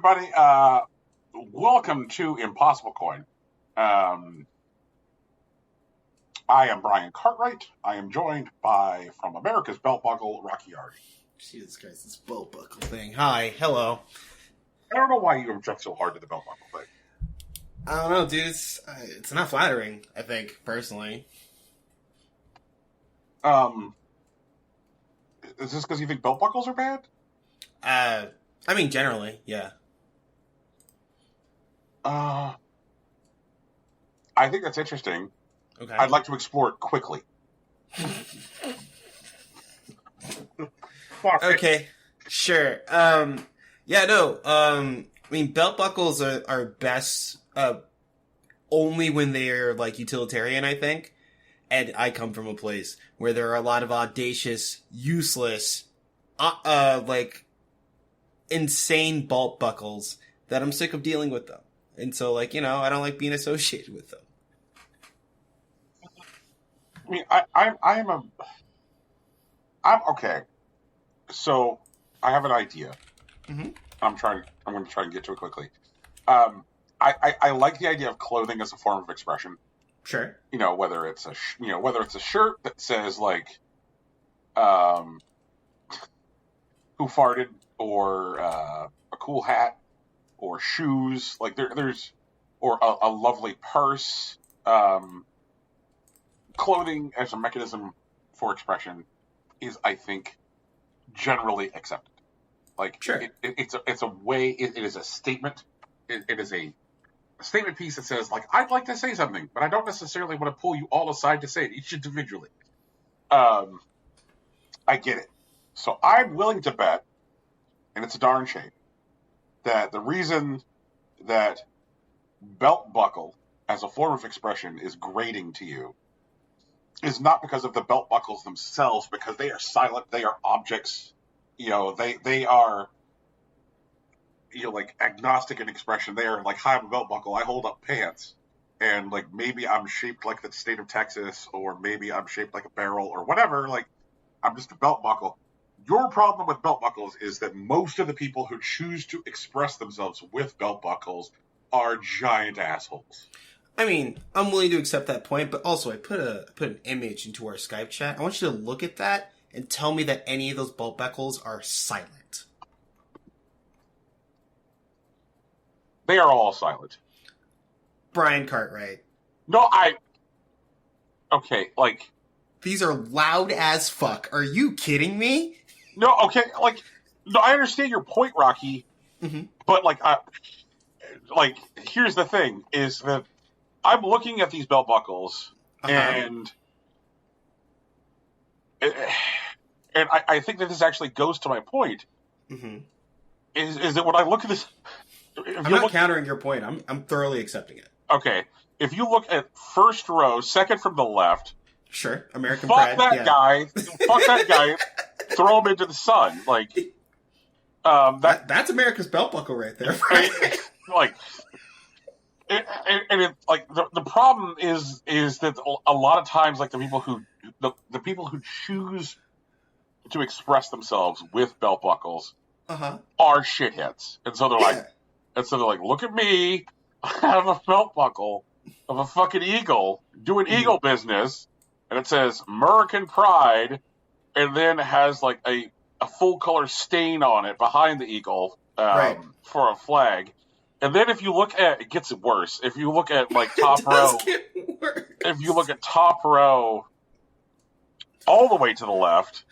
everybody. Welcome to Impossible Coin. I am Brian Cartwright. I am joined by, from America's Belt Buckle, Rocky Hardy. Jesus Christ, this belt buckle thing. Hi, hello. I don't know why you object so hard to the belt buckle thing. I don't know, dude. It's not flattering, I think, personally. Is this because you think belt buckles are bad? I mean, generally, yeah. I think that's interesting. Okay. I'd like to explore it quickly. Okay, sure. I mean, belt buckles are best only when they're, like, utilitarian, I think. And I come from a place where there are a lot of audacious, useless, insane belt buckles that I'm sick of dealing with them. And so, I don't like being associated with them. I mean, I'm okay. So, I have an idea. Mm-hmm. I'm going to try and get to it quickly. I like the idea of clothing as a form of expression. Sure. Whether it's a shirt that says who farted, or a cool hat, or shoes, there's a lovely purse. Clothing as a mechanism for expression is, I think, generally accepted. Sure. It's a way. It is a statement. It is a statement piece that says, I'd like to say something, but I don't necessarily want to pull you all aside to say it, each individually. I get it. So I'm willing to bet, and it's a darn shame, that the reason that belt buckle as a form of expression is grating to you is not because of the belt buckles themselves, because they are silent, they are objects, they are, agnostic in expression. They are hi, I'm a belt buckle, I hold up pants, and maybe I'm shaped like the state of Texas, or maybe I'm shaped like a barrel, or whatever, I'm just a belt buckle. Your problem with belt buckles is that most of the people who choose to express themselves with belt buckles are giant assholes. I mean, I'm willing to accept that point, but also I put an image into our Skype chat. I want you to look at that and tell me that any of those belt buckles are silent. They are all silent. Brian Cartwright. No, okay, these are loud as fuck. Are you kidding me? No, okay, no, I understand your point, Rocky, mm-hmm. But, here's the thing, is that I'm looking at these belt buckles, and I think that this actually goes to my point, mm-hmm. is that when I look at this... I'm not countering your point. I'm thoroughly accepting it. Okay, if you look at first row, second from the left... Sure, American Pride. Fuck that guy, throw him into the sun. That's America's belt buckle right there. The problem is that a lot of times, the people who choose to express themselves with belt buckles are shitheads, and so they're look at me, I have a belt buckle of a fucking eagle doing eagle business, and it says American Pride, and then has a full color stain on it behind the eagle for a flag. And then if you look at, it gets worse. If you look at top row, if you look at top row, all the way to the left,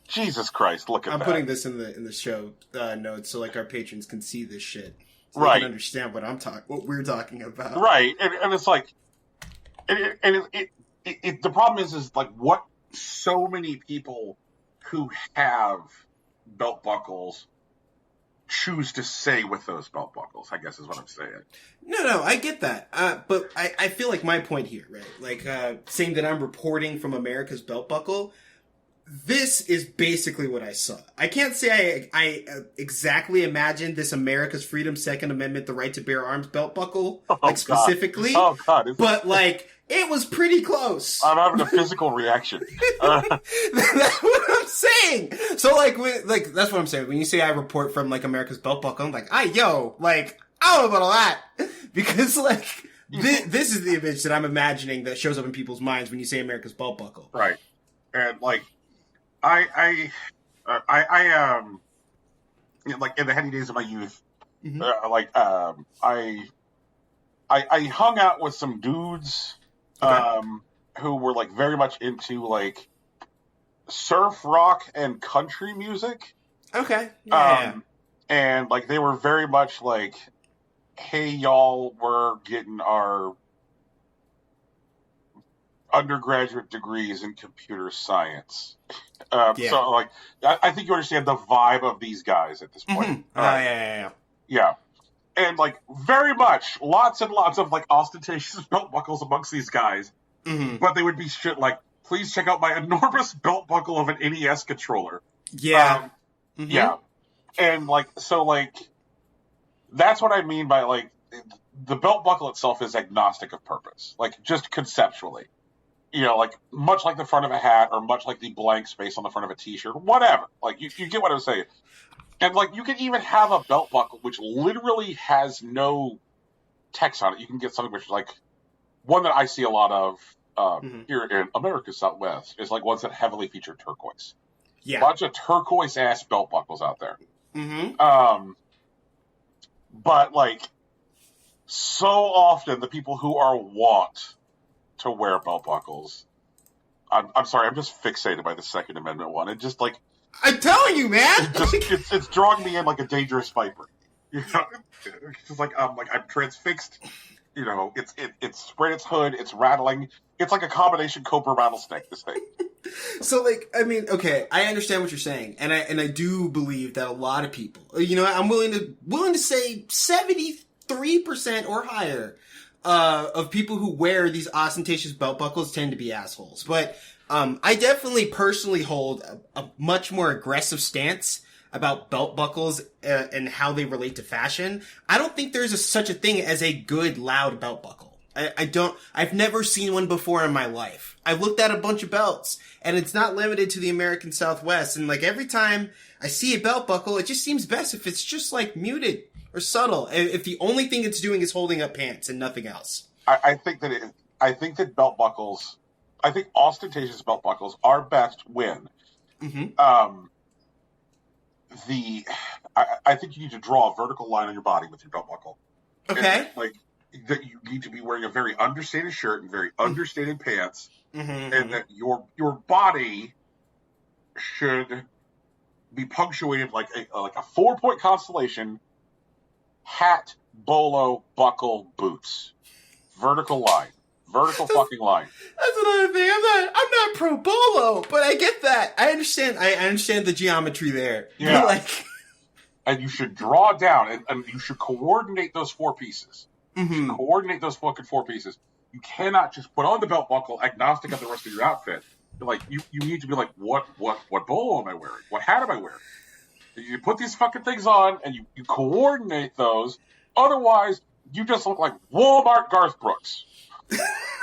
Jesus Christ, look at that. I'm putting this in the show notes so our patrons can see this shit, so right? They can understand what we're talking about, right? And it's the problem is what so many people who have belt buckles choose to say with those belt buckles, I guess is what I'm saying. No, I get that. But I feel my point here, right? Saying that I'm reporting from America's belt buckle, this is basically what I saw. I can't say I exactly imagined this America's Freedom Second Amendment, the right to bear arms belt buckle, specifically. Oh, God. But, like, it was pretty close. I'm having a physical reaction. That's what I'm saying. So, like, that's what I'm saying. When you say I report from, like, America's belt buckle, I'm like, like, I don't know about all that. Because, like, this is the image that I'm imagining that shows up in people's minds when you say America's belt buckle. Right. And, like, like in the heady days of my youth, I hung out with some dudes, who were like very much into like surf rock and country music. Okay. Yeah. And like they were very much like, hey y'all, we're getting our undergraduate degrees in computer science. So, like, I think you understand the vibe of these guys at this point. Yeah. And, like, very much, lots and lots of, like, ostentatious belt buckles amongst these guys. But they would be shit like, please check out my enormous belt buckle of an NES controller. Yeah. Yeah. And, like, so, like, that's what I mean by, like, the belt buckle itself is agnostic of purpose. Like, just conceptually. You know, like, much like the front of a hat or much like the blank space on the front of a t-shirt, whatever. Like, you get what I'm saying. And, like, you can even have a belt buckle which literally has no text on it. You can get something which, like, one that I see a lot of here in America's Southwest is, like, ones that heavily feature turquoise. Yeah. A bunch of turquoise-ass belt buckles out there. But, like, so often the people who are wont to wear belt buckles. I'm sorry, I'm just fixated by the Second Amendment one. It just like I'm telling you, man. It's drawing me in like a dangerous viper. You know, it's just like I'm transfixed. You know, it's spread its hood, it's rattling. It's like a combination cobra rattlesnake. This thing. So, like, I mean, okay, I understand what you're saying, and I do believe that a lot of people, you know, I'm willing to say 73% or higher. Of people who wear these ostentatious belt buckles tend to be assholes. But, I definitely personally hold a much more aggressive stance about belt buckles, and how they relate to fashion. I don't think there's such a thing as a good, loud belt buckle. I've never seen one before in my life. I've looked at a bunch of belts, and it's not limited to the American Southwest. And, like, every time I see a belt buckle, it just seems best if it's just, like, muted. Or subtle, if the only thing it's doing is holding up pants and nothing else. I think that belt buckles, I think ostentatious belt buckles are best when, I think you need to draw a vertical line on your body with your belt buckle. Okay. And, like, that you need to be wearing a very understated shirt and very understated pants, and that your body should be punctuated like a 4-point constellation. Hat, bolo, buckle, boots. Vertical line. Vertical fucking line. That's another thing. I'm not pro bolo, but I get that. I understand the geometry there. Yeah. Like, and you should draw down, and you should coordinate those 4 pieces. You should coordinate those fucking 4 pieces. You cannot just put on the belt buckle agnostic of the rest of your outfit. Like, you need to be like, what bolo am I wearing? What hat am I wearing? You put these fucking things on, and you coordinate those. Otherwise, you just look like Walmart Garth Brooks.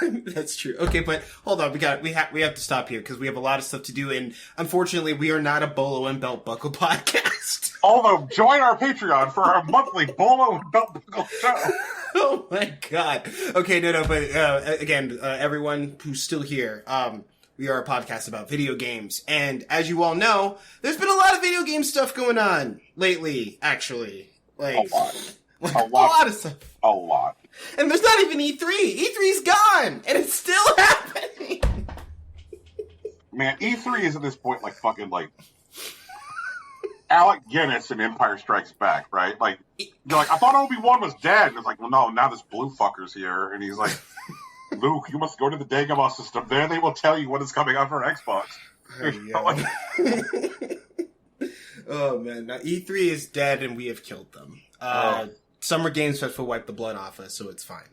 That's true. Okay, but hold on. We have to stop here because we have a lot of stuff to do, and unfortunately, we are not a bolo and belt buckle podcast. Although, join our Patreon for our monthly bolo and belt buckle show. Oh my god. Okay, no, but again, everyone who's still here, we are a podcast about video games, and as you all know, there's been a lot of video game stuff going on lately, actually. Like, a lot of stuff. A lot. And there's not even E3. E3's gone, and it's still happening. Man, E3 is at this point like fucking like Alec Guinness in Empire Strikes Back, right? Like, you're like, I thought Obi-Wan was dead. And it's like, well, no, now this blue fucker's here. And he's like, Luke, you must go to the Dagobah system. There they will tell you what is coming out for Xbox. Oh, man. Now, E3 is dead, and we have killed them. Summer Games Festival wiped the blood off us, so it's fine.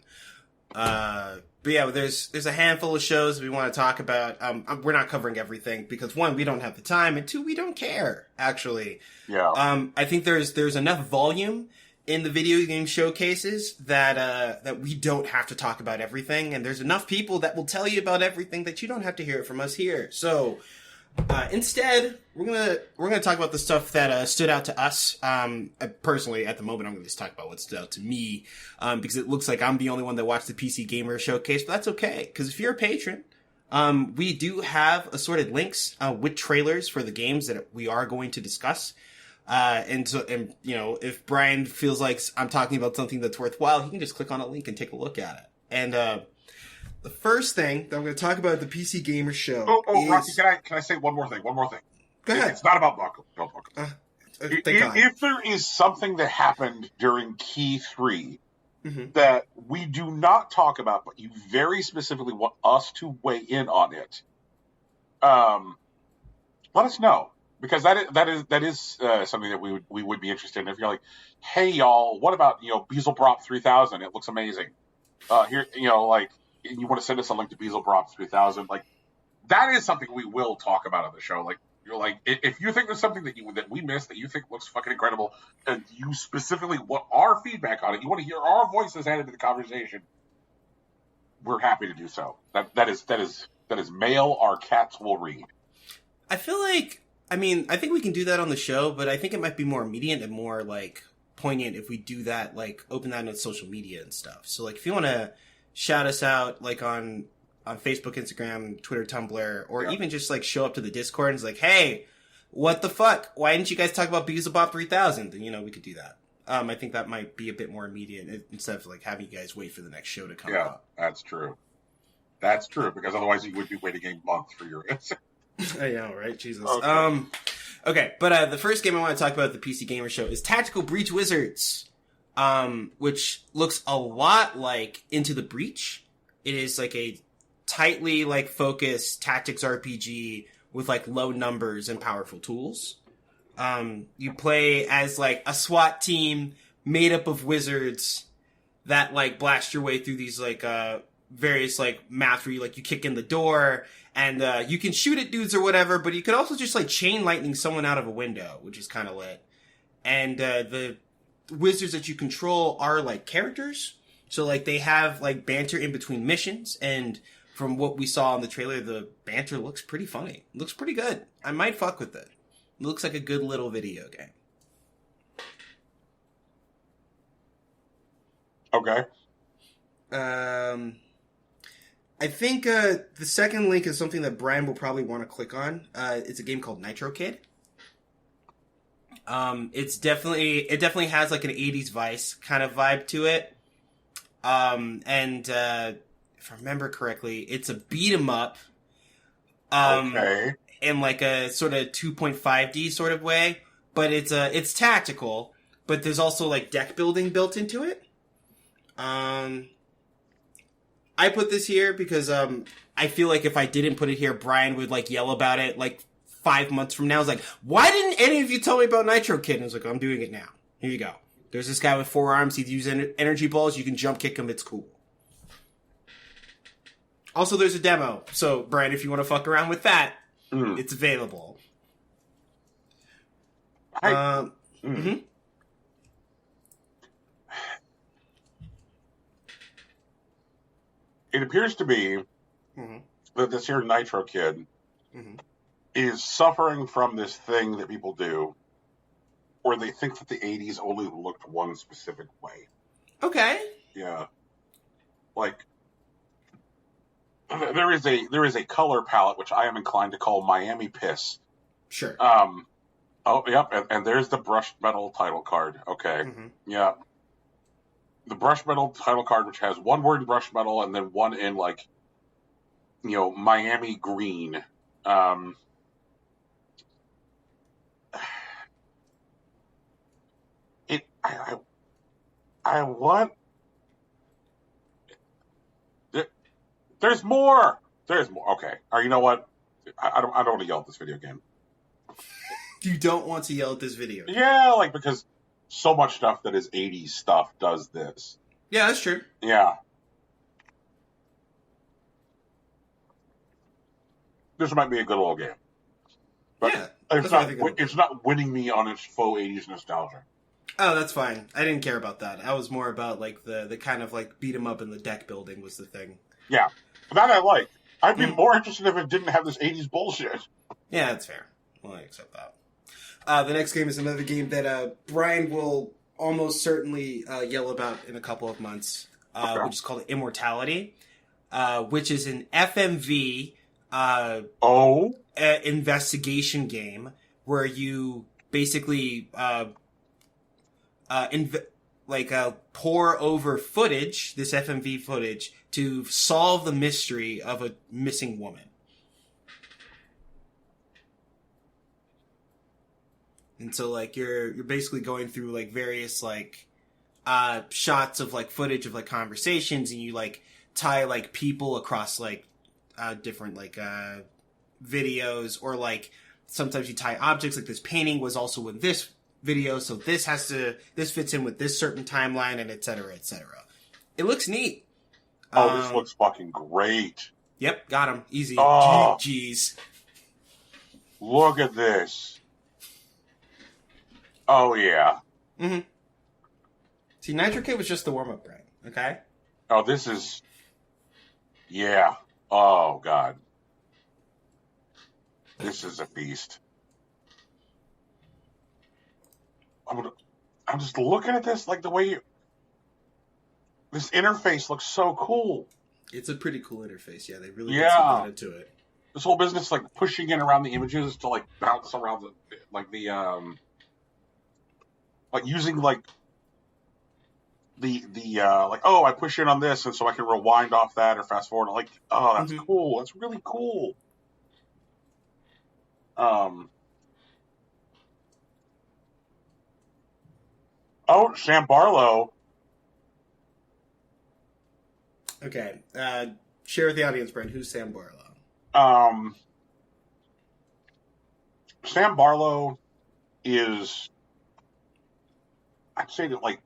But yeah, there's a handful of shows we want to talk about. We're not covering everything because one, we don't have the time, and two, we don't care. Actually, yeah. I think there's enough volume in the video game showcases that we don't have to talk about everything, and there's enough people that will tell you about everything that you don't have to hear it from us here. So instead, we're gonna talk about the stuff that stood out to us. Personally, at the moment, I'm gonna just talk about what stood out to me because it looks like I'm the only one that watched the PC Gamer Showcase, but that's okay because if you're a patron, we do have assorted links with trailers for the games that we are going to discuss. And you know, if Brian feels like I'm talking about something that's worthwhile, he can just click on a link and take a look at it. And the first thing that I'm going to talk about at the PC Gamer Show is... Rocky, can I say one more thing? Go ahead. It's not about Buckle. If there is something that happened during Key 3 that we do not talk about, but you very specifically want us to weigh in on it, let us know. Because that is something that we would be interested in. If you're like, hey y'all, what about Beelzebub 3000? It looks amazing. Here, like, and you want to send us a link to Beelzebub 3000, like that is something we will talk about on the show. Like, you're like, if you think there's something that we missed that you think looks fucking incredible, and you specifically want our feedback on it, you want to hear our voices added to the conversation, we're happy to do so. That is mail our cats will read. I feel like. I mean, I think we can do that on the show, but I think it might be more immediate and more, like, poignant if we do that, like, open that on social media and stuff. So, like, if you want to shout us out, like, on Facebook, Instagram, Twitter, Tumblr, or even just, like, show up to the Discord and it's like, hey, what the fuck? Why didn't you guys talk about Beelzebub 3000? Then, we could do that. I think that might be a bit more immediate instead of, like, having you guys wait for the next show to come out. Yeah, that's true. That's true, because otherwise you would be waiting a month for your answer. I know, right? Jesus. Okay, but the first game I want to talk about at the PC Gamer Show is Tactical Breach Wizards, which looks a lot like Into the Breach. It is like a tightly like focused tactics RPG with like low numbers and powerful tools. You play as like a SWAT team made up of wizards that like blast your way through these like various like maps where you kick in the door. And you can shoot at dudes or whatever, but you could also just like chain lightning someone out of a window, which is kind of lit. And the wizards that you control are like characters, so like they have like banter in between missions. And from what we saw in the trailer, the banter looks pretty funny. It looks pretty good. I might fuck with it. It looks like a good little video game. Okay. I think the second link is something that Brian will probably want to click on. It's a game called Nitro Kid. It definitely has like an 80s Vice kind of vibe to it. And if I remember correctly, it's a beat 'em up. Okay. In like a sort of 2.5D sort of way, but it's tactical, but there's also like deck building built into it. I put this here because I feel like if I didn't put it here, Brian would like yell about it like 5 months from now. It's like, why didn't any of you tell me about Nitro Kid? And I was like, I'm doing it now. Here you go. There's this guy with 4 arms. He's using energy balls. You can jump kick him. It's cool. Also, there's a demo. So, Brian, if you want to fuck around with that, it's available. It appears to be that this here Nitro Kid is suffering from this thing that people do where they think that the 80s only looked one specific way. Okay. Yeah. Like, there is a color palette which I am inclined to call Miami Piss. Sure. Oh, yep, and there's the brushed metal title card. Okay. Yeah. The brushed metal title card, which has one word in brushed metal and then one in like, Miami green. I want. There's more. There's more. Okay. You know what? I don't want to yell at this video game. You don't want to yell at this video? Yeah, because so much stuff that is 80s stuff does this. Yeah, that's true. Yeah. this might be a good little game. But yeah, it's not winning me on its faux 80s nostalgia. Oh, that's fine. I didn't care about that. I was more about like the kind of like beat 'em up in the deck building was the thing. Yeah, that I like. I'd be more interested if it didn't have this 80s bullshit. Yeah, that's fair. Well, I accept that. The next game is another game that Brian will almost certainly yell about in a couple of months, which is called Immortality, which is an FMV investigation game where you basically pour over footage, this FMV footage, to solve the mystery of a missing woman. And so, like, you're basically going through, like, various, like, shots of, like, footage of, like, conversations, and you, like, tie, like, people across, like, different, like, videos, or, like, sometimes you tie objects, like, this painting was also in this video, so this fits in with this certain timeline, and et cetera, et cetera. It looks neat. Oh, this looks fucking great. Yep, got him. Easy. Oh, Jeez. Look at this. Oh, yeah. Mm-hmm. See, Nitro Kid was just the warm-up, Brian. Okay? Oh, this is... Yeah. Oh, God. This is a beast. I'm just looking at this, like, the way this interface looks so cool. It's a pretty cool interface, yeah. They really put some thought into it. This whole business, like, pushing in around the images to, like, bounce around like, using, like, like, oh, I push in on this, and so I can rewind off that or fast forward. Like, oh, that's cool. That's really cool. Oh, Sam Barlow. Okay. Share with the audience, Brent. Who's Sam Barlow? Sam Barlow is, I'd say that, like,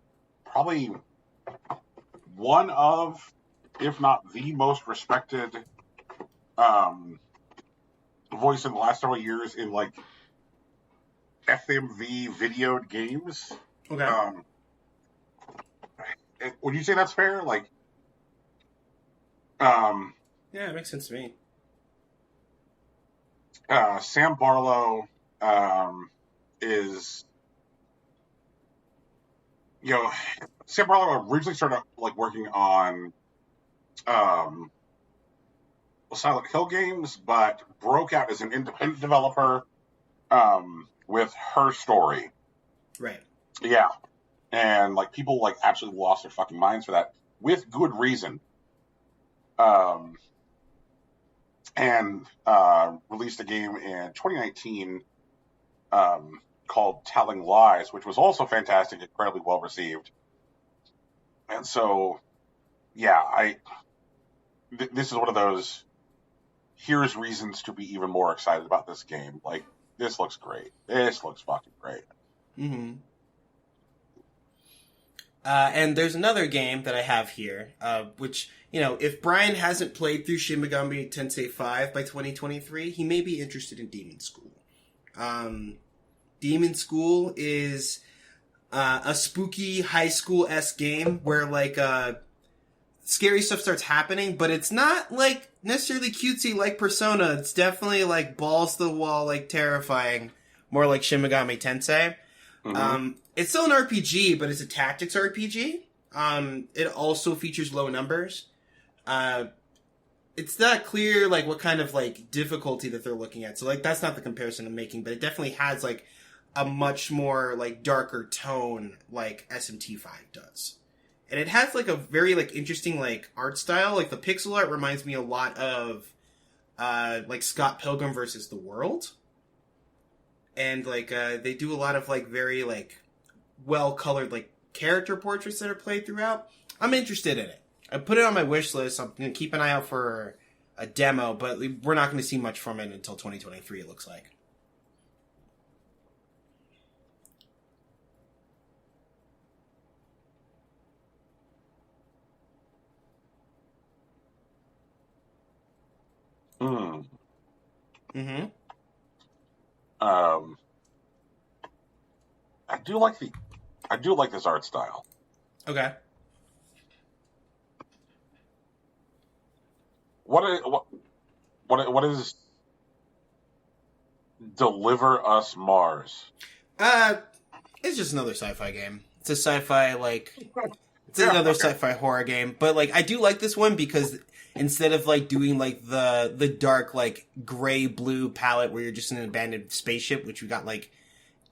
probably one of, if not the most respected voice in the last several years in, like, FMV videoed games. Okay. Would you say that's fair? Like, yeah, it makes sense to me. Sam Barlow is, Sam Barlow originally started like working on Silent Hill games, but broke out as an independent developer with Her Story. Right. Yeah. And, like, people, like, absolutely lost their fucking minds for that, with good reason. And released a game in 2019 called Telling Lies, which was also fantastic, incredibly well received. And so, yeah, this is one of those, here's reasons to be even more excited about this game. Like, this looks great. This looks fucking great. Mm-hmm. And there's another game that I have here, which, if Brian hasn't played through Shin Megami Tensei 5 by 2023, he may be interested in Demon School. Demon School is a spooky high school-esque game where, like, scary stuff starts happening, but it's not, like, necessarily cutesy like Persona. It's definitely, like, balls to the wall, like, terrifying. More like Shin Megami Tensei. Mm-hmm. It's still an RPG, but it's a tactics RPG. It also features low numbers. It's not clear, like, what kind of, like, difficulty that they're looking at. So, like, that's not the comparison I'm making, but it definitely has, like, a much more, like, darker tone like SMT5 does. And it has, like, a very, like, interesting, like, art style. Like, the pixel art reminds me a lot of, like, Scott Pilgrim versus the World. And, like, they do a lot of, like, very, like, well-colored, like, character portraits that are played throughout. I'm interested in it. I put it on my wish list. I'm going to keep an eye out for a demo, but we're not going to see much from it until 2023, it looks like. Mm-hmm. I do like this art style. Okay. What is Deliver Us Mars? It's just another sci-fi game. It's a sci-fi it's another sci-fi horror game. But like, I do like this one because instead of like doing like the dark like gray blue palette where you're just in an abandoned spaceship, which we got like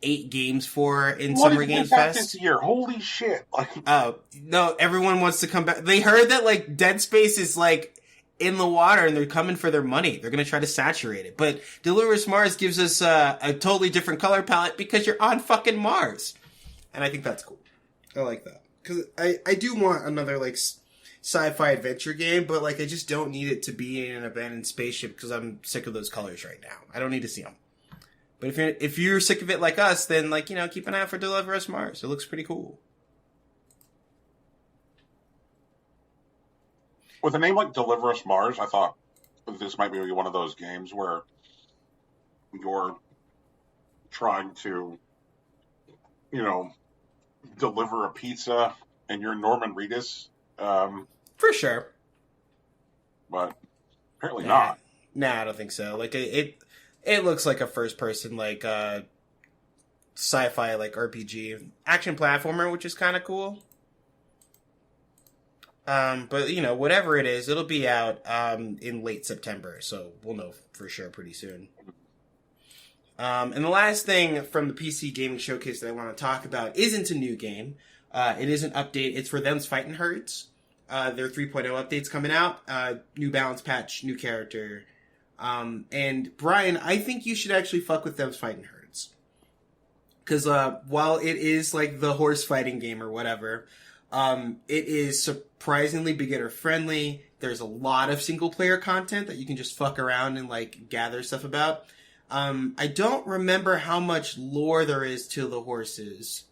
8 games for in Summer Games Fest this year. Holy shit! No, everyone wants to come back. They heard that like Dead Space is like in the water and they're coming for their money. They're going to try to saturate it. But Deliver Us Mars gives us a totally different color palette because you're on fucking Mars. And I think that's cool. I like that. Because I do want another like sci-fi adventure game, but like I just don't need it to be in an abandoned spaceship because I'm sick of those colors right now. I don't need to see them. But if you're sick of it like us, then like, you know, keep an eye out for Deliver Us Mars. It looks pretty cool. With a name like Deliver Us Mars, I thought this might be one of those games where you're trying to, you know, deliver a pizza and you're Norman Reedus. For sure. But apparently not. Nah, I don't think so. Like, it looks like a first-person, like, sci-fi, like, RPG action platformer, which is kind of cool. But, you know, whatever it is, it'll be out in late September, so we'll know for sure pretty soon. And the last thing from the PC Gaming Showcase that I want to talk about isn't a new game. It is an update. It's for Them's Fightin' Herds. Their 3.0 update's coming out. New balance patch, new character. And Brian, I think you should actually fuck with Them's Fightin' Herds. Because while it is like the horse fighting game or whatever, it is surprisingly beginner friendly. There's a lot of single player content that you can just fuck around and like gather stuff about. I don't remember how much lore there is to the horses,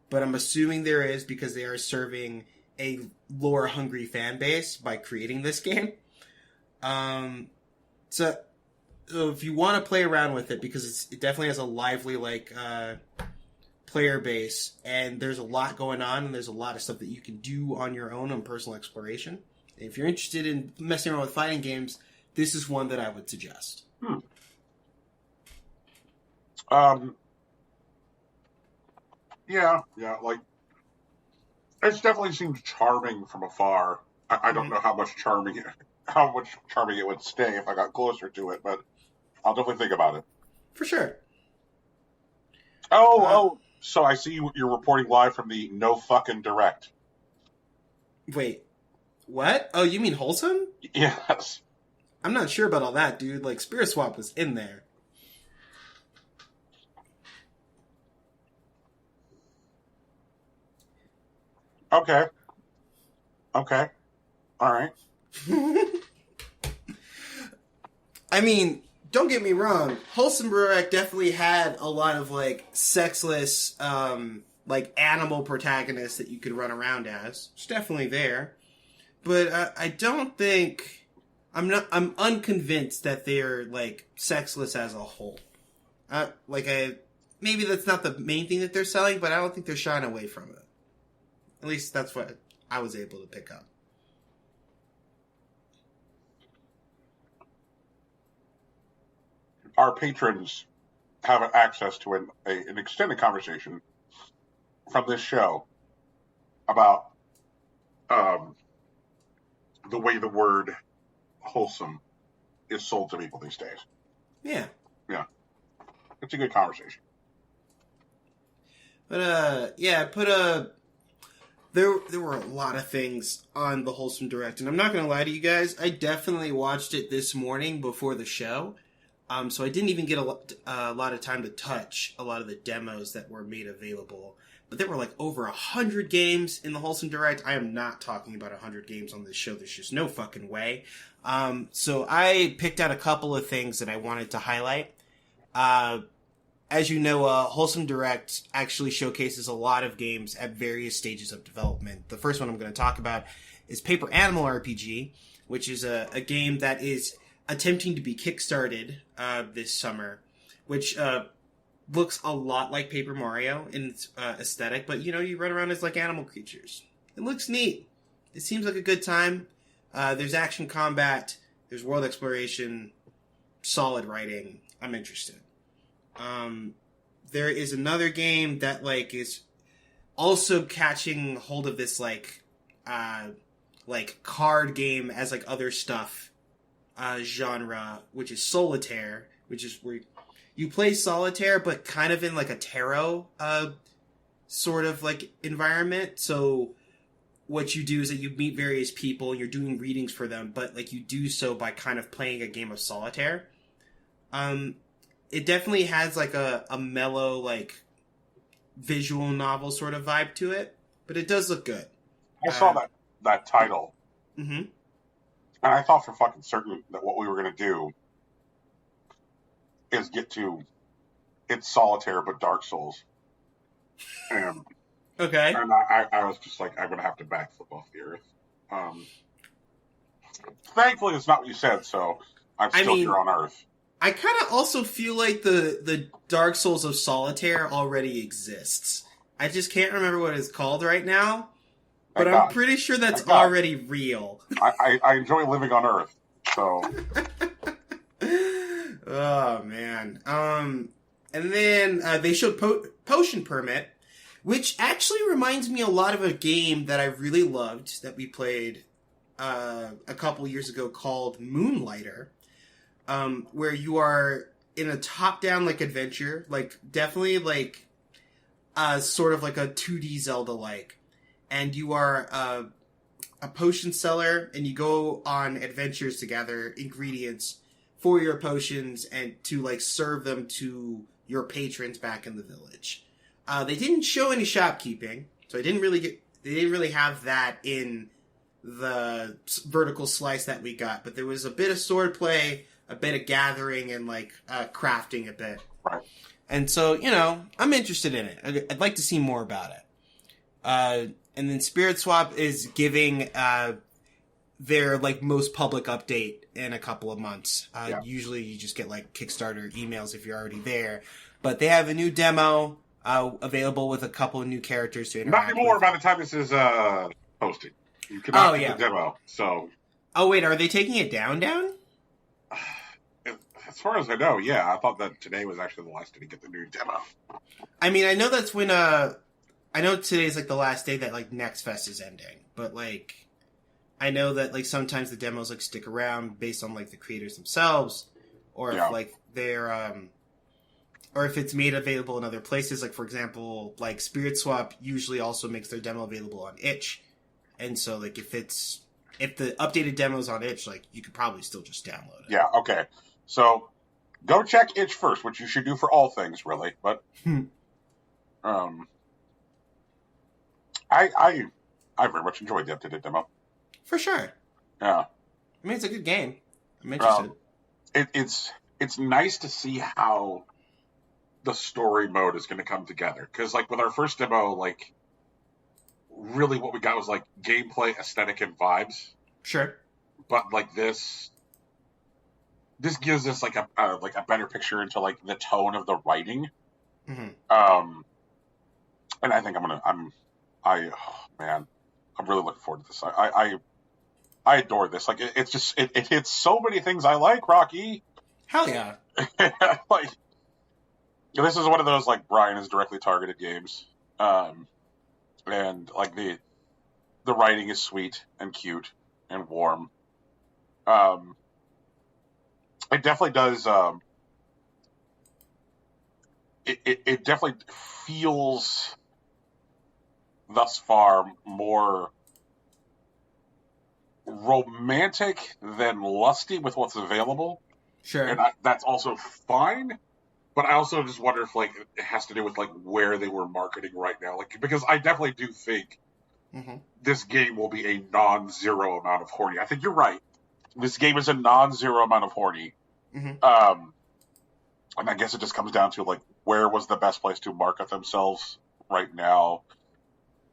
but I'm assuming there is because they are serving a lore hungry fan base by creating this game. So if you want to play around with it, because it definitely has a lively like player base, and there's a lot going on, and there's a lot of stuff that you can do on your own on personal exploration. And if you're interested in messing around with fighting games, this is one that I would suggest. Yeah, like, it definitely seems charming from afar. I don't know how much charming it would stay if I got closer to it, but I'll definitely think about it. For sure. So I see you're reporting live from the No Fucking Direct. Wait, what? Oh, you mean Wholesome? Yes. I'm not sure about all that, dude. Like, Spirit Swap was in there. Okay. All right. I mean, don't get me wrong. Wholesome Direct definitely had a lot of, like, sexless, like, animal protagonists that you could run around as. It's definitely there. But I don't think... I'm unconvinced that they're, like, sexless as a whole. Maybe that's not the main thing that they're selling, but I don't think they're shying away from it. At least that's what I was able to pick up. Our patrons have access to an extended conversation from this show about the way the word wholesome is sold to people these days. Yeah. It's a good conversation. But there were a lot of things on the Wholesome Direct, and I'm not gonna lie to you guys, I definitely watched it this morning before the show. So I didn't even get a lot of time to touch a lot of the demos that were made available. But there were like over 100 games in the Wholesome Direct. I am not talking about 100 games on this show. There's just no fucking way. So I picked out a couple of things that I wanted to highlight. As you know, Wholesome Direct actually showcases a lot of games at various stages of development. The first one I'm going to talk about is Paper Animal RPG, which is a game that is attempting to be kickstarted this summer, which looks a lot like Paper Mario in its aesthetic, but you run around as like animal creatures. It looks neat. It seems like a good time. There's action combat, there's world exploration, solid writing. I'm interested. There is another game that like is also catching hold of this like card game as like other stuff genre, which is Solitaire, which is where you play Solitaire, but kind of in like a tarot sort of like environment. So what you do is that you meet various people and you're doing readings for them, but like you do so by kind of playing a game of Solitaire. It definitely has like a mellow, like visual novel sort of vibe to it, but it does look good. I saw that title. Mm-hmm. And I thought for fucking certain that what we were going to do is get to it's Solitaire but Dark Souls. Okay. And I was just like, I'm going to have to backflip off the earth. Thankfully, it's not what you said, so I'm still here on Earth. I kind of also feel like the Dark Souls of Solitaire already exists. I just can't remember what it's called right now, but I'm pretty sure that's already real. I enjoy living on Earth, so... Oh, man. And then they showed Potion Permit, which actually reminds me a lot of a game that I really loved that we played a couple years ago called Moonlighter, where you are in a top-down like adventure, like definitely like sort of like a 2D Zelda-like, and you are a potion seller, and you go on adventures to gather ingredients for your potions and to like serve them to your patrons back in the village. They didn't show any shopkeeping, so they didn't really have that in the vertical slice that we got, but there was a bit of swordplay, a bit of gathering, and like crafting a bit. Right. And so, I'm interested in it. I'd like to see more about it. And then Spirit Swap is giving their like most public update in a couple of months. Usually you just get like Kickstarter emails if you're already there, but they have a new demo available with a couple of new characters to interact Not anymore with. by the time this is posted. You cannot get the demo, so... Oh, wait, are they taking it down? As far as I know, yeah. I thought that today was actually the last day to get the new demo. I mean, I know that's when, I know today's, like, the last day that, like, Next Fest is ending. But, like, I know that, like, sometimes the demos, like, stick around based on, like, the creators themselves. Or if, like, they're, or if it's made available in other places. Like, for example, like, Spirit Swap usually also makes their demo available on itch. And so, like, if the updated demo's on itch, like, you could probably still just download it. Yeah, okay. So, go check itch first, which you should do for all things, really. But, I very much enjoyed the updated demo. For sure. Yeah. I mean, it's a good game. I'm interested. It's nice to see how the story mode is going to come together. Because, like, with our first demo, like, really what we got was, like, gameplay, aesthetic, and vibes. Sure. But, like, this gives us, like, a better picture into, like, the tone of the writing. Mm-hmm. And I think I'm really looking forward to this. I adore this. Like, it's just, it hits so many things I like, Rocky. Hell yeah. Like, this is one of those, like, Brian is directly targeted games. And, like, the writing is sweet and cute and warm. It definitely does, it definitely feels thus far more romantic than lusty with what's available. Sure. And that's also fine. But I also just wonder if, like, it has to do with, like, where they were marketing right now. Like, because I definitely do think this game will be a non-zero amount of horny. I think you're right. This game is a non-zero amount of horny. And I guess it just comes down to, like, where was the best place to market themselves right now?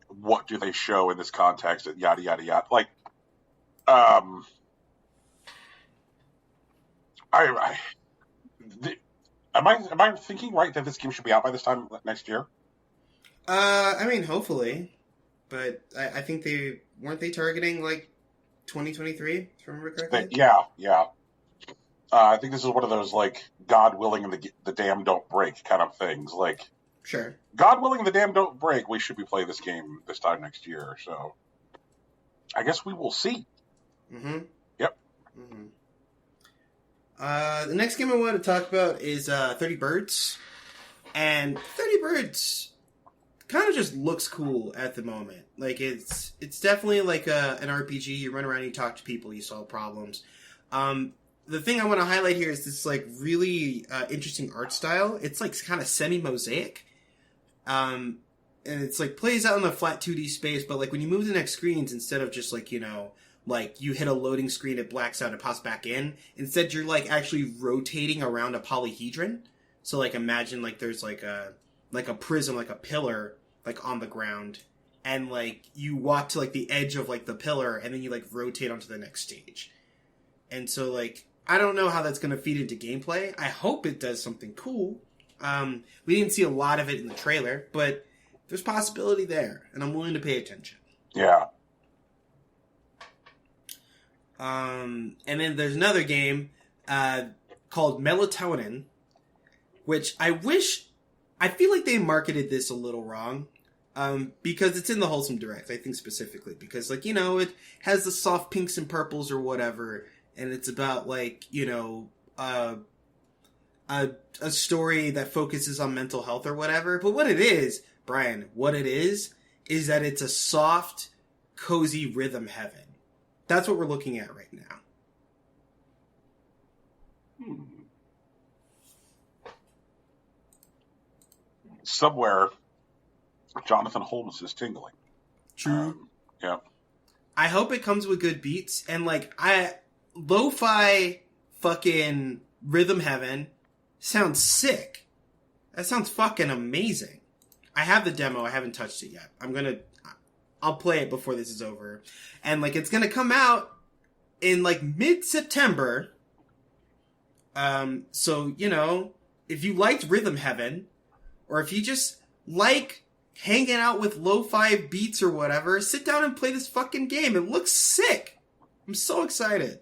What do they show in this context? And yada, yada, yada. Like, I am I thinking right that this game should be out by this time next year? I mean, hopefully, but I think weren't they targeting like 2023, if I remember correctly. Yeah. I think this is one of those like God willing and the dam don't break kind of things. Like, sure, God willing, the dam don't break. We should be playing this game this time next year. So, I guess we will see. Mm-hmm. Yep. Mm-hmm. The next game I want to talk about is 30 Birds. And 30 Birds kind of just looks cool at the moment. Like, it's definitely like an RPG. You run around, you talk to people, you solve problems. The thing I want to highlight here is this, like, really interesting art style. It's, like, kind of semi-mosaic. And it's, like, plays out in the flat 2D space, but, like, when you move to the next screens, instead of just, like, you know, like, you hit a loading screen, it blacks out, and pops back in. Instead, you're, like, actually rotating around a polyhedron. So, like, imagine, like, there's, like a prism, like a pillar, like, on the ground. And, like, you walk to, like, the edge of, like, the pillar, and then you, like, rotate onto the next stage. And so, like, I don't know how that's going to feed into gameplay. I hope it does something cool. We didn't see a lot of it in the trailer, but there's possibility there, and I'm willing to pay attention. Yeah. And then there's another game called Melatonin, which I feel like they marketed this a little wrong, because it's in the Wholesome Direct, I think specifically, because, like, you know, it has the soft pinks and purples or whatever, and it's about, like, you know, a story that focuses on mental health or whatever. But what it is, Brian, is that it's a soft, cozy rhythm heaven. That's what we're looking at right now. Somewhere, Jonathan Holmes is tingling. True. Yeah. I hope it comes with good beats, and, like, lo-fi fucking rhythm heaven sounds sick. That sounds fucking amazing. I have the demo. I haven't touched it yet. I'll play it before this is over. And, like, it's gonna come out in, like, mid-September. So, you know, if you liked Rhythm Heaven, or if you just like hanging out with lo-fi beats or whatever, sit down and play this fucking game. It looks sick. I'm so excited.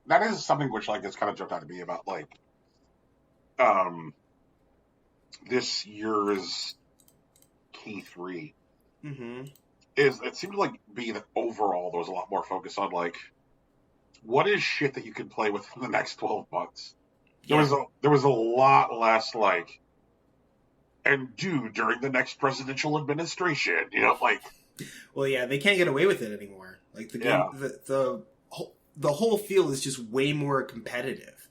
That is something which, like, has kind of jumped out to me about, like, this year's K3. Mm-hmm. It seemed to, like, be that overall there was a lot more focus on, like, what is shit that you can play with for the next 12 months. Yeah. There was a lot less, like, and do during the next presidential administration, you know, like. Well, yeah, they can't get away with it anymore. Like, the game, the whole field is just way more competitive.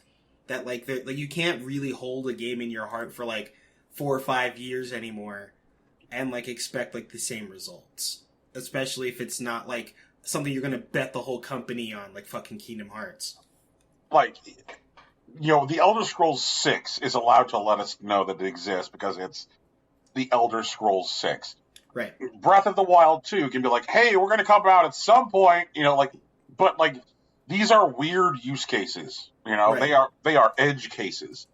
That, like, you can't really hold a game in your heart for, like, 4 or 5 years anymore and, like, expect, like, the same results. Especially if it's not, like, something you're gonna bet the whole company on, like fucking Kingdom Hearts. Like, you know, the Elder Scrolls 6 is allowed to let us know that it exists because it's the Elder Scrolls 6. Right. Breath of the Wild 2 can be like, hey, we're gonna come out at some point, you know, like, but, like, these are weird use cases, you know, right. They are edge cases.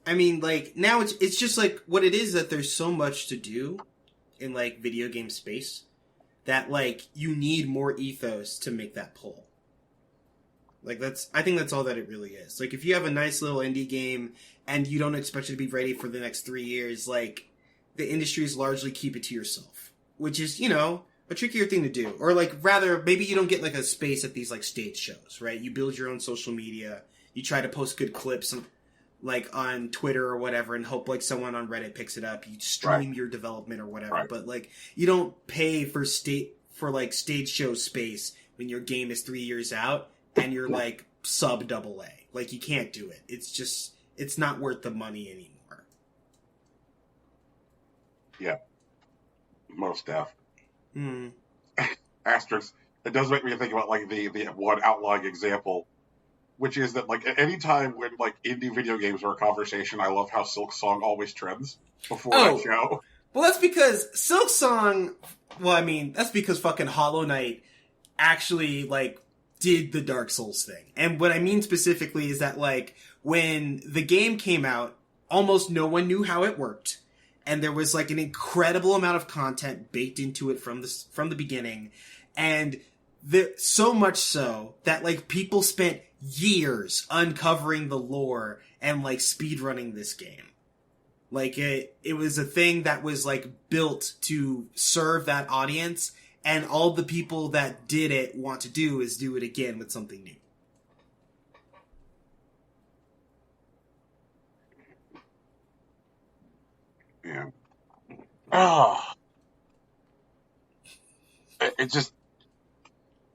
I mean, like, now it's just, like, what it is that there's so much to do in, like, video game space that, like, you need more ethos to make that pull. Like, I think that's all that it really is. Like, if you have a nice little indie game and you don't expect it to be ready for the next 3 years, like, the industries largely keep it to yourself, which is, you know, a trickier thing to do. Or, like, rather, maybe you don't get, like, a space at these, like, stage shows, right? You build your own social media, you try to post good clips, like, on Twitter or whatever, and hope, like, someone on Reddit picks it up. You stream your development or whatever. Right. But, like, you don't pay for stage show space when your game is 3 years out and you're, like, sub AA. Like, you can't do it. It's not worth the money anymore. Yeah. Most def. Asterisk. It does make me think about, like, the one outlawing example, which is that, like, at any time when, like, indie video games are a conversation, I love how Silksong always trends before that show. Well, that's because Silksong, well, I mean, that's because fucking Hollow Knight actually, like, did the Dark Souls thing. And what I mean specifically is that, like, when the game came out, almost no one knew how it worked. And there was, like, an incredible amount of content baked into it from the beginning. And so much so that, like, people spent years uncovering the lore and, like, speedrunning this game. Like, it was a thing that was, like, built to serve that audience, and all the people that did it want to do is do it again with something new. Yeah. Oh. It just...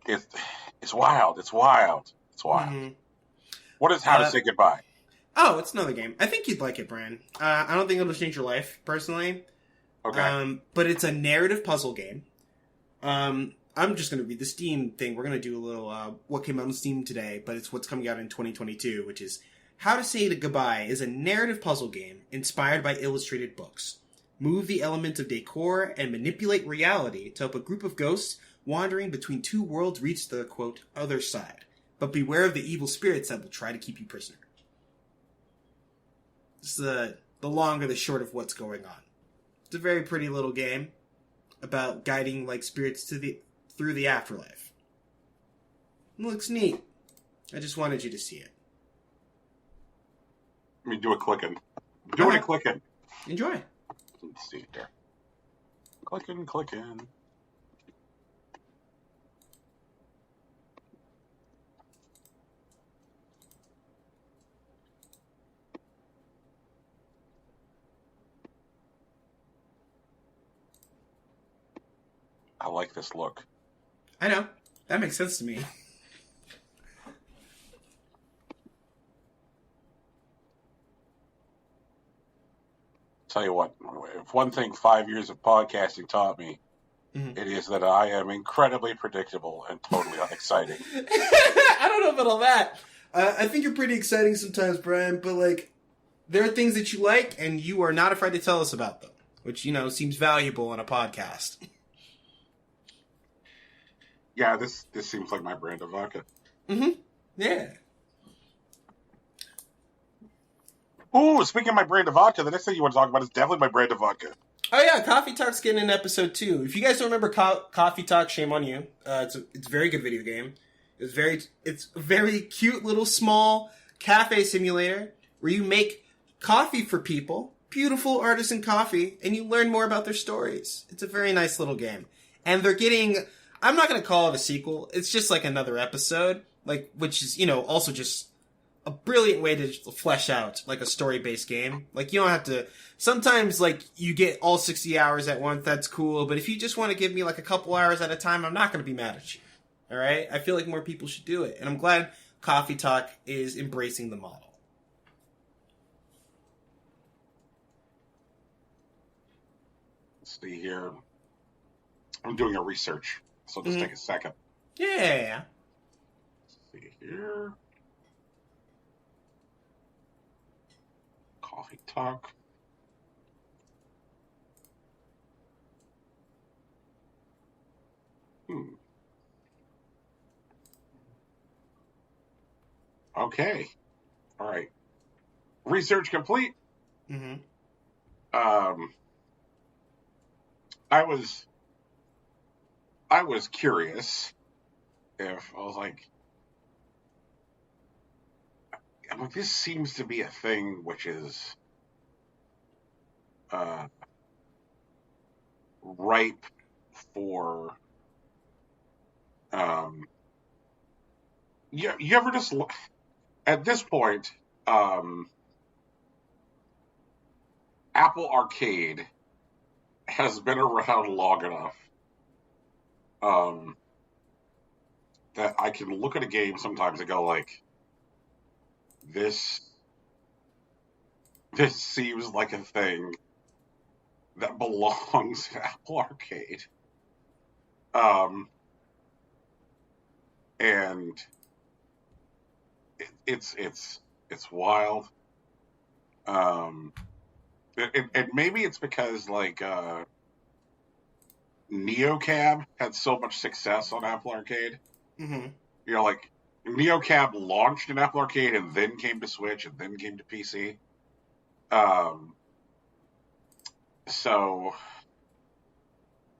It's wild. It's wild. It's wild. Mm-hmm. What is How to Say Goodbye? Oh, it's another game. I think you'd like it, Brian. I don't think it'll change your life, personally. Okay. But it's a narrative puzzle game. I'm just going to read the Steam thing. We're going to do a little what came out on Steam today, but it's what's coming out in 2022, which is How to Say Goodbye is a narrative puzzle game inspired by illustrated books. Move the elements of decor and manipulate reality to help a group of ghosts wandering between two worlds reach the, quote, other side. But beware of the evil spirits that will try to keep you prisoner. This is the long or the short of what's going on. It's a very pretty little game about guiding, like, spirits through the afterlife. It looks neat. I just wanted you to see it. Let me do a clicking. Doing a clicking. Enjoy. Let's see here. Clicking. I like this look. I know. That makes sense to me. Tell you what, if one thing 5 years of podcasting taught me, it is that I am incredibly predictable and totally unexciting. I don't know about all that. I think you're pretty exciting sometimes, Brian, but, like, there are things that you like, and you are not afraid to tell us about them, which, you know, seems valuable on a podcast. Yeah, this seems like my brand of vodka. Mm-hmm. Yeah. Oh, speaking of my brand of vodka, the next thing you want to talk about is definitely my brand of vodka. Oh yeah, Coffee Talk's getting an episode 2. If you guys don't remember Coffee Talk, shame on you. It's a very good video game. It's a very cute little small cafe simulator where you make coffee for people, beautiful artisan coffee, and you learn more about their stories. It's a very nice little game. And they're getting, I'm not going to call it a sequel. It's just like another episode, like, which is, you know, also just a brilliant way to flesh out, like, a story-based game. Like, you don't have to, sometimes, like, you get all 60 hours at once, that's cool, but if you just want to give me, like, a couple hours at a time, I'm not going to be mad at you. Alright? I feel like more people should do it. And I'm glad Coffee Talk is embracing the model. Let's see here. I'm doing a research, so just take a second. Yeah. Let's see here. Coffee Talk. Okay. All right. Research complete. Mm-hmm. I was curious if I was like, I'm like, this seems to be a thing which is ripe for you ever just look at this point, Apple Arcade has been around long enough that I can look at a game sometimes and go like, this seems like a thing that belongs to Apple Arcade. And it's wild. And maybe it's because like NeoCab had so much success on Apple Arcade. Mm-hmm. like NeoCab launched in Apple Arcade and then came to Switch and then came to PC. Um, so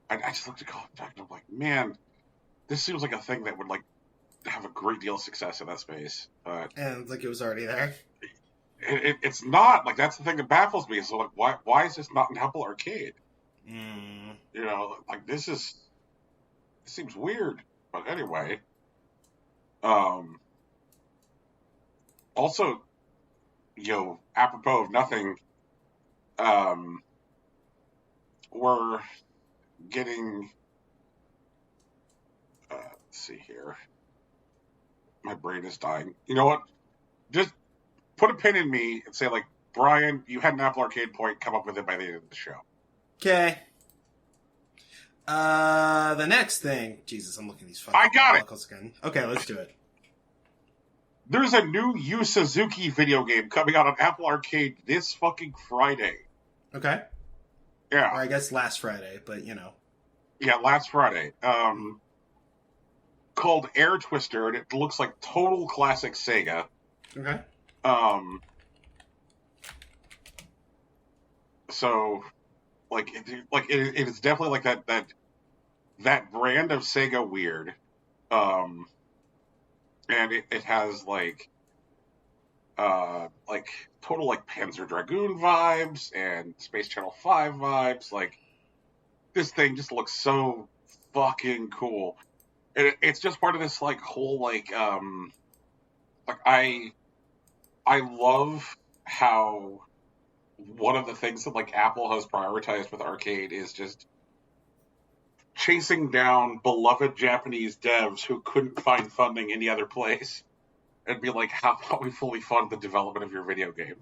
I just looked at Call of Duty and I'm like, man, this seems like a thing that would like have a great deal of success in that space. But And like it was already there. it's not. Like that's the thing that baffles me. So like, why is this not in Apple Arcade? You know, like this seems weird. But anyway, also, apropos of nothing, we're getting. Let's see here. My brain is dying. You know what? Just put a pin in me and say, like, Brian, you had an Apple Arcade point. Come up with it by the end of the show. Okay. The next thing. Jesus, I'm looking at these fucking I got it again. Okay, let's do it. There's a new Yu Suzuki video game coming out on Apple Arcade this fucking Friday. Okay. Yeah. Or I guess last Friday, but you know. Yeah, last Friday. Called Air Twister, and it looks like total classic Sega. Okay. So, like, it is definitely like that brand of Sega weird. And it has like total like Panzer Dragoon vibes and Space Channel 5 vibes. Like, this thing just looks so fucking cool. And it's just part of this like whole like I love how one of the things that like Apple has prioritized with arcade is just chasing down beloved Japanese devs who couldn't find funding any other place and be like, how about we fully fund the development of your video game?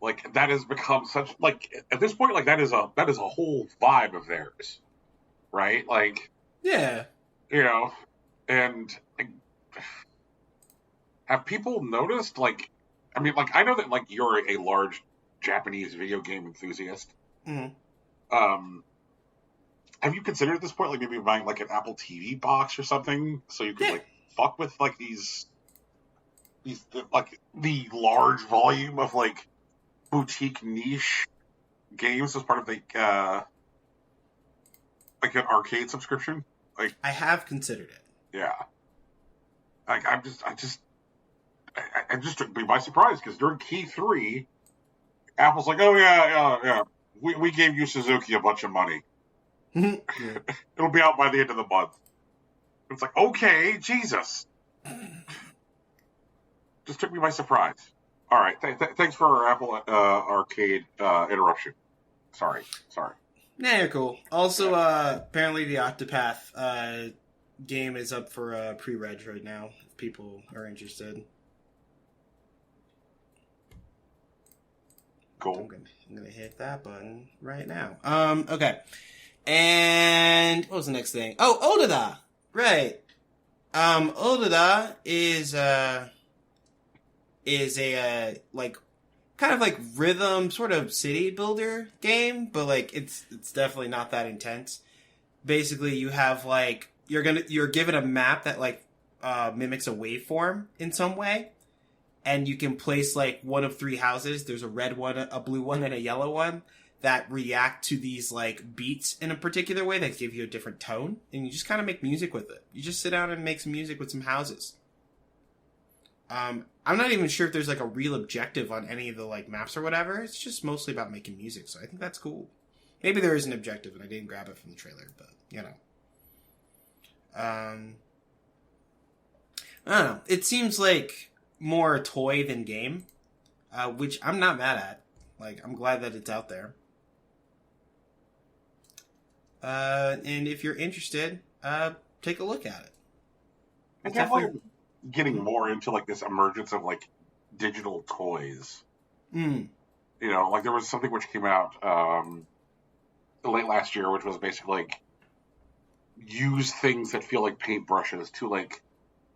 Like, that has become such, like, at this point, like, that is a whole vibe of theirs, right? Like, yeah, you know, and have people noticed, like, I mean, like, I know that, like, you're a large Japanese video game enthusiast. Mm-hmm. Have you considered at this point, like, maybe buying, like, an Apple TV box or something so you could, like, fuck with, like, these, like, the large volume of, like, boutique niche games as part of, like an arcade subscription? Like, I have considered it. Yeah. Like, I'm just took me by surprise, because during Key 3, Apple's like, oh, yeah. We gave you Suzuki a bunch of money. It'll be out by the end of the month. It's like, okay, Jesus. Just took me by surprise. All right, thanks for our Apple Arcade interruption. Sorry. Nah, you're cool. Also, apparently the Octopath game is up for pre-reg right now, if people are interested. Cool. I'm gonna hit that button right now. Okay. And what was the next thing? Oh, Odada! Right. Odada is a like kind of like rhythm sort of city builder game, but like it's definitely not that intense. Basically, you have like you're given a map that like mimics a waveform in some way, and you can place like one of three houses. There's a red one, a blue one, and a yellow one that react to these like beats in a particular way that give you a different tone, and you just kind of make music with it. You just sit down and make some music with some houses. I'm not even sure if there's like a real objective on any of the like maps or whatever. It's just mostly about making music, so I think that's cool. Maybe there is an objective and I didn't grab it from the trailer, but you know. I don't know. It seems like more toy than game, which I'm not mad at. Like, I'm glad that it's out there. And if you're interested, take a look at it. It's definitely getting more into like this emergence of like digital toys. You know, like there was something which came out late last year, which was basically like use things that feel like paintbrushes to like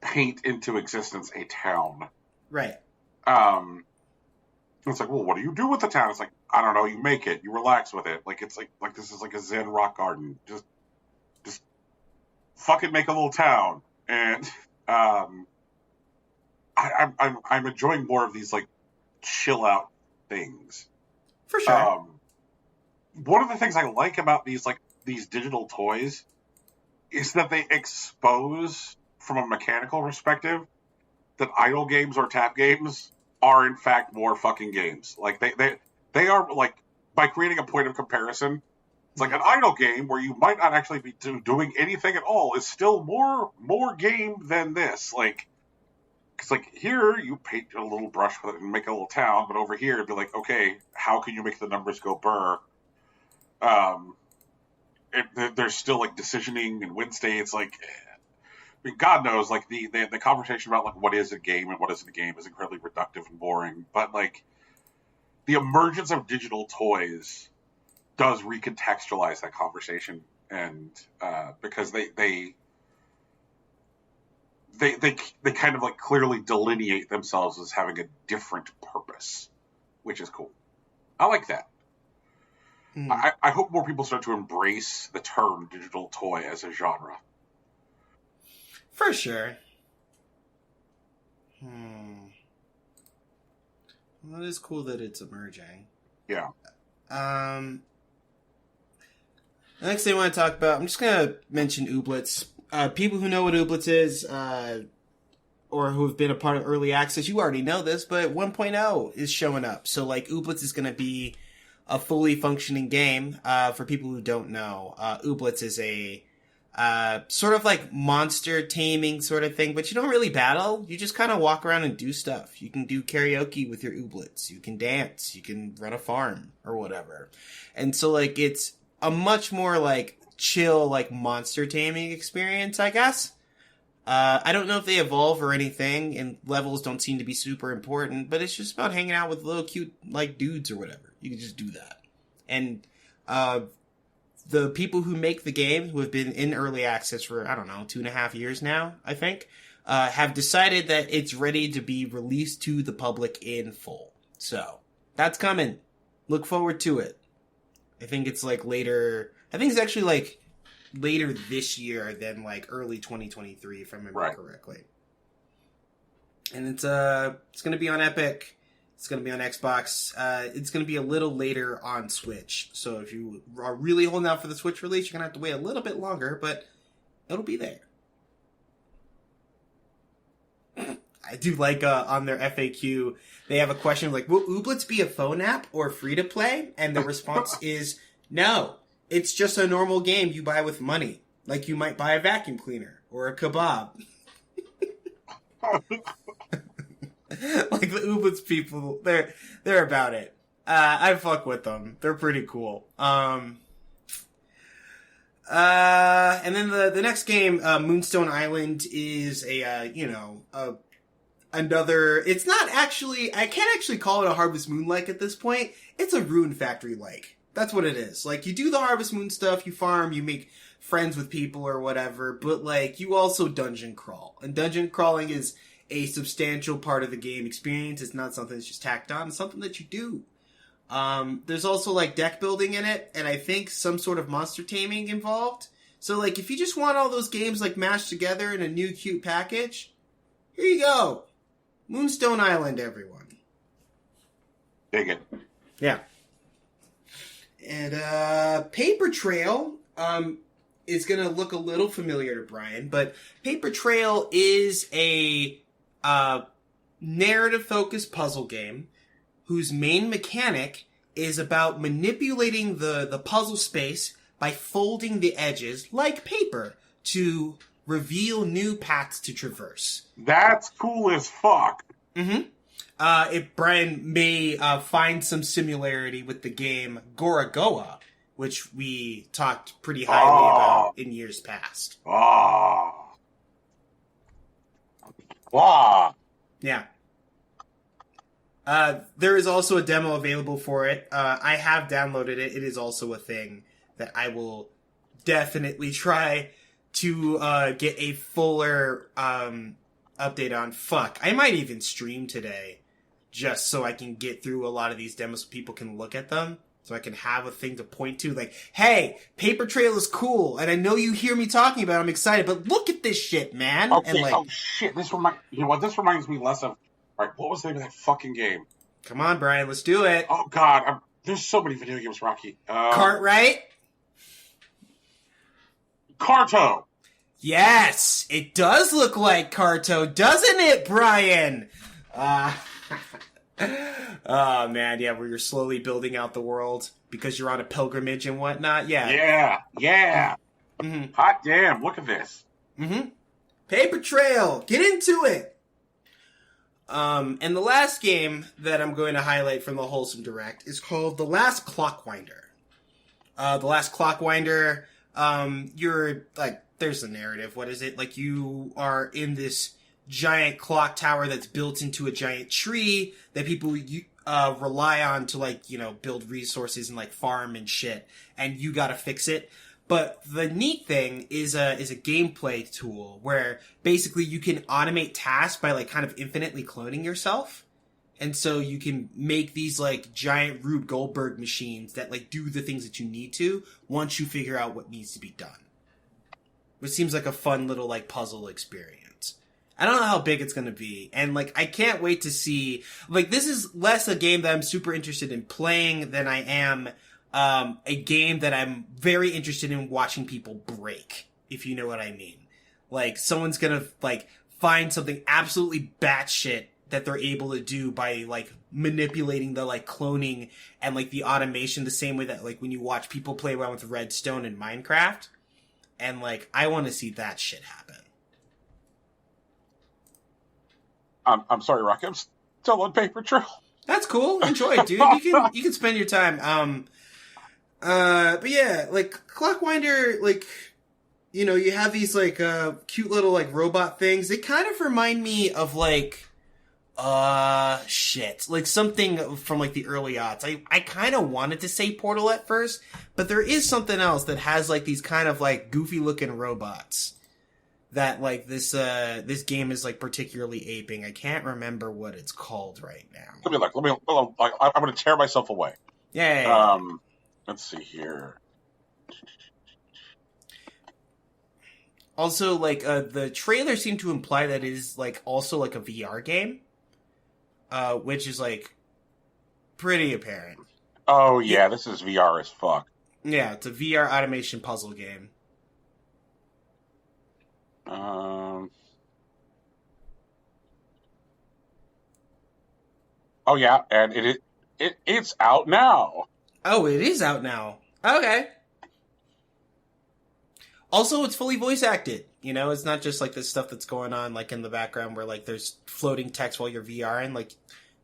paint into existence a town. Right. It's like, well, what do you do with the town? It's like, I don't know. You make it. You relax with it. Like it's like this is like a Zen rock garden. Just fucking make a little town. And Um, I'm enjoying more of these like chill out things. For sure. One of the things I like about these digital toys is that they expose from a mechanical perspective that idle games or tap games are in fact more fucking games. Like they are like, by creating a point of comparison, it's like an idle game where you might not actually be doing anything at all is still more game than this. Like, it's like here you paint a little brush with it and make a little town, but over here it'd be like, okay, how can you make the numbers go burr? There's still like decisioning and win states. Like, I mean, God knows, like the conversation about like what is a game and what isn't a game is incredibly reductive and boring. But like the emergence of digital toys does recontextualize that conversation, and because they kind of like clearly delineate themselves as having a different purpose, which is cool. I like that. I hope more people start to embrace the term digital toy as a genre. For sure. Well, it is cool that it's emerging. Yeah. The next thing I want to talk about, I'm just going to mention Ooblets. People who know what Ooblets is, or who have been a part of early access, you already know this, but 1.0 is showing up. So, like, Ooblets is going to be a fully functioning game. For people who don't know, Ooblets is a sort of like monster taming sort of thing, but you don't really battle. You just kind of walk around and do stuff. You can do karaoke with your Ooblets. You can dance. You can run a farm or whatever. And so, like, it's a much more, like, chill, like, monster taming experience, I guess. I don't know if they evolve or anything, and levels don't seem to be super important, but it's just about hanging out with little cute, like, dudes or whatever. You can just do that. And, the people who make the game, who have been in early access for, I don't know, 2.5 years now, I think, have decided that it's ready to be released to the public in full. So, that's coming. Look forward to it. I think it's like later, I think it's actually like later this year than like early 2023, if I remember correctly. And it's going to be on Epic. It's going to be on Xbox. It's going to be a little later on Switch. So if you are really holding out for the Switch release, you're going to have to wait a little bit longer, but it'll be there. I do like on their FAQ, they have a question like, will Ooblets be a phone app or free to play? And the response is no. It's just a normal game you buy with money. Like you might buy a vacuum cleaner or a kebab. Like the Ooblets people, they're about it. I fuck with them. They're pretty cool. And then the next game, Moonstone Island, is another. It's not actually. I can't actually call it a Harvest Moon like at this point. It's a Rune Factory like. That's what it is. Like you do the Harvest Moon stuff, you farm, you make friends with people or whatever, but like you also dungeon crawl, and dungeon crawling is a substantial part of the game experience. It's not something that's just tacked on. It's something that you do. There's also like deck building in it, and I think some sort of monster taming involved. So like if you just want all those games like mashed together in a new cute package, here you go. Moonstone Island, everyone. Dig it. Yeah. And Paper Trail is going to look a little familiar to Brian, but Paper Trail is a narrative-focused puzzle game whose main mechanic is about manipulating the puzzle space by folding the edges, like paper, to reveal new paths to traverse. That's cool as fuck. Mm-hmm. If Brian may find some similarity with the game Gorogoa, which we talked pretty highly about in years past. Yeah. There is also a demo available for it. I have downloaded it. It is also a thing that I will definitely try to get a fuller update on. Fuck, I might even stream today just so I can get through a lot of these demos so people can look at them. So I can have a thing to point to, like, hey, Paper Trail is cool, and I know you hear me talking about it, I'm excited, but look at this shit, man. Okay, And like, oh shit, this reminds me less of, alright, what was the name of that fucking game? Come on, Brian, let's do it. Oh god, there's so many video games, Rocky. Cartwright? Carto! Yes, it does look like Carto, doesn't it, Brian? Oh, man, yeah, where you're slowly building out the world because you're on a pilgrimage and whatnot, yeah. Yeah. Mm-hmm. Hot damn, look at this. Mm-hmm. Paper Trail, get into it! And the last game that I'm going to highlight from the Wholesome Direct is called The Last Clockwinder. The Last Clockwinder, you're, like, there's a narrative, what is it? Like, you are in this giant clock tower that's built into a giant tree that people rely on to, like, you know, build resources and, like, farm and shit, and you gotta fix it. But the neat thing is a gameplay tool where basically you can automate tasks by, like, kind of infinitely cloning yourself. And so you can make these, like, giant Rube Goldberg machines that, like, do the things that you need to once you figure out what needs to be done. Which seems like a fun little, like, puzzle experience. I don't know how big it's going to be. And, like, I can't wait to see... Like, this is less a game that I'm super interested in playing than I am a game that I'm very interested in watching people break, if you know what I mean. Like, someone's going to, like, find something absolutely batshit that they're able to do by, like, manipulating the, like, cloning and, like, the automation the same way that, like, when you watch people play around with redstone in Minecraft. And, like, I want to see that shit happen. I'm sorry, Rocky. I'm still on Paper Trail. That's cool. Enjoy it, dude. You can spend your time. But yeah, like Clockwinder, like, you know, you have these like cute little like robot things. They kind of remind me of like like something from like the early aughts. I kind of wanted to say Portal at first, but there is something else that has like these kind of like goofy looking robots that like this game is like particularly aping. I can't remember what it's called right now. I'm going to tear myself away. Yeah. Let's see here. Also, like, the trailer seemed to imply that it is, like, also, like, a VR game. Which is, like, pretty apparent. Oh, yeah, this is VR as fuck. Yeah, it's a VR automation puzzle game. Oh, yeah, and it's out now. Oh, it is out now. Okay. Also, it's fully voice acted. You know, it's not just like this stuff that's going on like in the background where like there's floating text while you're VRing. Like,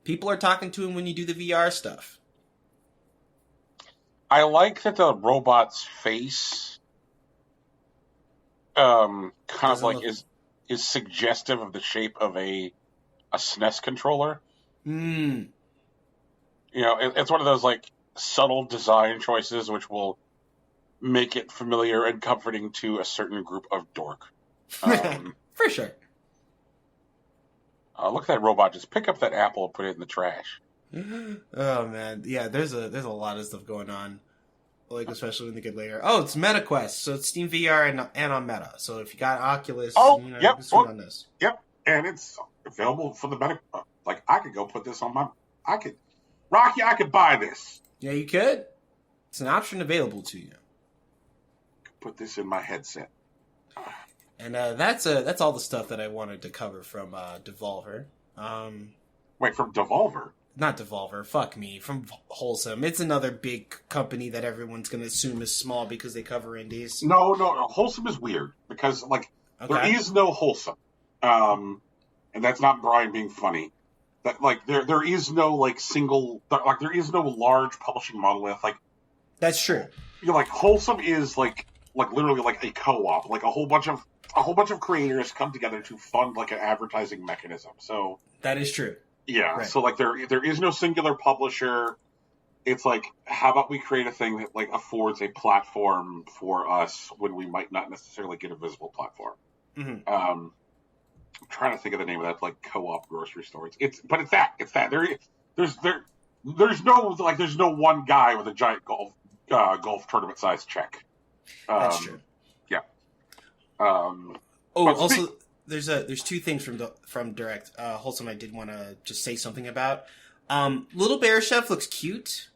people are talking to him when you do the VR stuff. I like that the robot's face kind of like is suggestive of the shape of a SNES controller. You know, it's one of those like subtle design choices which will make it familiar and comforting to a certain group of dork. For sure. Look at that robot just pick up that apple and put it in the trash. Oh man, yeah. There's a lot of stuff going on, like especially when they get later. Oh, it's MetaQuest, so it's Steam VR and on Meta. So if you got Oculus, you know, yep, on this. Yep, and it's available for the Meta. Like I could go put this on my. Rocky, I could buy this. Yeah, you could. It's an option available to you. Put this in my headset. And that's all the stuff that I wanted to cover from Devolver. Wait, from Devolver? Not Devolver. Fuck me. From Wholesome. It's another big company that everyone's going to assume is small because they cover indies. No. Wholesome is weird because like there is no Wholesome, and that's not Brian being funny. That like there is no like single like there is no large publishing monolith like. That's true. You know, like Wholesome is like literally like a co-op, like a whole bunch of creators come together to fund like an advertising mechanism. So that is true. Yeah. Right. So like there is no singular publisher. It's like, how about we create a thing that like affords a platform for us when we might not necessarily get a visible platform. Mm-hmm. I'm trying to think of the name of that like co-op grocery store. It's that. There's there's no one guy with a giant golf tournament size check. That's true. Yeah. Also, there's two things from Direct. Wholesome, I did want to just say something about. Little Bear Chef looks cute,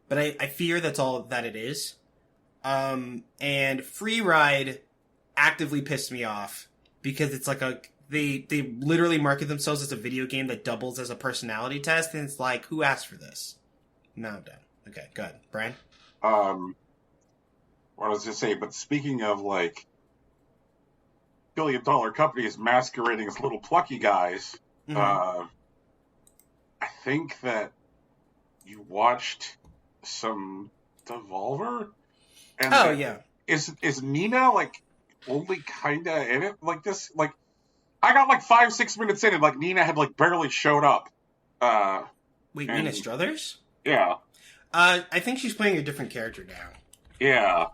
but I fear that's all that it is. And Free Ride actively pissed me off because it's like they literally market themselves as a video game that doubles as a personality test, and it's like, who asked for this? No, I'm done. Okay, go ahead, Brian. What I was just saying, but speaking of like billion-dollar companies masquerading as little plucky guys, I think that you watched some Devolver. And yeah. Is Nina like only kinda in it like this? Like, I got like 5-6 minutes in, and like Nina had like barely showed up. Wait, Nina Struthers? Yeah. I think she's playing a different character now. Yeah.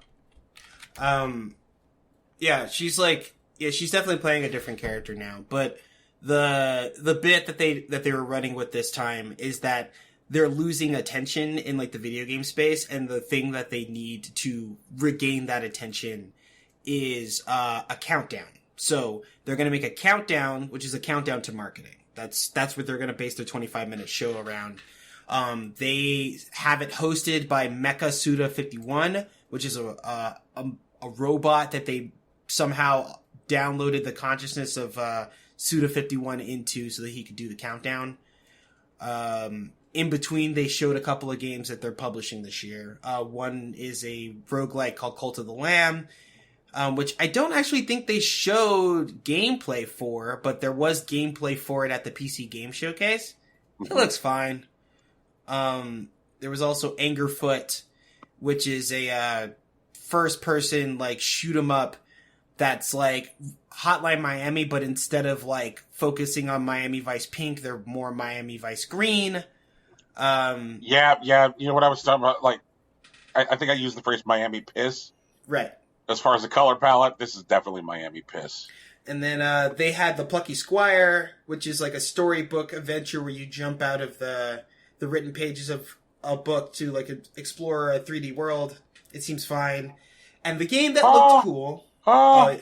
Yeah, she's definitely playing a different character now. But the bit that they were running with this time is that they're losing attention in like the video game space, and the thing that they need to regain that attention is a countdown. So they're going to make a countdown, which is a countdown to marketing. That's what they're going to base their 25-minute show around. They have it hosted by Mecha Suda 51, which is a robot that they somehow downloaded the consciousness of Suda 51 into so that he could do the countdown. In between, they showed a couple of games that they're publishing this year. One is a roguelike called Cult of the Lamb, which I don't actually think they showed gameplay for, but there was gameplay for it at the PC Game Showcase. It looks fine. There was also Angerfoot, which is a first-person like shoot 'em up that's like Hotline Miami, but instead of like focusing on Miami Vice Pink, they're more Miami Vice Green. Yeah. You know what I was talking about? Like, I think I used the phrase Miami Piss. Right. As far as the color palette, this is definitely Miami Piss. And then they had the Plucky Squire, which is like a storybook adventure where you jump out of the written pages of a book to like explore a 3D world. It seems fine. And the game that looked cool. Oh,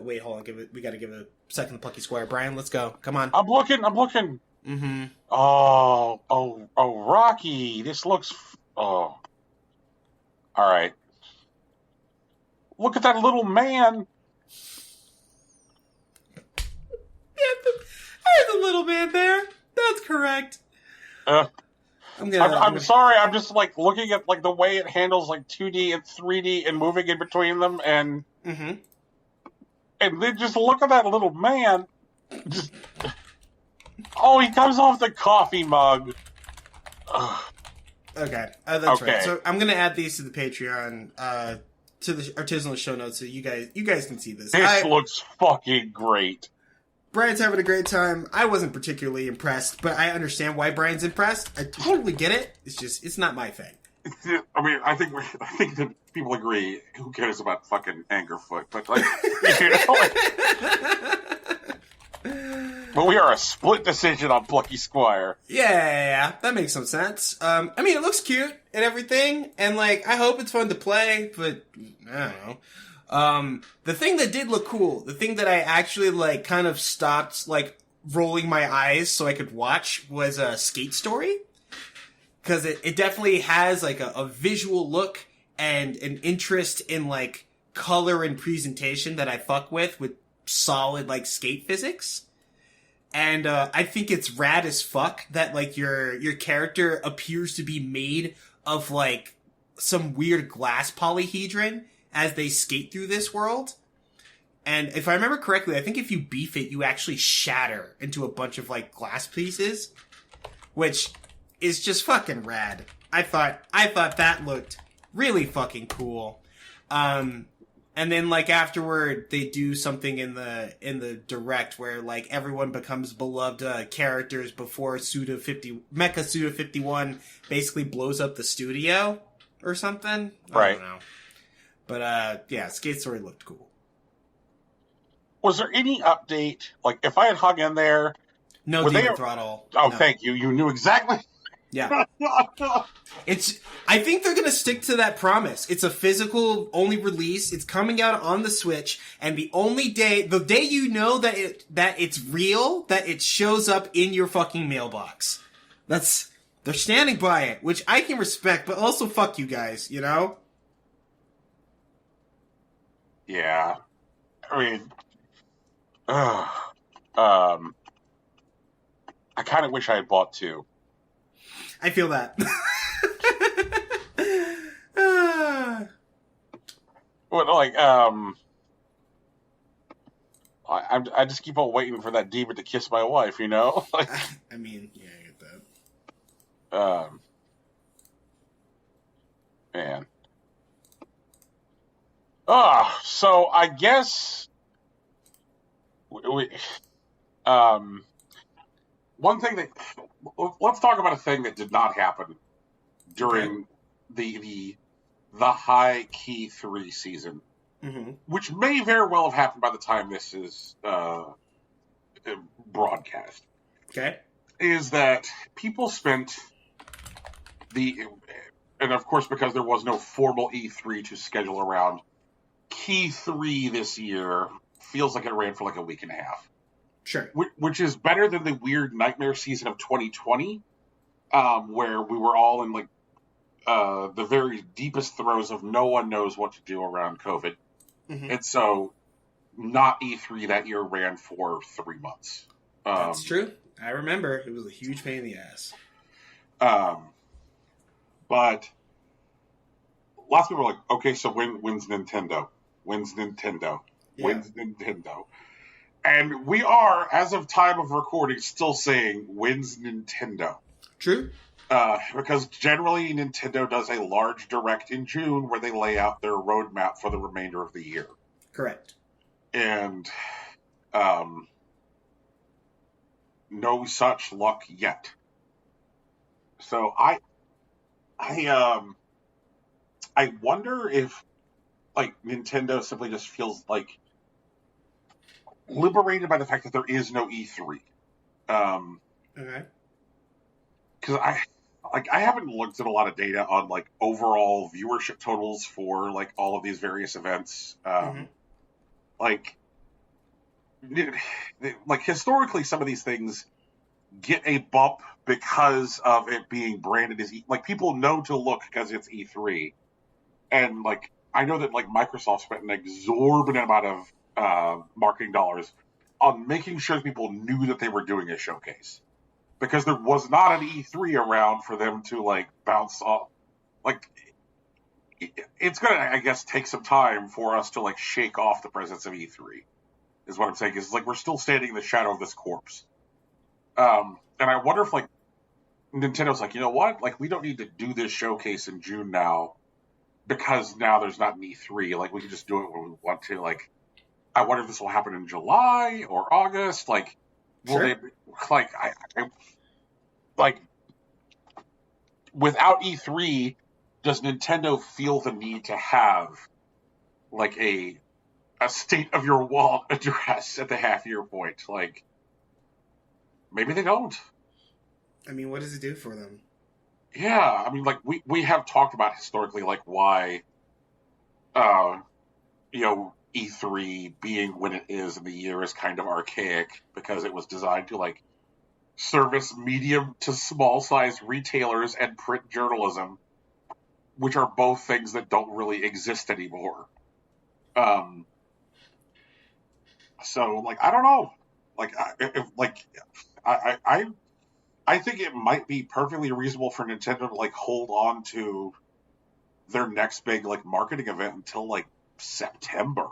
wait, hold on. We got to give a second to Plucky Squire. Brian, let's go. Come on. I'm looking. Mm-hmm. Oh, Rocky. This looks. All right. Look at that little man. There's a little man there. That's correct. I'm sorry. I'm just like looking at like the way it handles like 2D and 3D and moving in between them, and and then just look at that little man. Just, he comes off the coffee mug. Okay, that's right. So I'm gonna add these to the Patreon, to the artisanal show notes, so you guys can see this. This looks fucking great. Brian's having a great time. I wasn't particularly impressed, but I understand why Brian's impressed. I totally get it. It's not my thing. I mean, I think that people agree. Who cares about fucking Angerfoot? But like, but we are a split decision on Plucky Squire. Yeah, that makes some sense. I mean, it looks cute and everything, and like, I hope it's fun to play, but I don't know. The thing that did look cool, the thing that I actually like kind of stopped like rolling my eyes so I could watch was Skate Story. Cause it definitely has like a visual look and an interest in like color and presentation that I fuck with solid like skate physics. And, I think it's rad as fuck that like your character appears to be made of like some weird glass polyhedron as they skate through this world. And if I remember correctly, I think if you beef it, you actually shatter into a bunch of like glass pieces, which is just fucking rad. I thought that looked really fucking cool. And then like afterward, they do something in the direct where like everyone becomes beloved characters before Mecha Suda 51 basically blows up the studio or something. Right. I don't know. But, yeah, Skate Story looked cool. Was there any update? Like, if I had hung in there... No Demon Throttle. Oh, no. Thank you. You knew exactly... Yeah. I think they're going to stick to that promise. It's a physical only release. It's coming out on the Switch, and the day you know that it's real, that it shows up in your fucking mailbox. They're standing by it, which I can respect, but also fuck you guys, you know? Yeah. I mean, I kind of wish I had bought 2. I feel that. But like, I just keep on waiting for that demon to kiss my wife, you know? Like, I mean, yeah, I get that. Man. So I guess one thing let's talk about a thing that did not happen during the high key 3 season, which may very well have happened by the time this is broadcast. Okay. Is that people spent and of course because there was no formal E3 to schedule around, key 3 this year feels like it ran for like a week and a half. Sure. Which is better than the weird nightmare season of 2020, where we were all in like the very deepest throes of no one knows what to do around COVID. And so not E3 that year ran for 3 months. That's true. I remember. It was a huge pain in the ass. But lots of people are like, okay, so when's Nintendo? When's Nintendo? Yeah. When's Nintendo? And we are, as of time of recording, still saying, when's Nintendo? True. Because generally Nintendo does a large direct in June where they lay out their roadmap for the remainder of the year. Correct. And no such luck yet. So I wonder if like Nintendo simply just feels like liberated by the fact that there is no E3. Okay. Because I haven't looked at a lot of data on like overall viewership totals for like all of these various events. Like historically, some of these things get a bump because of it being branded as like people know to look because it's E3, and like I know that like Microsoft spent an exorbitant amount of marketing dollars on making sure people knew that they were doing a showcase, because there was not an E3 around for them to like bounce off. Like it's gonna, I guess, take some time for us to like shake off the presence of E3. Is what I'm saying. Is like we're still standing in the shadow of this corpse. And I wonder if like Nintendo's like, you know what? Like we don't need to do this showcase in June now because now there's not an E3. Like we can just do it when we want to. Like I wonder if this will happen in July or August. Like will they? Like I like without E3, does Nintendo feel the need to have like a state of your wallet address at the half year point? Like maybe they don't. I mean, what does it do for them? Yeah, I mean, like we have talked about historically, like why, E3 being when it is in the year is kind of archaic because it was designed to like service medium to small size retailers and print journalism, which are both things that don't really exist anymore. So like I don't know, like I think it might be perfectly reasonable for Nintendo to like hold on to their next big like marketing event until like September.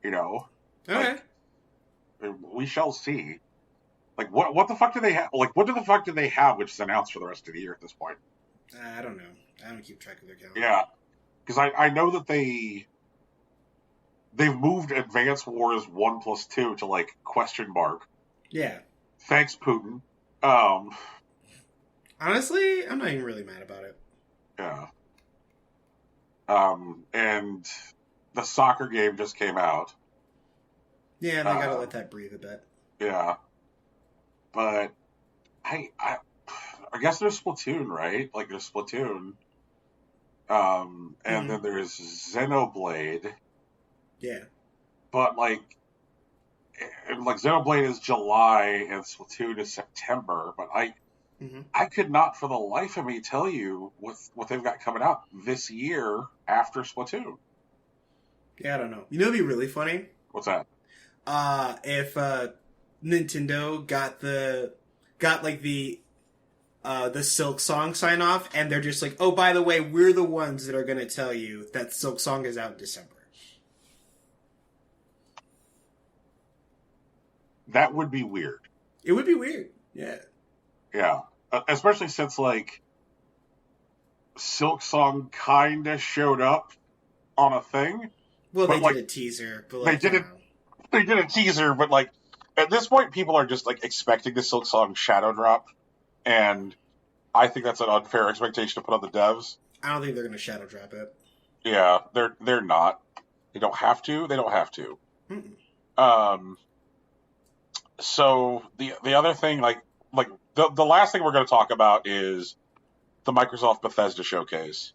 You know, okay. Like, we shall see. Like what the fuck do they have? Like what the fuck do they have which is announced for the rest of the year at this point? I don't know. I don't keep track of their calendar. Yeah, because I know that they've moved Advance Wars 1+2 to like question mark. Yeah. Thanks, Putin. Honestly, I'm not even really mad about it. Yeah. And the soccer game just came out. Yeah, they gotta let that breathe a bit. Yeah. But I guess there's Splatoon, right? Like there's Splatoon, and then there's Xenoblade. Yeah. But like Xenoblade is July and Splatoon is September. But I could not for the life of me tell you what they've got coming out this year after Splatoon. Yeah, I don't know. You know, it'd be really funny. What's that? If Nintendo got the Silk Song sign off, and they're just like, oh, by the way, we're the ones that are going to tell you that Silk Song is out in December. That would be weird. It would be weird. Yeah. Yeah. Especially since, like, Silk Song kind of showed up on a thing. Well, they did a teaser. But like, they did a teaser, but, like, at this point, people are just, like, expecting the Silk Song shadow drop. And I think that's an unfair expectation to put on the devs. I don't think they're going to shadow drop it. Yeah, they're not. They don't have to. They don't have to. So the other thing, like the last thing we're going to talk about is the Microsoft Bethesda showcase.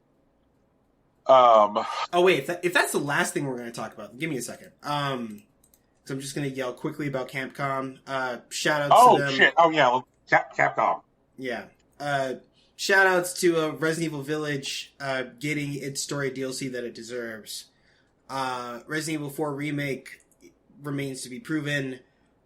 Oh wait, if that's the last thing we're going to talk about, give me a second. So I'm just going to yell quickly about Capcom. Shout outs to them. Oh shit! Oh yeah, Capcom. Yeah. Shout outs to Resident Evil Village getting its story DLC that it deserves. Resident Evil 4 Remake remains to be proven.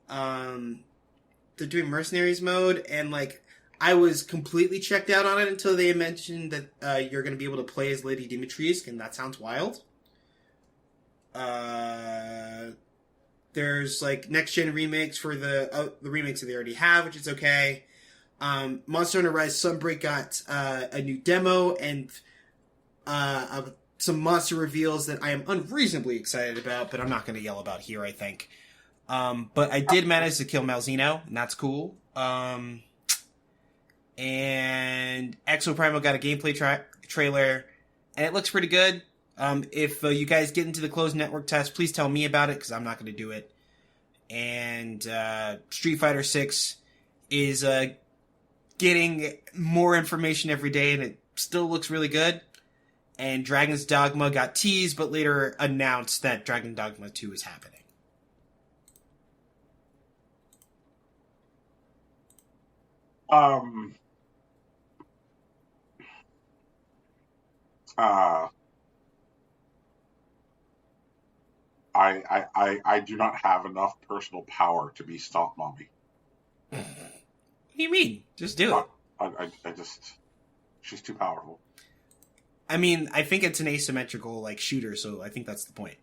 They're doing Mercenaries mode, and like I was completely checked out on it until they mentioned that you're going to be able to play as Lady Dimitrescu, and that sounds wild. There's like next gen remakes for the remakes that they already have, which is okay. Monster Hunter Rise Sunbreak got a new demo and some monster reveals that I am unreasonably excited about, but I'm not going to yell about here, I think. But I did manage to kill Malzeno, and that's cool. And Exo Primal got a gameplay trailer, and it looks pretty good. If you guys get into the closed network test, please tell me about it, because I'm not going to do it. And Street Fighter 6 is getting more information every day, and it still looks really good. And Dragon's Dogma got teased, but later announced that Dragon Dogma 2 is happening. I do not have enough personal power to be Stomp Mommy. What do you mean? Just do it. I just... She's too powerful. I mean, I think it's an asymmetrical, like, shooter, so I think that's the point.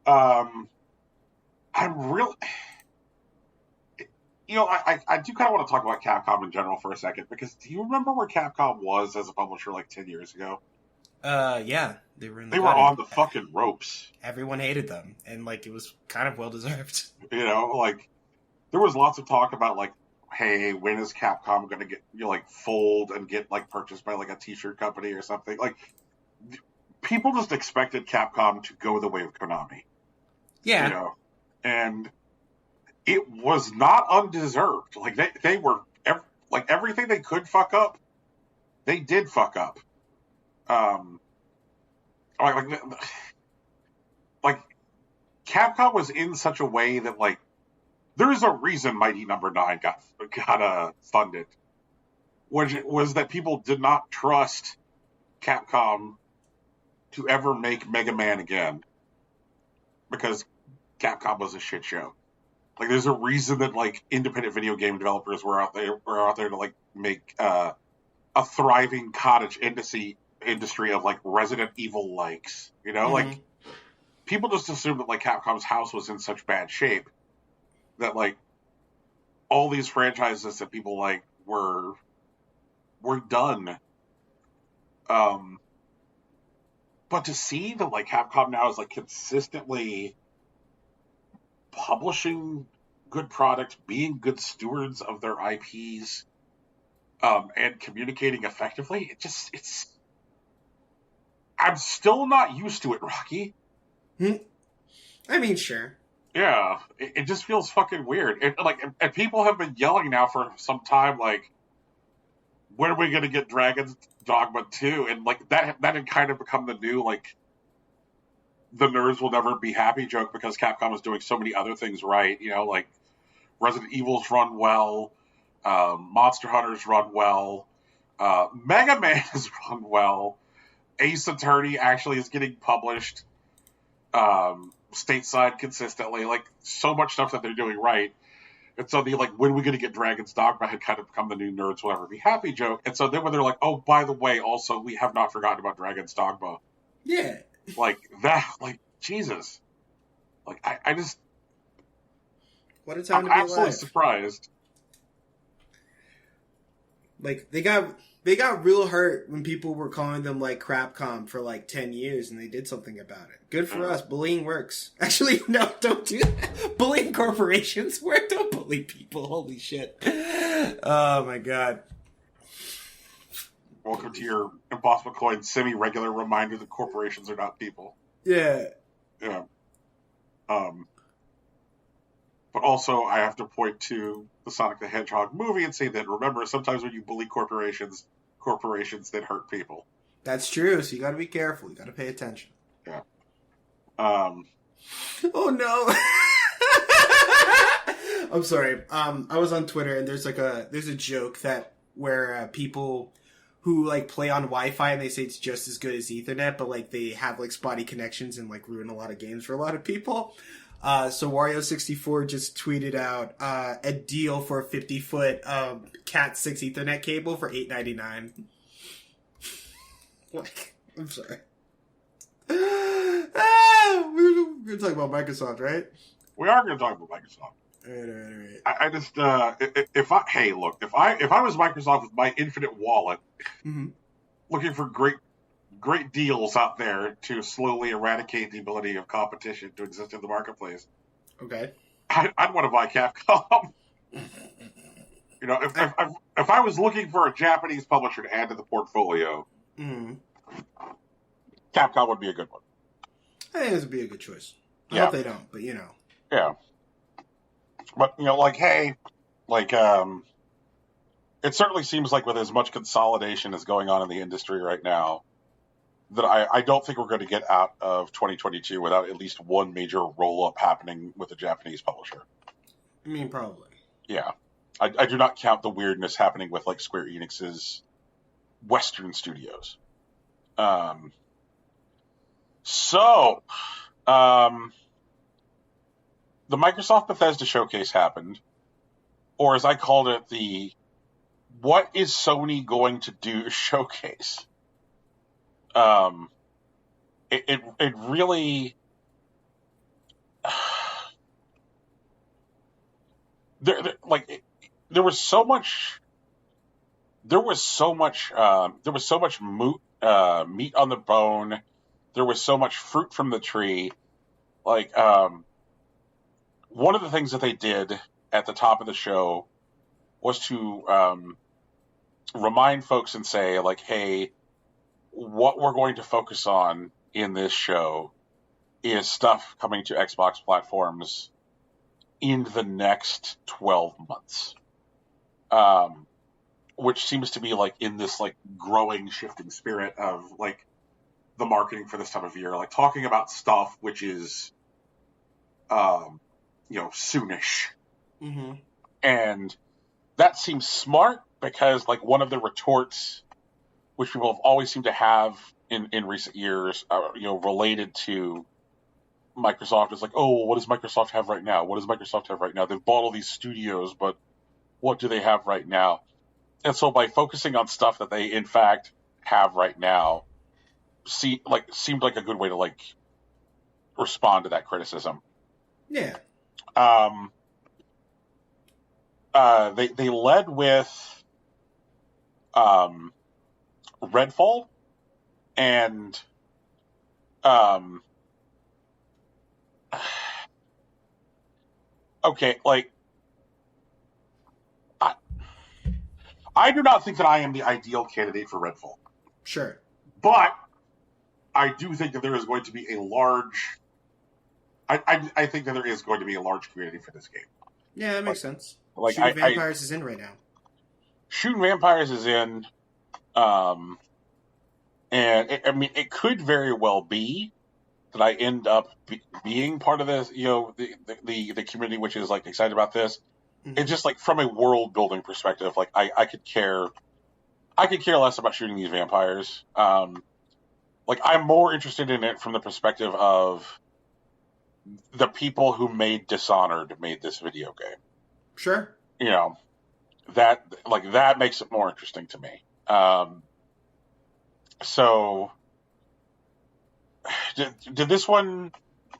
I'm really... You know, I do kind of want to talk about Capcom in general for a second, because do you remember where Capcom was as a publisher like 10 years ago? Yeah. They were on the fucking ropes. Everyone hated them, and, like, it was kind of well-deserved. You know, like, there was lots of talk about, like, hey, when is Capcom going to get, you know, like, fold and get, like, purchased by, like, a t-shirt company or something? Like, people just expected Capcom to go the way of Konami. Yeah. You know? And it was not undeserved. Like, they were, like, everything they could fuck up, they did fuck up. Like, Capcom was in such a way that, like, there is a reason Mighty Number 9 got funded, which was that people did not trust Capcom to ever make Mega Man again, because Capcom was a shit show. Like, there's a reason that, like, independent video game developers were out there to, like, make a thriving cottage industry of, like, Resident Evil likes, you know? Mm-hmm. Like, people just assumed that, like, Capcom's house was in such bad shape that, like, all these franchises that people like were done. But to see that, like, Capcom now is, like, consistently publishing good product, being good stewards of their IPs, and communicating effectively, it's I'm still not used to it, Rocky. I mean, sure. Yeah, it just feels fucking weird. And people have been yelling now for some time, like, when are we going to get Dragon's Dogma 2? And like that had kind of become the new like the nerds will never be happy joke because Capcom is doing so many other things right. You know, like Resident Evil's run well, Monster Hunter's run well, Mega Man has run well. Ace Attorney actually is getting published stateside consistently. Like so much stuff that they're doing right. And so the like, when are we going to get Dragon's Dogma had kind of become the new nerds will never be happy joke. And so then when they're like, oh, by the way, also we have not forgotten about Dragon's Dogma. Yeah. Like that, like Jesus. Like I just. What a time I'm to be absolutely alive. surprised. Like they got real hurt when people were calling them like Crapcom for like 10 years and they did something about it. Good for us. Bullying works. Actually, no, don't do that. Bullying corporations work. Don't bully people. Holy shit. Oh my god. Welcome to your Impossible Coin semi-regular reminder that corporations are not people. Yeah. Yeah. But also, I have to point to the Sonic the Hedgehog movie and say that, remember, sometimes when you bully corporations that hurt people. That's true, so you gotta be careful. You gotta pay attention. Yeah. Oh no. I'm sorry. I was on Twitter and there's a joke where people who like play on Wi-Fi and they say it's just as good as Ethernet, but like they have like spotty connections and like ruin a lot of games for a lot of people. So Wario64 just tweeted out a deal for a 50-foot Cat 6 Ethernet cable for $8.99. Like, I'm sorry. We're gonna talk about Microsoft, right? We are going to talk about Microsoft. All right. I just if I was Microsoft with my infinite wallet, looking for great deals out there to slowly eradicate the ability of competition to exist in the marketplace. Okay. I'd want to buy Capcom. You know, if I was looking for a Japanese publisher to add to the portfolio, Capcom would be a good one. I think this would be a good choice. I hope they don't, but you know. Yeah. But, you know, like, hey, like, it certainly seems like with as much consolidation as going on in the industry right now, that I don't think we're going to get out of 2022 without at least one major roll-up happening with a Japanese publisher. I mean, probably. Yeah. I do not count the weirdness happening with, like, Square Enix's Western studios. The Microsoft Bethesda showcase happened, or as I called it, the what is Sony going to do showcase. It really there was so much meat on the bone. There was so much fruit from the tree. Like, one of the things that they did at the top of the show was to remind folks and say, like, hey, what we're going to focus on in this show is stuff coming to Xbox platforms in the next 12 months. Which seems to be, like, in this, like, growing, shifting spirit of, like, the marketing for this time of year. Like, talking about stuff which is, soonish. And that seems smart because, like, one of the retorts which people have always seemed to have in recent years, related to Microsoft is like, oh, what does Microsoft have right now? What does Microsoft have right now? They've bought all these studios, but what do they have right now? And so by focusing on stuff that they, in fact, have right now, seemed like a good way to, like, respond to that criticism. Yeah. They led with Redfall and okay, like, I do not think that I am the ideal candidate for Redfall. Sure. But I do think that there is going to be a large I think that there is going to be a large community for this game. Yeah, that makes sense. Like Shooting Vampires is in right now. Shooting Vampires is in, and it could very well be that I end up being part of this, the community which is like excited about this. Mm-hmm. It's just like from a world building perspective, like I could care less about shooting these vampires. Like I'm more interested in it from the perspective of the people who made Dishonored made this video game. Sure. That makes it more interesting to me. So did this one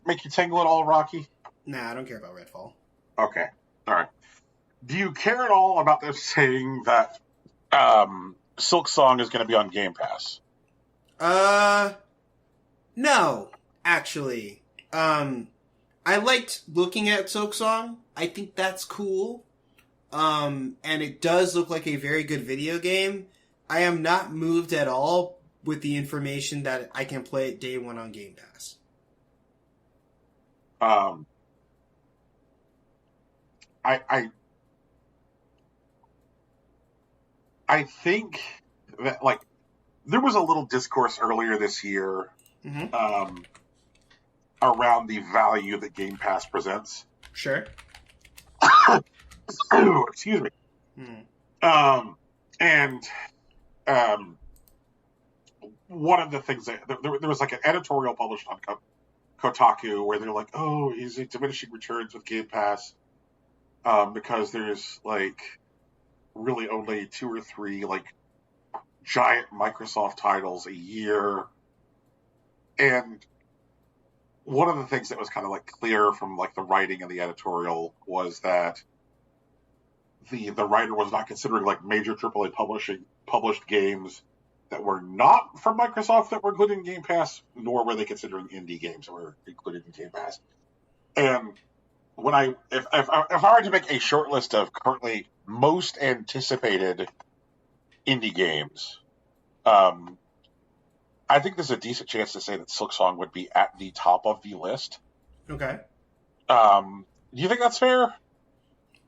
make you tingle at all, Rocky? Nah, I don't care about Redfall. Okay. All right. Do you care at all about them saying that Silksong is going to be on Game Pass? No, actually. I liked looking at Silksong. I think that's cool. And it does look like a very good video game. I am not moved at all with the information that I can play it day one on Game Pass. I think that, like, there was a little discourse earlier this year around the value that Game Pass presents. Sure. Excuse me. One of the things that there was like an editorial published on Kotaku where they're like, "Oh, is it diminishing returns with Game Pass?" Because there's like really only 2 or 3 like giant Microsoft titles a year, and one of the things that was kind of like clear from like the writing and the editorial was that the writer was not considering like major AAA published games that were not from Microsoft that were included in Game Pass, nor were they considering indie games that were included in Game Pass. And when if I were to make a short list of currently most anticipated indie games, I think there's a decent chance to say that Silksong would be at the top of the list. Okay. Do you think that's fair?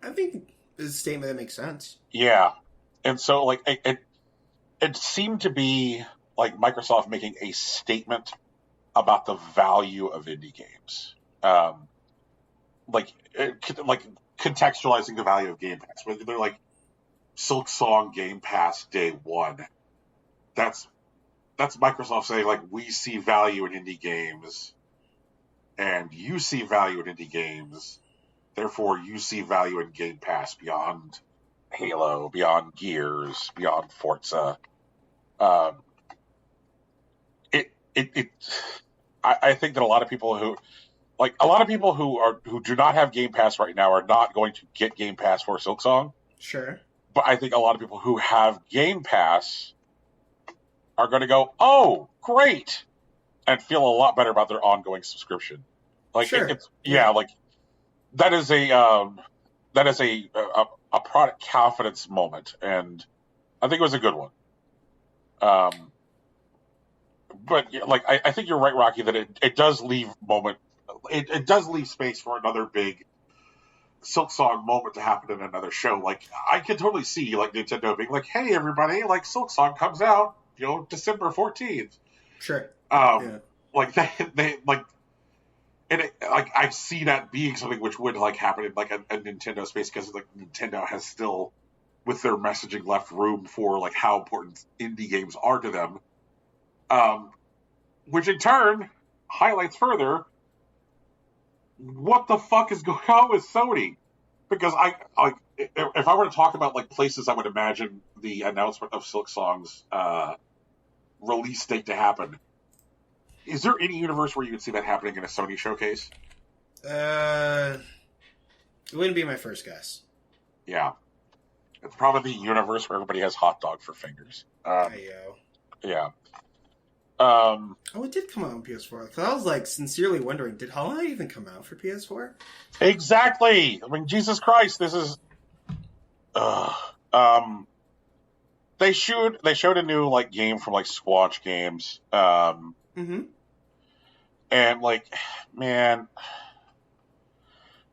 I think it's a statement that makes sense. Yeah. And so, like, it seemed to be like Microsoft making a statement about the value of indie games. Like contextualizing the value of Game Pass. Whether they're like Silksong Game Pass day one. That's Microsoft saying, like, we see value in indie games, and you see value in indie games, therefore you see value in Game Pass beyond Halo, beyond Gears, beyond Forza. I think that a lot of people who do not have Game Pass right now are not going to get Game Pass for Silksong. Sure. But I think a lot of people who have Game Pass are going to go, "Oh, great," and feel a lot better about their ongoing subscription. Like, sure. Like that is a product confidence moment, and I think it was a good one. But like, I think you're right, Rocky, that it does leave space for another big Silksong moment to happen in another show. Like, I can totally see like Nintendo being like, "Hey, everybody, like Silksong comes out, December 14th." Sure. Like they like, and I see that being something which would like happen in like a Nintendo space, because like Nintendo has still, with their messaging, left room for like how important indie games are to them. Which in turn highlights further what the fuck is going on with Sony. Because if I were to talk about like places I would imagine the announcement of Silksong's release date to happen, is there any universe where you could see that happening in a Sony showcase? It wouldn't be my first guess. Yeah. It's probably the universe where everybody has hot dog for fingers. Yeah. It did come out on PS4. Because I was like sincerely wondering, did Hollow Knight even come out for PS4? Exactly. I mean, Jesus Christ, this is. They showed a new like game from like Squanch Games. And like, man,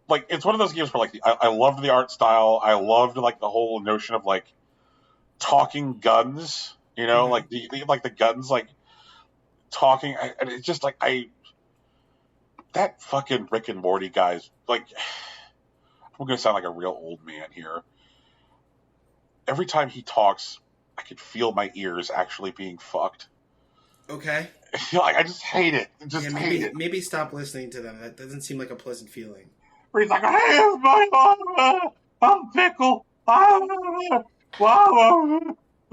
like it's one of those games where like I loved the art style. I loved like the whole notion of like talking guns. You know, like the guns like talking, and it's just like that fucking Rick and Morty guys. Like, I'm gonna sound like a real old man here. Every time he talks, I can feel my ears actually being fucked. Okay. Like, I just hate it. Hate it. Maybe stop listening to them. That doesn't seem like a pleasant feeling. Where he's like, "Hey, my mama, I'm pickle."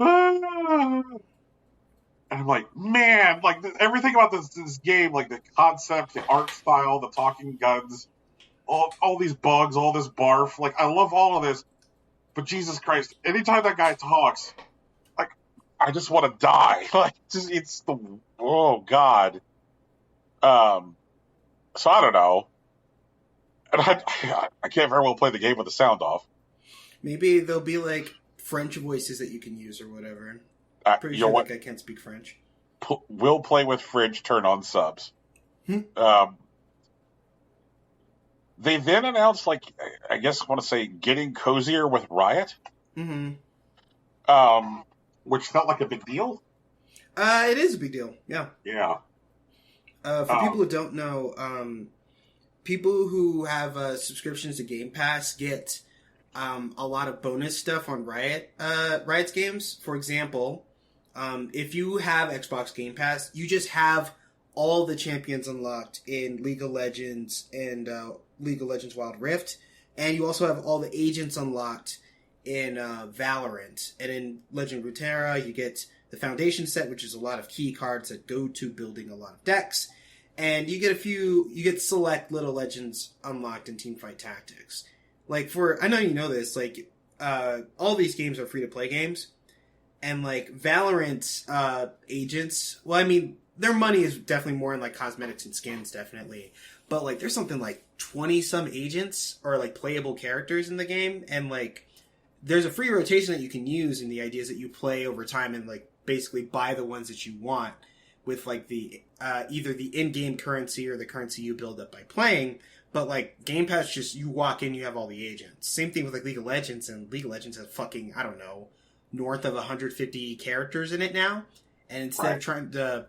And I'm like, man, like everything about this game, like the concept, the art style, the talking guns, all these bugs, all this barf. Like, I love all of this, but Jesus Christ, anytime that guy talks, like, I just want to die. Like, it's the oh god. So I don't know, and I can't very well play the game with the sound off. Maybe there'll be like French voices that you can use or whatever. Pretty sure that guy can't speak French. Will play with Fridge, turn on subs. They then announced, like, I guess I want to say, getting cozier with Riot. Mm-hmm. Which felt like a big deal. It is a big deal, yeah. Yeah. For people who don't know, people who have subscriptions to Game Pass get a lot of bonus stuff on Riot's games. For example, if you have Xbox Game Pass, you just have all the champions unlocked in League of Legends and League of Legends Wild Rift, and you also have all the agents unlocked in Valorant. And in Legend of Runeterra, you get the Foundation set, which is a lot of key cards that go to building a lot of decks, and you get select little legends unlocked in Teamfight Tactics. Like, I know you know this, like, all these games are free-to-play games, and, like, Valorant agents, well, I mean, their money is definitely more in, like, cosmetics and skins, definitely, but, like, there's something like 20-some agents, or, like, playable characters in the game, and, like, there's a free rotation that you can use, and the idea is that you play over time and, like, basically buy the ones that you want with, like, the either the in-game currency or the currency you build up by playing. But, like, Game Pass, just, you walk in, you have all the agents. Same thing with, like, League of Legends, and League of Legends has fucking, I don't know, north of 150 characters in it now. And instead of trying to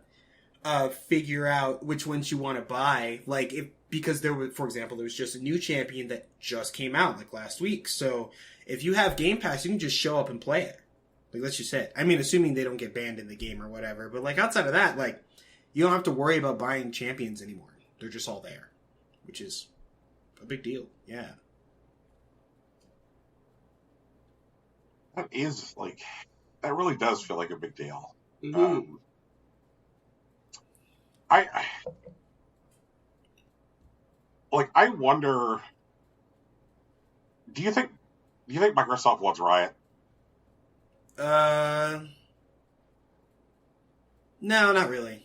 figure out which ones you want to buy, like, because there was, for example, there was just a new champion that just came out, like, last week. So, if you have Game Pass, you can just show up and play it. Like, that's just it. I mean, assuming they don't get banned in the game or whatever. But, like, outside of that, like, you don't have to worry about buying champions anymore. They're just all there. Which is a big deal. Yeah. That is, like, that really does feel like a big deal. Mm-hmm. I wonder, do you think Microsoft wants Riot? No, not really.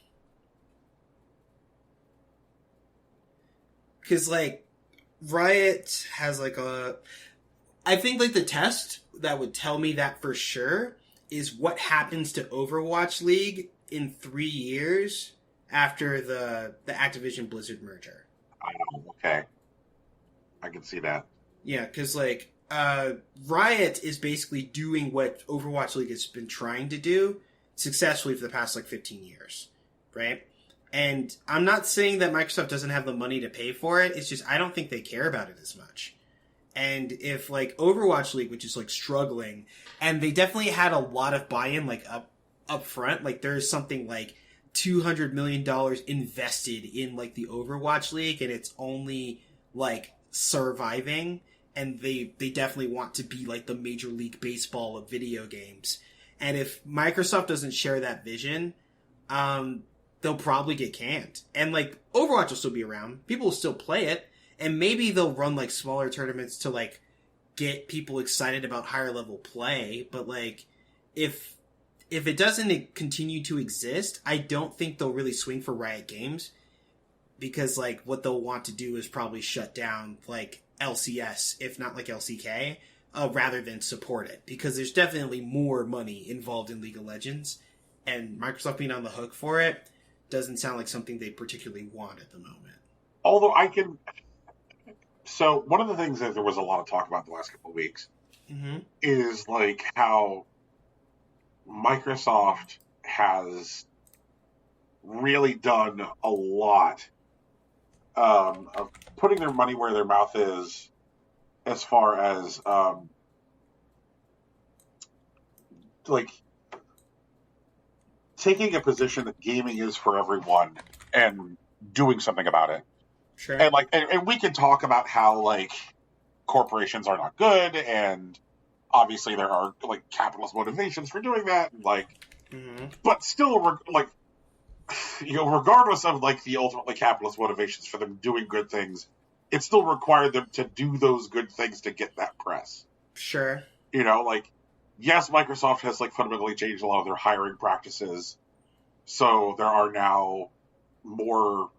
Because, like, Riot has, like, I think, like, the test that would tell me that for sure is what happens to Overwatch League in 3 years after the Activision Blizzard merger. Oh, okay. I can see that. Yeah, because, like, Riot is basically doing what Overwatch League has been trying to do successfully for the past, like, 15 years, right? And I'm not saying that Microsoft doesn't have the money to pay for it. It's just I don't think they care about it as much. And if, like, Overwatch League, which is, like, struggling, and they definitely had a lot of buy-in, like, up front. Like, there's something like $200 million invested in, like, the Overwatch League, and it's only, like, surviving. And they definitely want to be, like, the Major League Baseball of video games. And if Microsoft doesn't share that vision, they'll probably get canned. And, like, Overwatch will still be around. People will still play it. And maybe they'll run, like, smaller tournaments to, like, get people excited about higher level play. But, like, if it doesn't continue to exist, I don't think they'll really swing for Riot Games. Because, like, what they'll want to do is probably shut down, like, LCS, if not, like, LCK, rather than support it. Because there's definitely more money involved in League of Legends. And Microsoft being on the hook for it doesn't sound like something they particularly want at the moment. Although So one of the things that there was a lot of talk about the last couple of weeks Mm-hmm. is like how Microsoft has really done a lot of putting their money where their mouth is as far as like taking a position that gaming is for everyone and doing something about it. Sure. And and we can talk about how like corporations are not good, and obviously there are like capitalist motivations for doing that, and like, Mm-hmm. but still, like, regardless of like the ultimately capitalist motivations for them doing good things, it still required them to do those good things to get that press. Sure. Like, yes, Microsoft has like fundamentally changed a lot of their hiring practices, so there are now more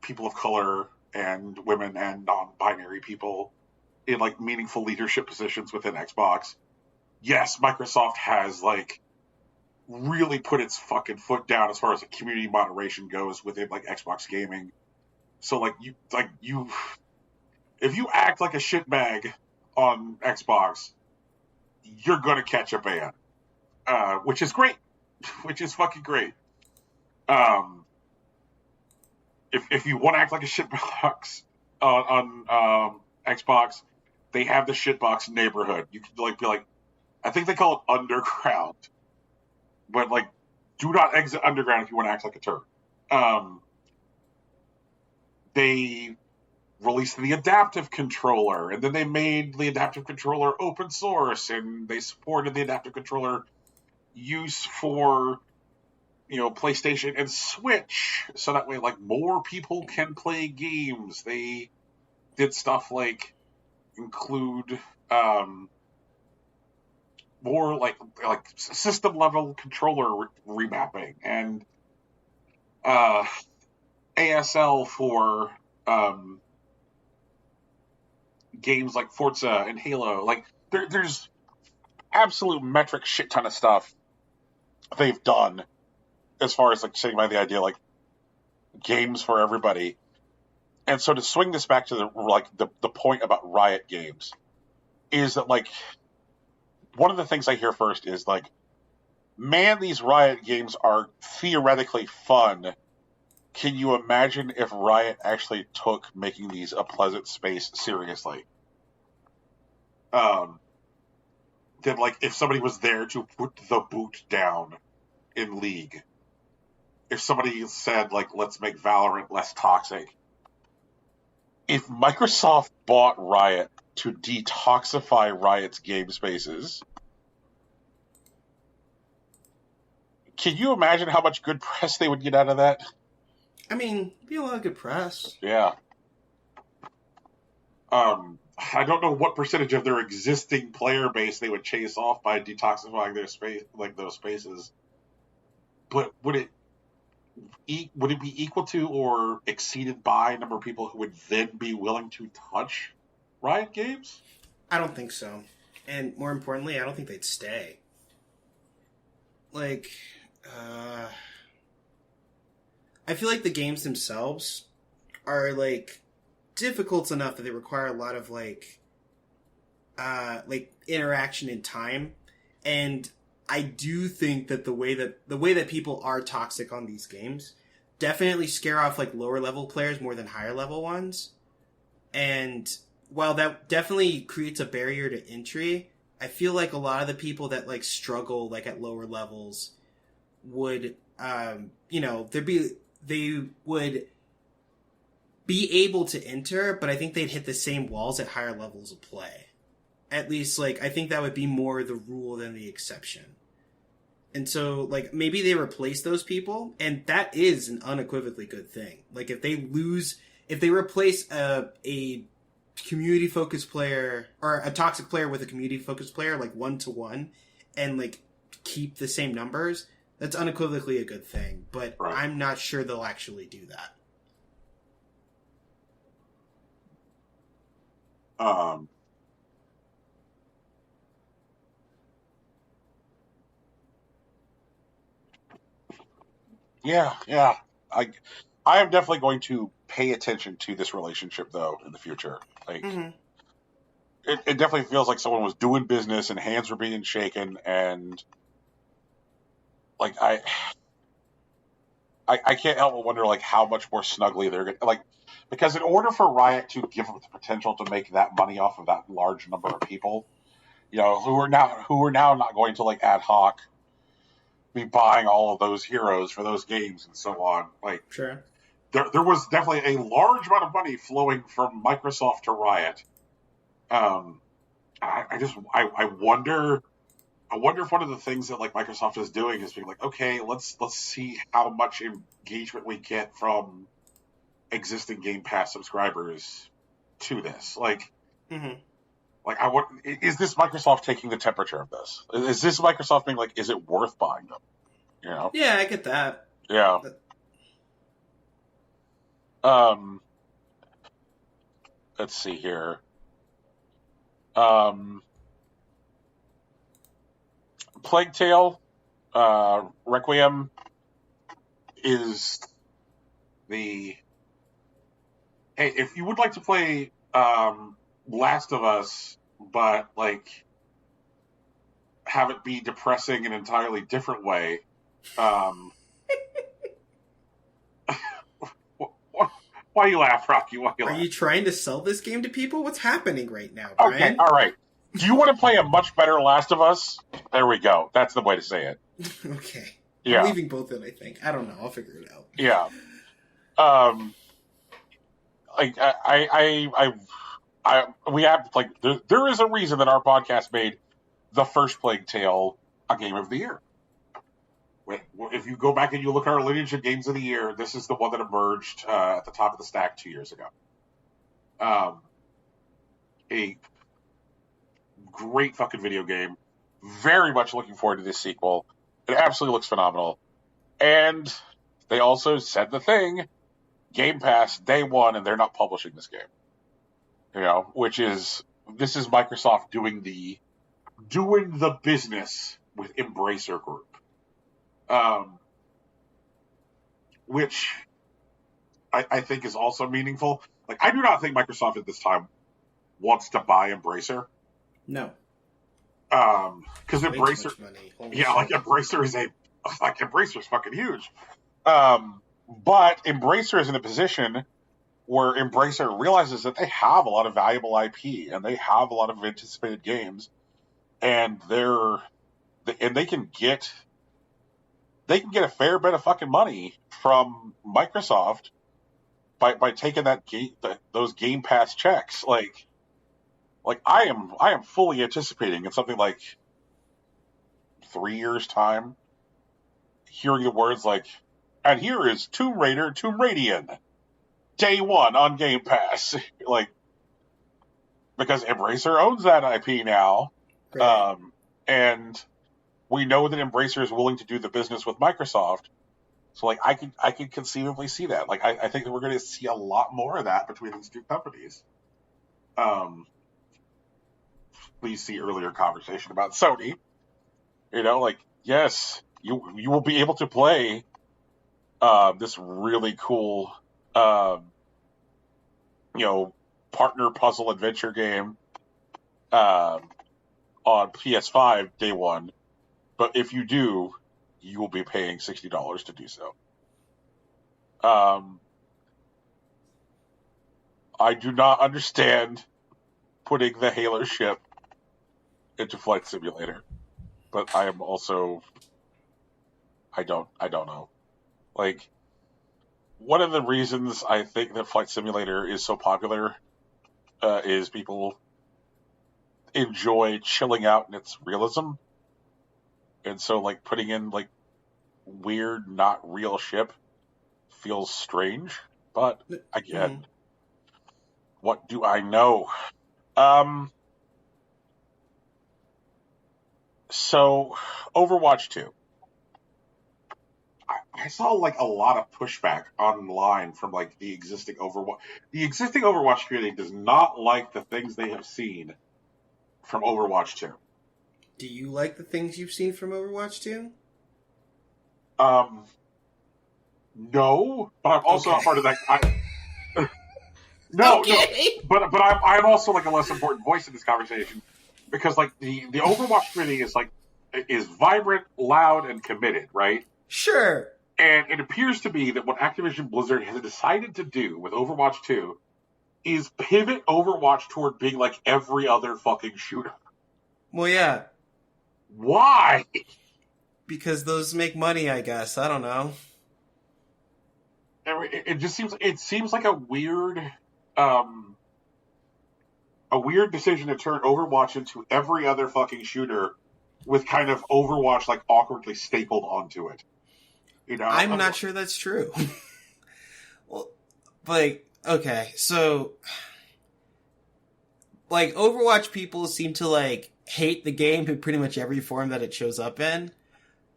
people of color and women and non-binary people in like meaningful leadership positions within Xbox. Yes, Microsoft has like really put its fucking foot down as far as the community moderation goes within like Xbox gaming. So you if you act like a shitbag on Xbox, you're gonna catch a ban, which is great, which is fucking great. Um, if you want to act like a shitbox on Xbox, they have the shitbox neighborhood. You can like be like, I think they call it underground, but like, do not exit underground if you want to act like a turd. They released the adaptive controller, and then they made the adaptive controller open source, and they supported the adaptive controller use for PlayStation and Switch, so that way like more people can play games. They did stuff like include more like system level controller remapping and ASL for games like Forza and Halo. Like there's absolute metric shit ton of stuff they've done as far as like saying by the idea like games for everybody. And so to swing this back to the point about Riot Games is that like one of the things I hear first is like, man, these Riot games are theoretically fun. Can you imagine if Riot actually took making these a pleasant space seriously? That like if somebody was there to put the boot down in League, if somebody said like let's make Valorant less toxic, if Microsoft bought Riot to detoxify Riot's game spaces, can you imagine how much good press they would get out of that? I mean, it'd be a lot of good press. Yeah. I don't know what percentage of their existing player base they would chase off by detoxifying their space, like those spaces. But would it be equal to or exceeded by a number of people who would then be willing to touch Riot games? I don't think so. And more importantly, I don't think they'd stay. Like, I feel like the games themselves are like difficult enough that they require a lot of like interaction in time, and I do think that the way that people are toxic on these games definitely scare off like lower level players more than higher level ones. And while that definitely creates a barrier to entry, I feel like a lot of the people that like struggle like at lower levels would they would be able to enter, but I think they'd hit the same walls at higher levels of play. At least, like, I think that would be more the rule than the exception. And so, like, maybe they replace those people, and that is an unequivocally good thing. Like, if they replace a community-focused player, or a toxic player with a community-focused player, like, 1-to-1, and, like, keep the same numbers, that's unequivocally a good thing. But right. I'm not sure they'll actually do that. Yeah. I am definitely going to pay attention to this relationship though in the future. Like, Mm-hmm. it definitely feels like someone was doing business and hands were being shaken, and like I can't help but wonder like how much more snugly they're gonna like, because in order for Riot to give them the potential to make that money off of that large number of people, you know, who are now not going to like ad hoc be buying all of those heroes for those games and so on. Like, Sure. there was definitely a large amount of money flowing from Microsoft to Riot. I wonder if one of the things that like Microsoft is doing is being like, okay, let's see how much engagement we get from existing Game Pass subscribers to this. Like, Mm-hmm. like is this Microsoft taking the temperature of this? Is this Microsoft being like, is it worth buying them? You know? Yeah, I get that. Yeah. Let's see here. Plague Tale, Requiem is the... Hey, if you would like to play Last of Us, but like have it be depressing in an entirely different way, why you laugh, Rocky? Why you laugh? Are you trying to sell this game to people? What's happening right now, Brian? Okay, all right. Do you want to play a much better Last of Us? There we go. That's the way to say it. Okay. Yeah. I'm leaving both in, I think. I don't know. I'll figure it out. Yeah. Like we have like there is a reason that our podcast made the first Plague Tale a game of the year. If you go back and you look at our lineage of games of the year, this is the one that emerged at the top of the stack 2 years ago. A great fucking video game. Very much looking forward to this sequel. It absolutely looks phenomenal. And they also said the thing, Game Pass day one, and they're not publishing this game. You know, this is Microsoft doing the business with Embracer Group. Which I think is also meaningful. Like, I do not think Microsoft at this time wants to buy Embracer. No. Because Embracer, like Embracer is Embracer is fucking huge. But Embracer is in a position where Embracer realizes that they have a lot of valuable IP and they have a lot of anticipated games, and they can get a fair bit of fucking money from Microsoft by taking those Game Pass checks. Like I am fully anticipating in something like 3 years' time, hearing the words like, and here is Tomb Raidian, day one on Game Pass. Like, because Embracer owns that IP now. Right. And we know that Embracer is willing to do the business with Microsoft. So, like, I could conceivably see that. Like, I think that we're going to see a lot more of that between these two companies. Please see earlier conversation about Sony. You know, like, yes, you will be able to play this really cool, partner puzzle adventure game on PS5 day one. But if you do, you will be paying $60 to do so. I do not understand putting the Halo ship into Flight Simulator, but I am also, I don't know. Like, one of the reasons I think that Flight Simulator is so popular is people enjoy chilling out in its realism. And so, like, putting in, like, weird, not real ship feels strange. But, again, what do I know? So, Overwatch 2. I saw, like, a lot of pushback online from, like, the existing Overwatch. The existing Overwatch community does not like the things they have seen from Overwatch 2. Do you like the things you've seen from Overwatch 2? No, but I'm also not part of that. No, Okay. no, but I'm also like a less important voice in this conversation because like the Overwatch community is vibrant, loud, and committed, right? Sure. And it appears to be that what Activision Blizzard has decided to do with Overwatch 2 is pivot Overwatch toward being like every other fucking shooter. Well, yeah. Why? Because those make money, I guess. I don't know. It just seems like a weird decision to turn Overwatch into every other fucking shooter with kind of Overwatch like awkwardly stapled onto it. You know, I'm not sure that's true. Well, like, okay, so like Overwatch people seem to like hate the game in pretty much every form that it shows up in,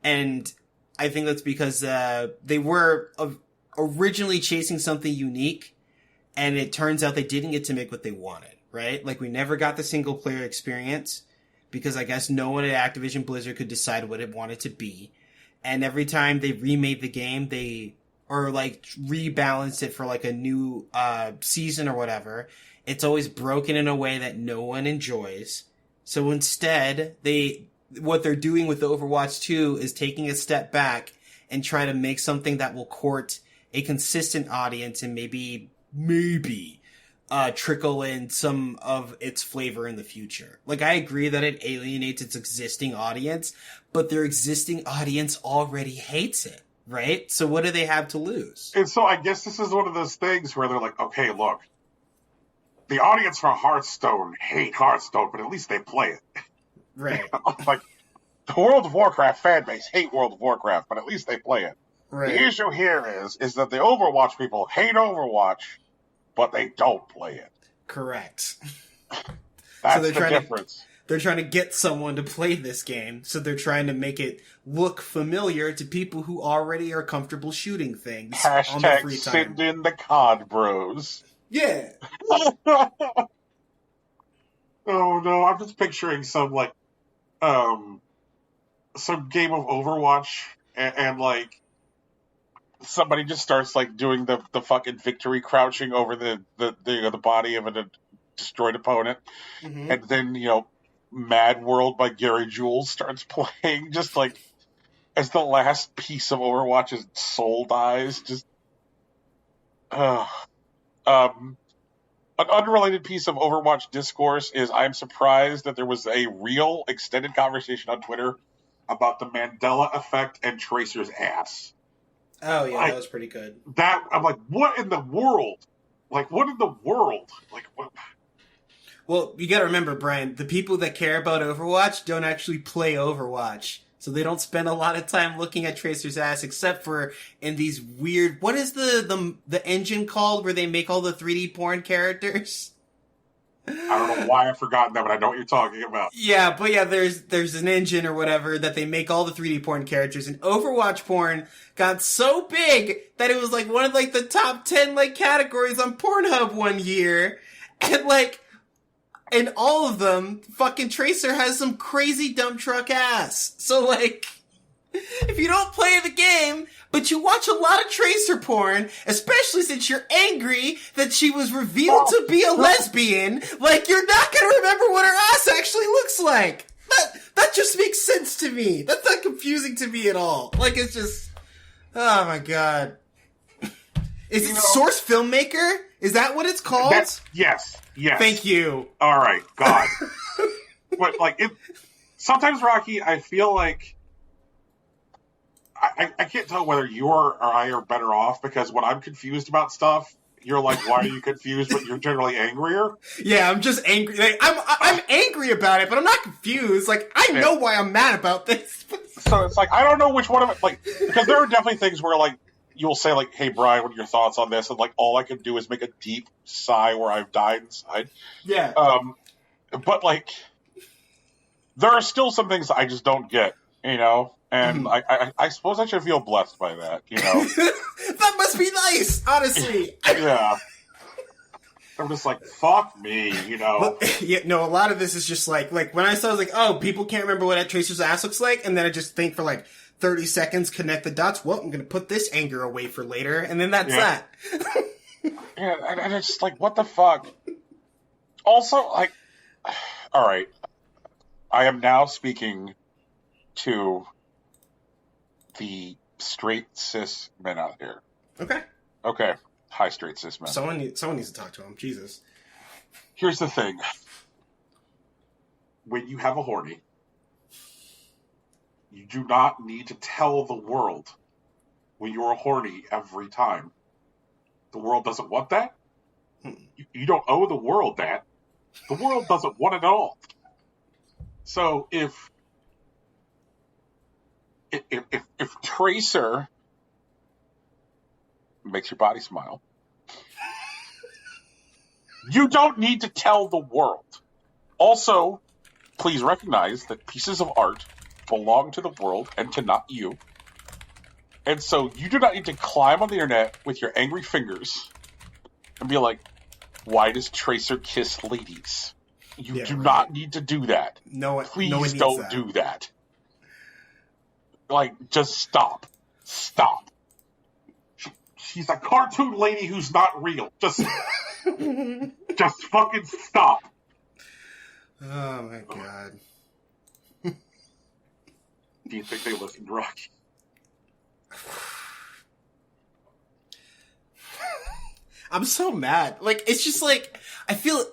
and I think that's because they were originally chasing something unique, and it turns out they didn't get to make what they wanted, right? Like, we never got the single player experience because I guess no one at Activision Blizzard could decide what it wanted to be. And every time they remade the game, or like rebalanced it for like a new season or whatever, it's always broken in a way that no one enjoys. So instead, what they're doing with Overwatch 2 is taking a step back and try to make something that will court a consistent audience and maybe trickle in some of its flavor in the future. Like, I agree that it alienates its existing audience, but their existing audience already hates it, right? So what do they have to lose? And so I guess this is one of those things where they're like, okay, look, the audience for Hearthstone hate Hearthstone, but at least they play it. Right. Like, the World of Warcraft fan base hate World of Warcraft, but at least they play it. Right. The issue here is that the Overwatch people hate Overwatch, but they don't play it. Correct. That's the difference. They're trying to get someone to play this game, so they're trying to make it look familiar to people who already are comfortable shooting things on their free time. Send in the COD bros. Yeah. Oh no, I'm just picturing some like some game of Overwatch and like somebody just starts like doing the fucking victory crouching over the body of a destroyed opponent, and then Mad World by Gary Jules starts playing just like as the last piece of Overwatch's soul dies. Just an unrelated piece of Overwatch discourse is I'm surprised that there was a real extended conversation on Twitter about the Mandela effect and Tracer's ass. Oh, yeah, that was pretty good. I'm like, what in the world? Like, what in the world? Like, what? Well, you gotta remember, Brian, the people that care about Overwatch don't actually play Overwatch. So they don't spend a lot of time looking at Tracer's ass, except for in these weird... What is the engine called where they make all the 3D porn characters? I don't know why I've forgotten that, but I know what you're talking about. Yeah, but yeah, there's an engine or whatever that they make all the 3D porn characters, and Overwatch porn got so big that it was like one of like the top 10 like categories on Pornhub one year, and like in all of them, fucking Tracer has some crazy dump truck ass. So like, if you don't play the game, but you watch a lot of Tracer porn, especially since you're angry that she was revealed to be a lesbian, like, you're not gonna remember what her ass actually looks like. That just makes sense to me. That's not confusing to me at all. Like, it's just... Oh my god. Is it Source Filmmaker? Is that what it's called? Yes. Thank you. Alright, God. But, like, sometimes, Rocky, I feel like I can't tell whether you or I are better off, because when I'm confused about stuff, you're like, why are you confused? But you're generally angrier. Yeah, I'm just angry. Like, I'm angry about it, but I'm not confused. Like, I know why I'm mad about this. So it's like, I don't know which one of it, like, because there are definitely things where, like, you'll say, like, hey, Brian, what are your thoughts on this? And, like, all I can do is make a deep sigh where I've died inside. Yeah. But, like, there are still some things I just don't get, And I suppose I should feel blessed by that, That must be nice, honestly. Yeah. I'm just like, fuck me, Well, yeah, no, a lot of this is just like when I saw, I was like, oh, people can't remember what Tracer's ass looks like, and then I just think for like 30 seconds, connect the dots. Well, I'm going to put this anger away for later, and then that's that. Yeah, and it's just like, what the fuck? Also, like, all right, I am now speaking to the straight cis men out here. Okay. Okay. Hi, straight cis men. Someone needs to talk to him. Jesus. Here's the thing. When you have a horny, you do not need to tell the world when you're horny every time. The world doesn't want that. You don't owe the world that. The world doesn't want it at all. So if Tracer makes your body smile, you don't need to tell the world. Also, please recognize that pieces of art belong to the world and to not you. And so you do not need to climb on the internet with your angry fingers and be like, why does Tracer kiss ladies? You do not need to do that. Please don't do that. Like, just stop. Stop. She's a cartoon lady who's not real. Just fucking stop. Oh my god. Do you think they listen to Rocky? I'm so mad. Like, it's just like, I feel,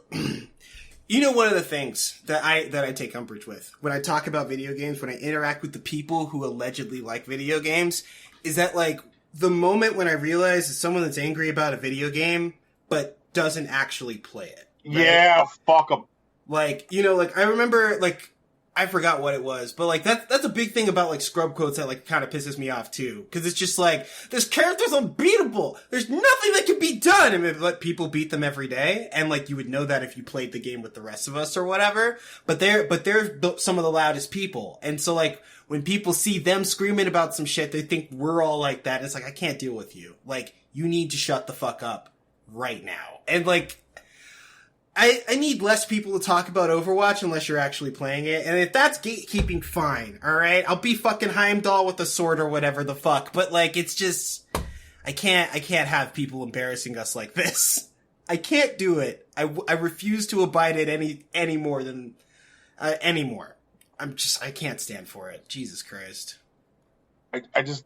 you know, one of the things that I take umbrage with when I talk about video games, when I interact with the people who allegedly like video games, is that, like, the moment when I realize that someone that's angry about a video game, but doesn't actually play it. Right? Yeah, fuck them. Like, you know, like, I remember, like, I forgot what it was, but, like, that's a big thing about, like, scrub quotes that, like, kind of pisses me off, too. Because it's just like, this character's unbeatable! There's nothing that can be done! And let people beat them every day, and, like, you would know that if you played the game with the rest of us or whatever. But they're some of the loudest people. And so, like, when people see them screaming about some shit, they think we're all like that. It's like, I can't deal with you. Like, you need to shut the fuck up right now. And, like, I need less people to talk about Overwatch unless you're actually playing it. And if that's gatekeeping, fine, alright? I'll be fucking Heimdall with a sword or whatever the fuck. But, like, it's just, I can't have people embarrassing us like this. I can't do it. I refuse to abide it anymore. I can't stand for it. Jesus Christ. I just,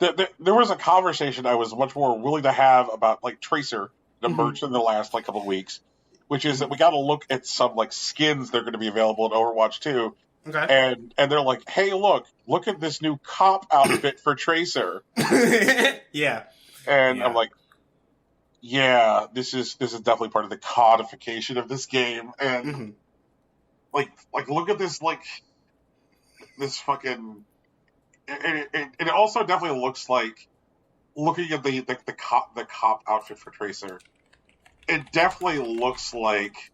there was a conversation I was much more willing to have about, like, Tracer, emerged in the last, like, couple of weeks, which is that we got to look at some, like, skins that are going to be available in Overwatch 2. Okay. And they're like, hey, look at this new cop outfit for Tracer. Yeah. And I'm like, yeah, this is definitely part of the codification of this game. And like look at this, like, this fucking, and it also definitely looks like, looking at the cop outfit for Tracer, it definitely looks like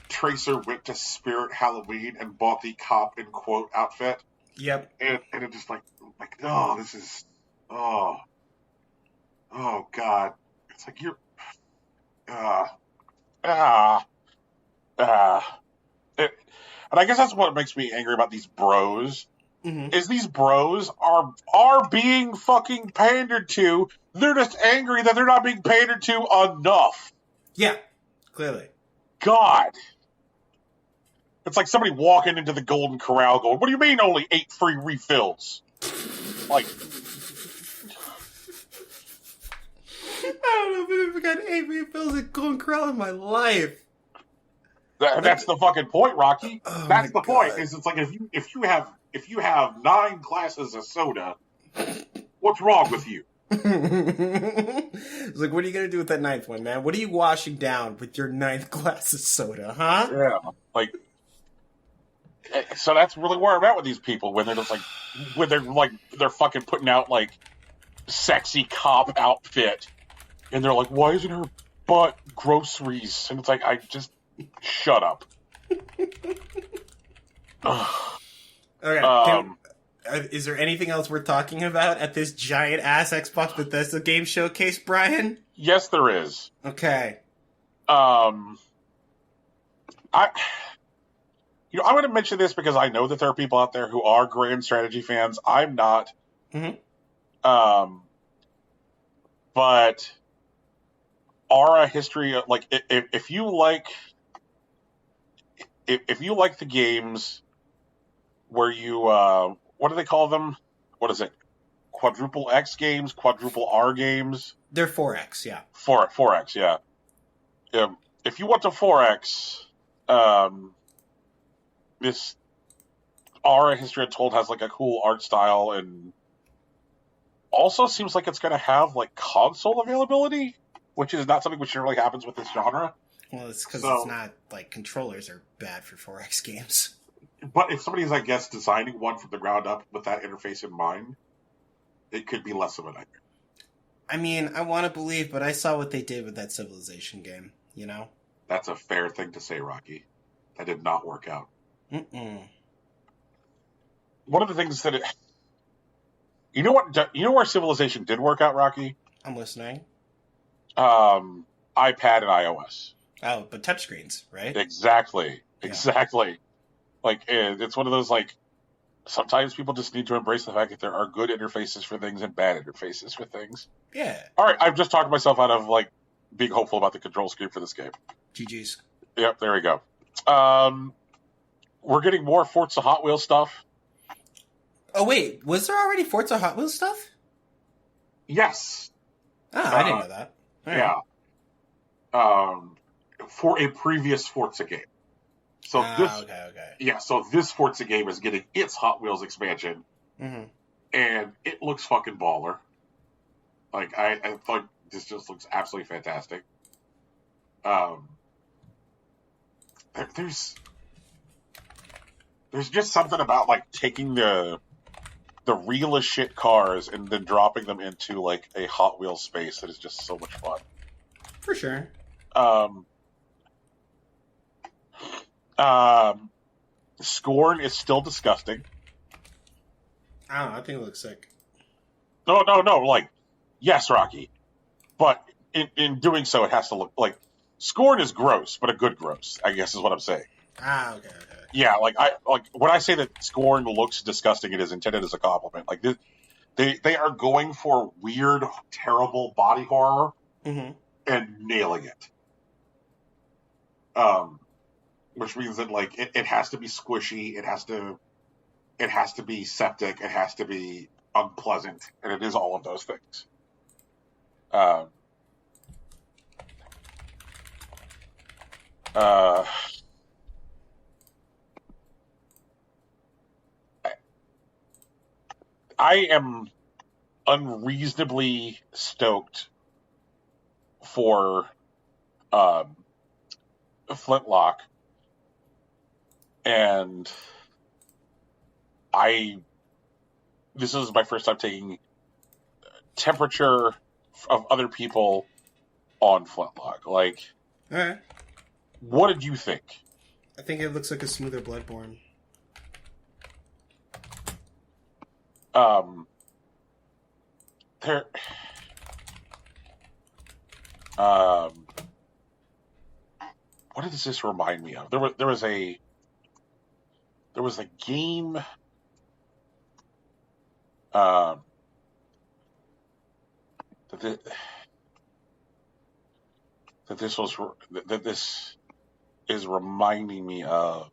Tracer went to Spirit Halloween and bought the cop in quote outfit. Yep. And it just like, oh, this is, oh God. It's like you're, and I guess that's what makes me angry about these bros. Is these bros are being fucking pandered to. They're just angry that they're not being pandered to enough. Yeah, clearly. God. It's like somebody walking into the Golden Corral going, what do you mean only 8 free refills? Like, I don't know if I've ever got 8 refills at Golden Corral in my life. That's the fucking point, Rocky. Oh, that's the point. Is it's like if you have 9 glasses of soda, what's wrong with you? It's like, what are you gonna do with that 9th one, man? What are you washing down with your 9th glass of soda, huh? Yeah, like, so that's really where I'm at with these people when they're just like, they're fucking putting out like sexy cop outfit, and they're like, why isn't her butt groceries? And it's like, I just shut up. Okay. Is there anything else we're talking about at this giant ass Xbox Bethesda game showcase, Brian? Yes, there is. Okay. I'm going to mention this because I know that there are people out there who are grand strategy fans. I'm not. But but Aura history, like if you like the games where you what do they call them? What is it? Quadruple X games, quadruple R games. They're 4X, yeah. 4X, yeah. If you want to 4X, this Aura History Untold has like a cool art style, and also seems like it's going to have like console availability, which is not something which generally happens with this genre. Well, it's because it's not like controllers are bad for 4X games. But if somebody's, I guess, designing one from the ground up with that interface in mind, it could be less of a nightmare. I mean, I want to believe, but I saw what they did with that Civilization game, you know? That's a fair thing to say, Rocky. That did not work out. One of the things that you know where Civilization did work out, Rocky? I'm listening. iPad and iOS. Oh, but touchscreens, right? Exactly. Like, it's one of those, like, sometimes people just need to embrace the fact that there are good interfaces for things and bad interfaces for things. Yeah. All right, I've just talked myself out of, like, being hopeful about the control scheme for this game. GG's. Yep, there we go. We're getting more Forza Hot Wheels stuff. Oh, wait. Was there already Forza Hot Wheels stuff? Yes. Oh, I didn't know that. All right. For a previous Forza game. So okay. Yeah, so this Forza game is getting its Hot Wheels expansion, and it looks fucking baller. Like, I thought this just looks absolutely fantastic. There's just something about, like, taking the real as shit cars and then dropping them into, like, a Hot Wheels space that is just so much fun. For sure. Scorn is still disgusting. I don't know. I think it looks sick. No. Like, yes, Rocky. But in doing so, it has to look like... Scorn is gross, but a good gross, I guess is what I'm saying. Okay. Yeah, like when I say that Scorn looks disgusting, it is intended as a compliment. Like, they are going for weird, terrible body horror and nailing it. Which means that, like, it has to be squishy, it has to be septic, it has to be unpleasant, and it is all of those things. I am unreasonably stoked for Flintlock, and this is my first time taking temperature of other people on Flintlock. Like, all right. What did you think? I think it looks like a smoother Bloodborne. What does this remind me of? There was a game. That this is reminding me of.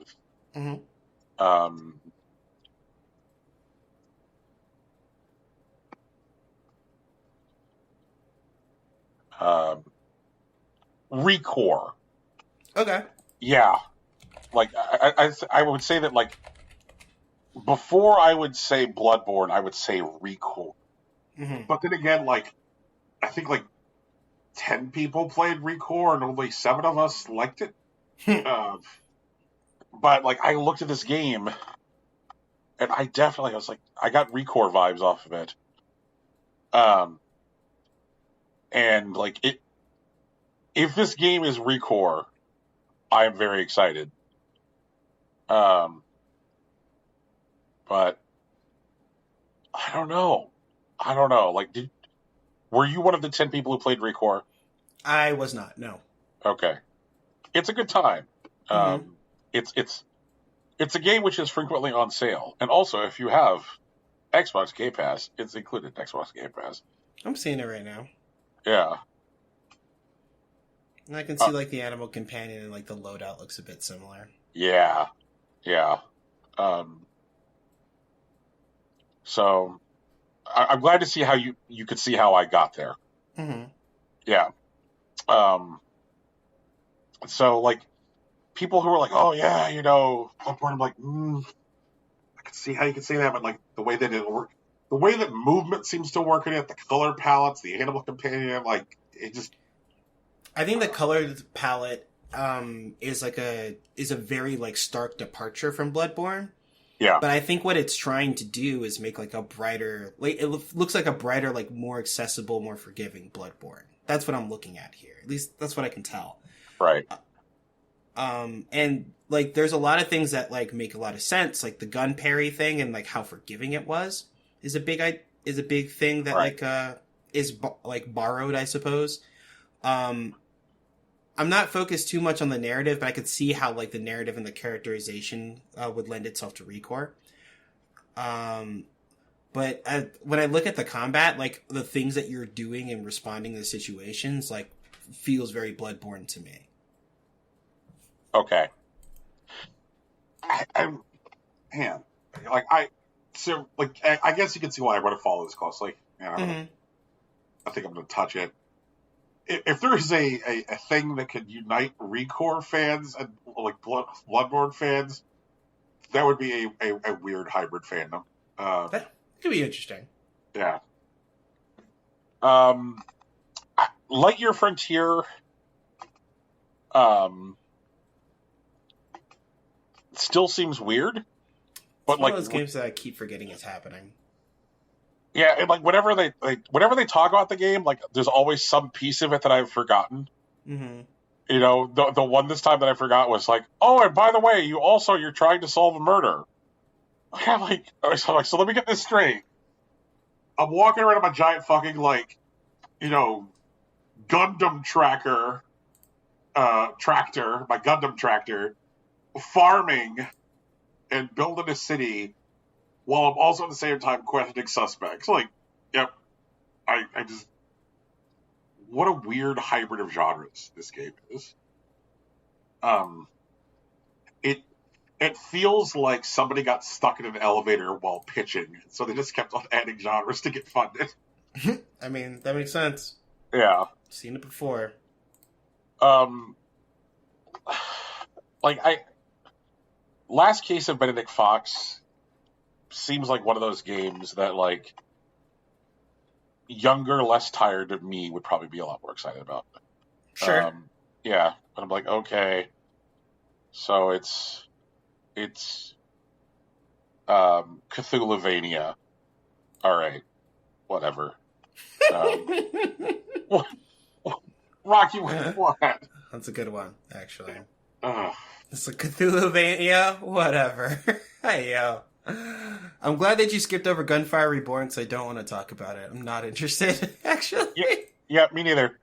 Recore. Okay. Yeah. Like, I would say that, like, before I would say Bloodborne, I would say Recore. But then again, like, I think, like, 10 people played Recore and only 7 of us liked it. But, like, I looked at this game and I was like, I got Recore vibes off of it. And, like, if this game is Recore, I am very excited. But I don't know. Like, were you one of the 10 people who played Recore? I was not. No. Okay. It's a good time. It's a game which is frequently on sale, and also if you have Xbox Game Pass, it's included in Xbox Game Pass. I'm seeing it right now. Yeah. And I can see like the animal companion and like the loadout looks a bit similar. Yeah. Yeah. So I'm glad to see how you could see how I got there. Mm-hmm. Yeah. So like people who are like, oh yeah, Bloodborne, I'm like, I can see how you can say that, but like the way that it work, the way that movement seems to work in it, the color palettes, the animal companion, like it just. I think the colored palette is a very like stark departure from Bloodborne. Yeah. But I think what it's trying to do is make like a brighter, like it looks like a brighter, like more accessible, more forgiving Bloodborne. That's what I'm looking at here. At least that's what I can tell. Right. And like there's a lot of things that like make a lot of sense, like the gun parry thing and like how forgiving it was is a big thing that right. like is like borrowed, I suppose. I'm not focused too much on the narrative, but I could see how like the narrative and the characterization would lend itself to Recore. But when I look at the combat, like the things that you're doing and responding to situations, like feels very Bloodborne to me. Okay. I'm like I guess you can see why I want to follow this closely. I think I'm going to touch it. If there is a thing that could unite Recore fans and like Bloodborne fans, that would be a weird hybrid fandom. That could be interesting. Yeah. Lightyear Frontier. Still seems weird, but it's one like of those games that I keep forgetting is happening. Yeah, and like whenever they talk about the game, like there's always some piece of it that I've forgotten. Mm-hmm. The one this time that I forgot was like, oh, and by the way, you're trying to solve a murder. I'm like, so let me get this straight. I'm walking around on my giant fucking like, Gundam tractor, my Gundam tractor, farming and building a city, while I'm also at the same time questioning suspects. Like, yep, I just, what a weird hybrid of genres this game is. It feels like somebody got stuck in an elevator while pitching, so they just kept on adding genres to get funded. I mean, that makes sense. Yeah. Seen it before. Last Case of Benedict Fox seems like one of those games that, like, younger, less tired of me would probably be a lot more excited about. Sure. Yeah, but I'm like, okay. So it's Cthulhuvania. All right, whatever. Rocky, what? That's a good one, actually. It's a Cthulhuvania, whatever. Hey, yo. I'm glad that you skipped over Gunfire Reborn, so I don't want to talk about it. I'm not interested, actually. Yeah, me neither.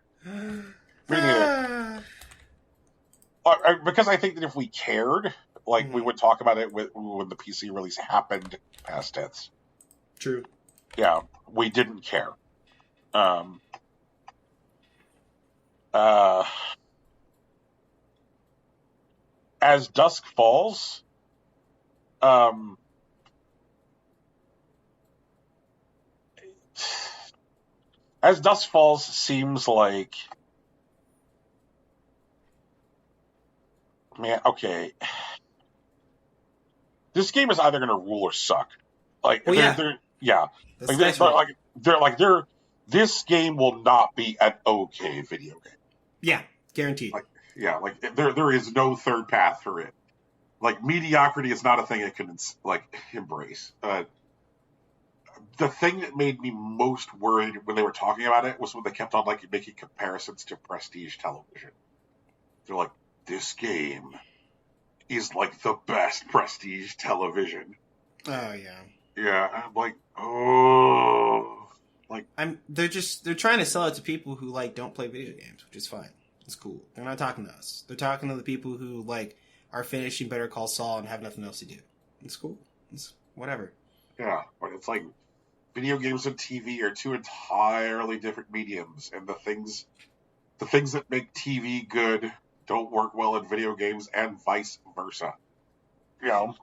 Because I think that if we cared, like, we would talk about it when the PC release happened, past tense. True. Yeah, we didn't care. As Dusk Falls, seems like, man, okay. This game is either going to rule or suck. Like, this game will not be an okay video game. Yeah, guaranteed. There is no third path for it. Like, mediocrity is not a thing it can, like, embrace. The thing that made me most worried when they were talking about it was when they kept on, like, making comparisons to prestige television. They're like, this game is like the best prestige television. Oh, yeah. Yeah, I'm like, oh. Like, they're trying to sell it to people who, like, don't play video games, which is fine. It's cool. They're not talking to us. They're talking to the people who, like, are finishing Better Call Saul and have nothing else to do. It's cool. It's whatever. Yeah, but it's like, video games and TV are two entirely different mediums, and the things that make TV good don't work well in video games, and vice versa. You know.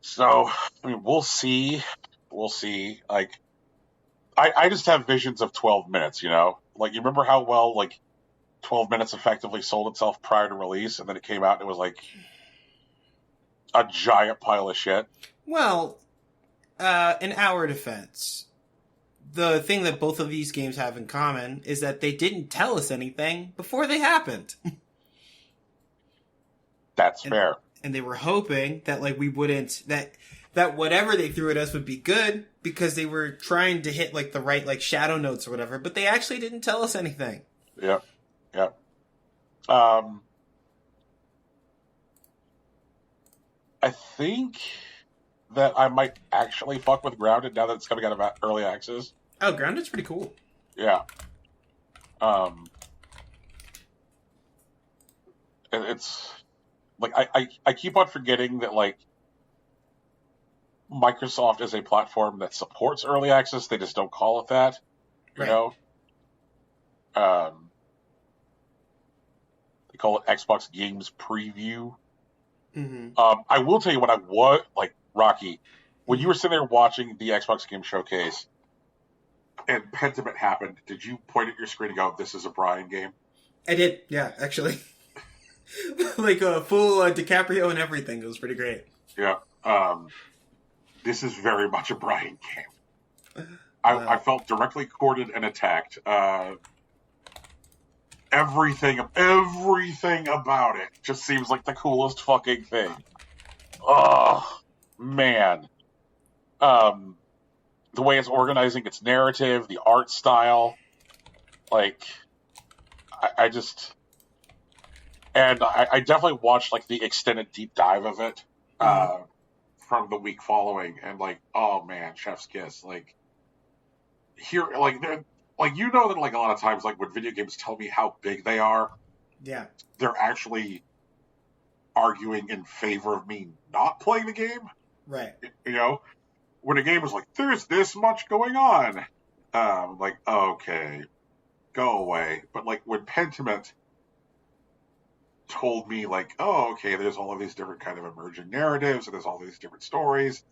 So I mean, we'll see. We'll see. Like, I just have visions of 12 minutes. You know, like you remember how well like 12 minutes effectively sold itself prior to release, and then it came out and it was like a giant pile of shit. Well, in our defense, the thing that both of these games have in common is that they didn't tell us anything before they happened. That's fair. And they were hoping that like we wouldn't that whatever they threw at us would be good because they were trying to hit like the right like shadow notes or whatever, but they actually didn't tell us anything. Yep. I think that I might actually fuck with Grounded now that it's coming out of early access. Oh, Grounded's pretty cool. Yeah. It's like I keep on forgetting that like Microsoft is a platform that supports early access. They just don't call it that. You know? They call it Xbox Games Preview. Mm-hmm. I will tell you what I was like, Rocky, when you were sitting there watching the Xbox Game Showcase and Pentiment happened, did you point at your screen and go, "This is a Brian game"? I did, yeah, actually. Like a full DiCaprio and everything. It was pretty great. Yeah. This is very much a Brian game. I felt directly courted and attacked. Everything about it just seems like the coolest fucking thing. Oh, man. The way it's organizing its narrative, the art style, like, I just... And I definitely watched, like, the extended deep dive of it from the week following, and, like, oh, man, chef's kiss. Like, here, like, like, you know that, like, a lot of times, like, when video games tell me how big they are, yeah, they're actually arguing in favor of me not playing the game. Right. You know? When a game is like, there's this much going on. Like, okay, go away. But, like, when Pentiment told me, like, oh, okay, there's all of these different kind of emerging narratives, and there's all these different stories.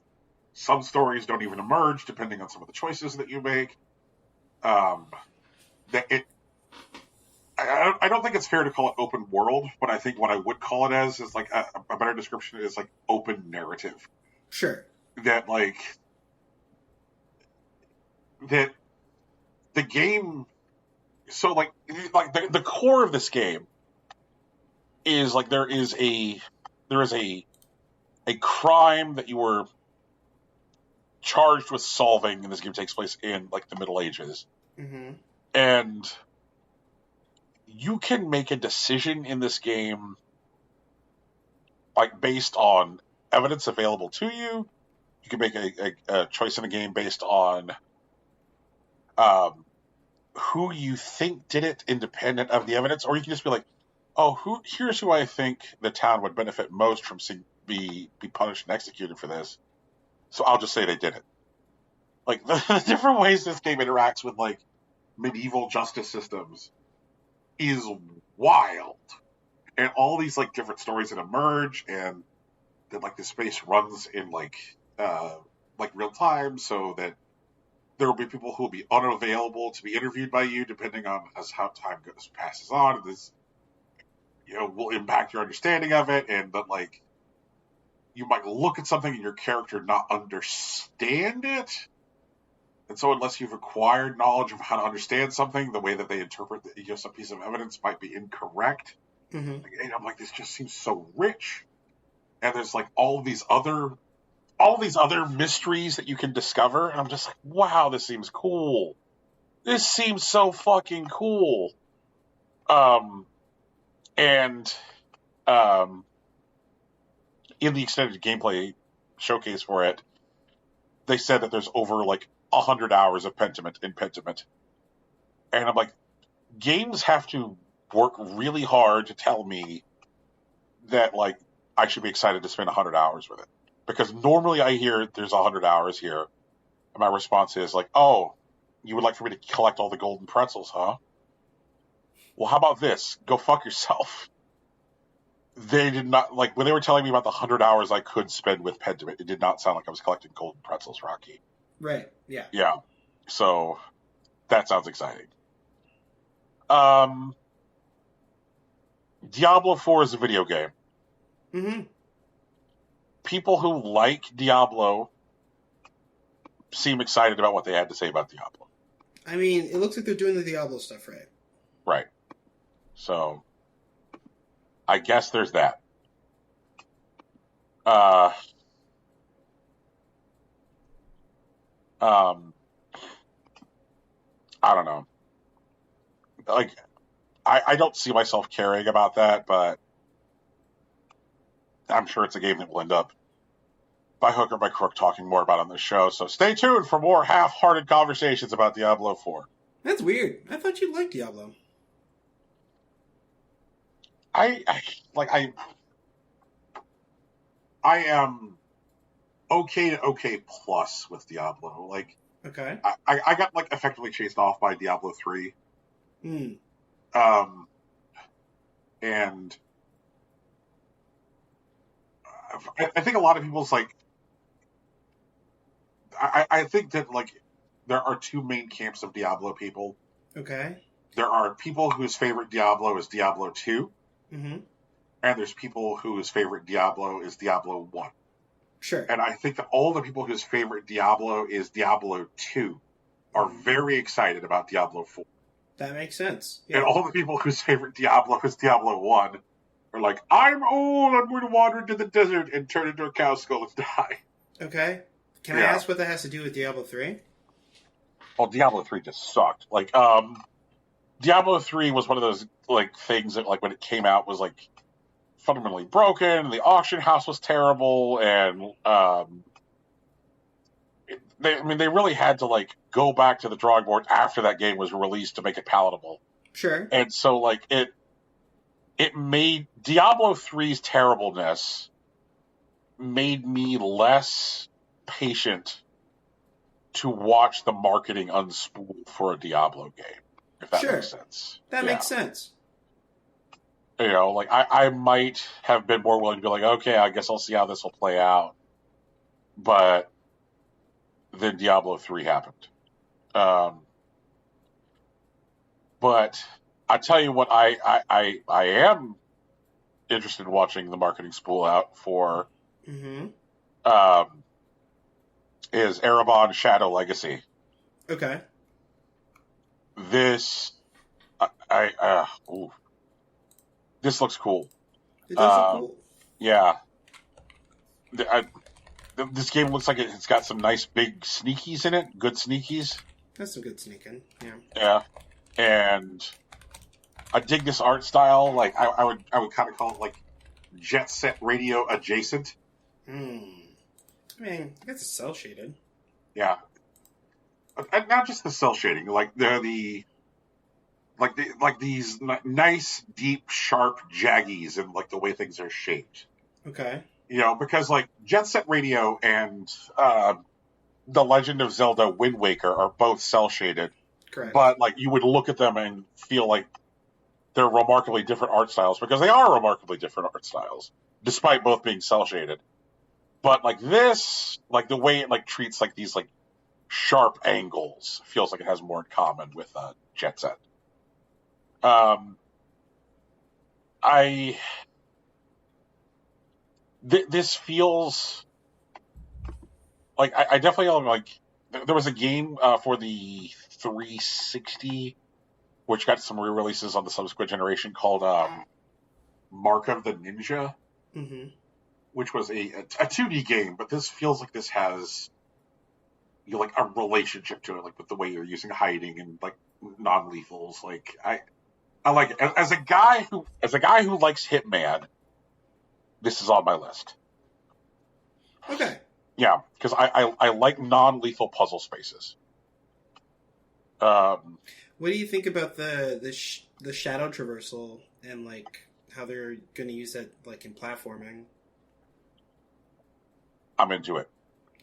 Some stories don't even emerge, depending on some of the choices that you make. I don't think it's fair to call it open world, but I think what I would call it as is, like, a better description is, like, open narrative. Sure. That, like, that the game, so, like the core of this game is, like, there is a crime that you were charged with solving, and this game takes place in, like, the Middle Ages. Mm-hmm. And you can make a decision in this game, like, based on evidence available to you. You can make a choice in the game based on who you think did it, independent of the evidence, or you can just be like, oh, here's who I think the town would benefit most from seeing be punished and executed for this. So I'll just say they did it. Like, the different ways this game interacts with, like, medieval justice systems is wild. And all these, like, different stories that emerge, and that, like, the space runs in, like real time, so that there will be people who will be unavailable to be interviewed by you, depending on as how time passes on. And this, you know, will impact your understanding of it, and that, like, you might look at something and your character not understand it. And so unless you've acquired knowledge of how to understand something, the way that they interpret some piece of evidence might be incorrect. Mm-hmm. And I'm like, this just seems so rich. And there's, like, all these other mysteries that you can discover. And I'm just like, wow, this seems cool. This seems so fucking cool. And in the extended gameplay showcase for it, they said that there's over, like, 100 hours of Pentiment in Pentiment. And I'm like, games have to work really hard to tell me that, like, I should be excited to spend 100 hours with it. Because normally I hear there's 100 hours here, and my response is like, "Oh, you would like for me to collect all the golden pretzels, huh? Well, how about this? Go fuck yourself." They did not like when they were telling me about the 100 hours I could spend with Pentiment. It did not sound like I was collecting golden pretzels, Rocky. Right. Yeah. Yeah. So that sounds exciting. Diablo 4 is a video game. Mm-hmm. People who like Diablo seem excited about what they had to say about Diablo. I mean, it looks like they're doing the Diablo stuff right. Right. So, I guess there's that. I don't know. Like, I don't see myself caring about that, but I'm sure it's a game that we'll end up, by hook or by crook, talking more about on this show. So stay tuned for more half-hearted conversations about Diablo 4. That's weird. I thought you liked Diablo. I am okay to okay plus with Diablo. Like, okay, I got like effectively chased off by Diablo 3. And I think a lot of people's like, I think that like there are two main camps of Diablo people. Okay. There are people whose favorite Diablo is Diablo 2. Mm-hmm. And there's people whose favorite Diablo is Diablo 1. Sure. And I think that all the people whose favorite Diablo is Diablo 2 are very excited about Diablo 4. That makes sense. Yeah. And all the people whose favorite Diablo is Diablo 1 are like, I'm old, I'm going to wander into the desert and turn into a cow skull and die. Okay. Can I ask what that has to do with Diablo 3? Well, Diablo 3 just sucked. Like, Diablo 3 was one of those, like, things that, like, when it came out was, like, fundamentally broken, and the auction house was terrible, and, they really had to, like, go back to the drawing board after that game was released to make it palatable. Sure. And so, like, it made Diablo 3's terribleness made me less patient to watch the marketing unspool for a Diablo game, if that makes sense. That makes sense. You know, like, I might have been more willing to be like, okay, I guess I'll see how this will play out. But then Diablo 3 happened. But I tell you what, I am interested in watching the marketing spool out for. Mm-hmm. Is Erebon Shadow Legacy. Okay. This, this looks cool. It does look cool. Yeah. This game looks like it's got some nice big sneakies in it. Good sneakies. That's some good sneaking. Yeah. Yeah. And I dig this art style. Like, I would kind of call it like Jet Set Radio adjacent. I mean, I guess it's cell shaded. Yeah. And not just the cell shading. Like, they're these nice, deep, sharp jaggies and like the way things are shaped. Okay. You know, because like Jet Set Radio and The Legend of Zelda Wind Waker are both cell shaded. Correct. But like you would look at them and feel like they're remarkably different art styles because they are remarkably different art styles, despite both being cell shaded. But like this, like the way it like treats like these like sharp angles feels like it has more in common with Jet Set. This feels like I definitely like. There was a game for the 360, which got some re-releases on the subsequent generation called Mark of the Ninja, which was a 2D game. But this feels like this has like a relationship to it, like with the way you're using hiding and like non-lethals. Like I like it. As a guy who likes Hitman, this is on my list. Okay. Yeah, because I like non-lethal puzzle spaces. What do you think about the shadow traversal and like how they're going to use that like in platforming? I'm into it.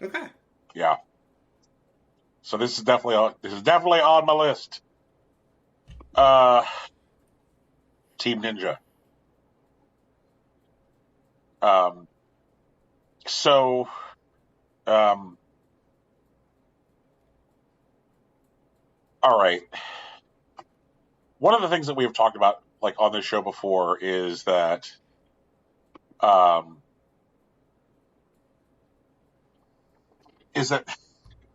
Okay. Yeah. So this is definitely on my list. Team Ninja. So, all right. One of the things that we have talked about, like on this show before, is that,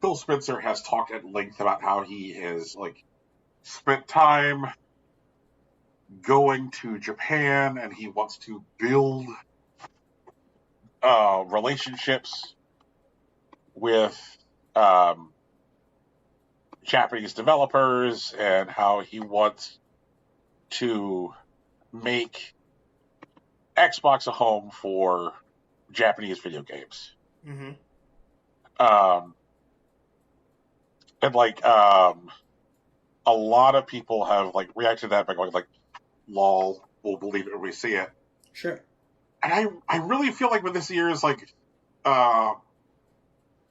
Phil Spencer has talked at length about how he has like spent time going to Japan and he wants to build relationships with Japanese developers and how he wants to make Xbox a home for Japanese video games. Mm-hmm. And like a lot of people have like reacted to that by going like, "Lol, we'll believe it when we see it." Sure. And I really feel like with this year's like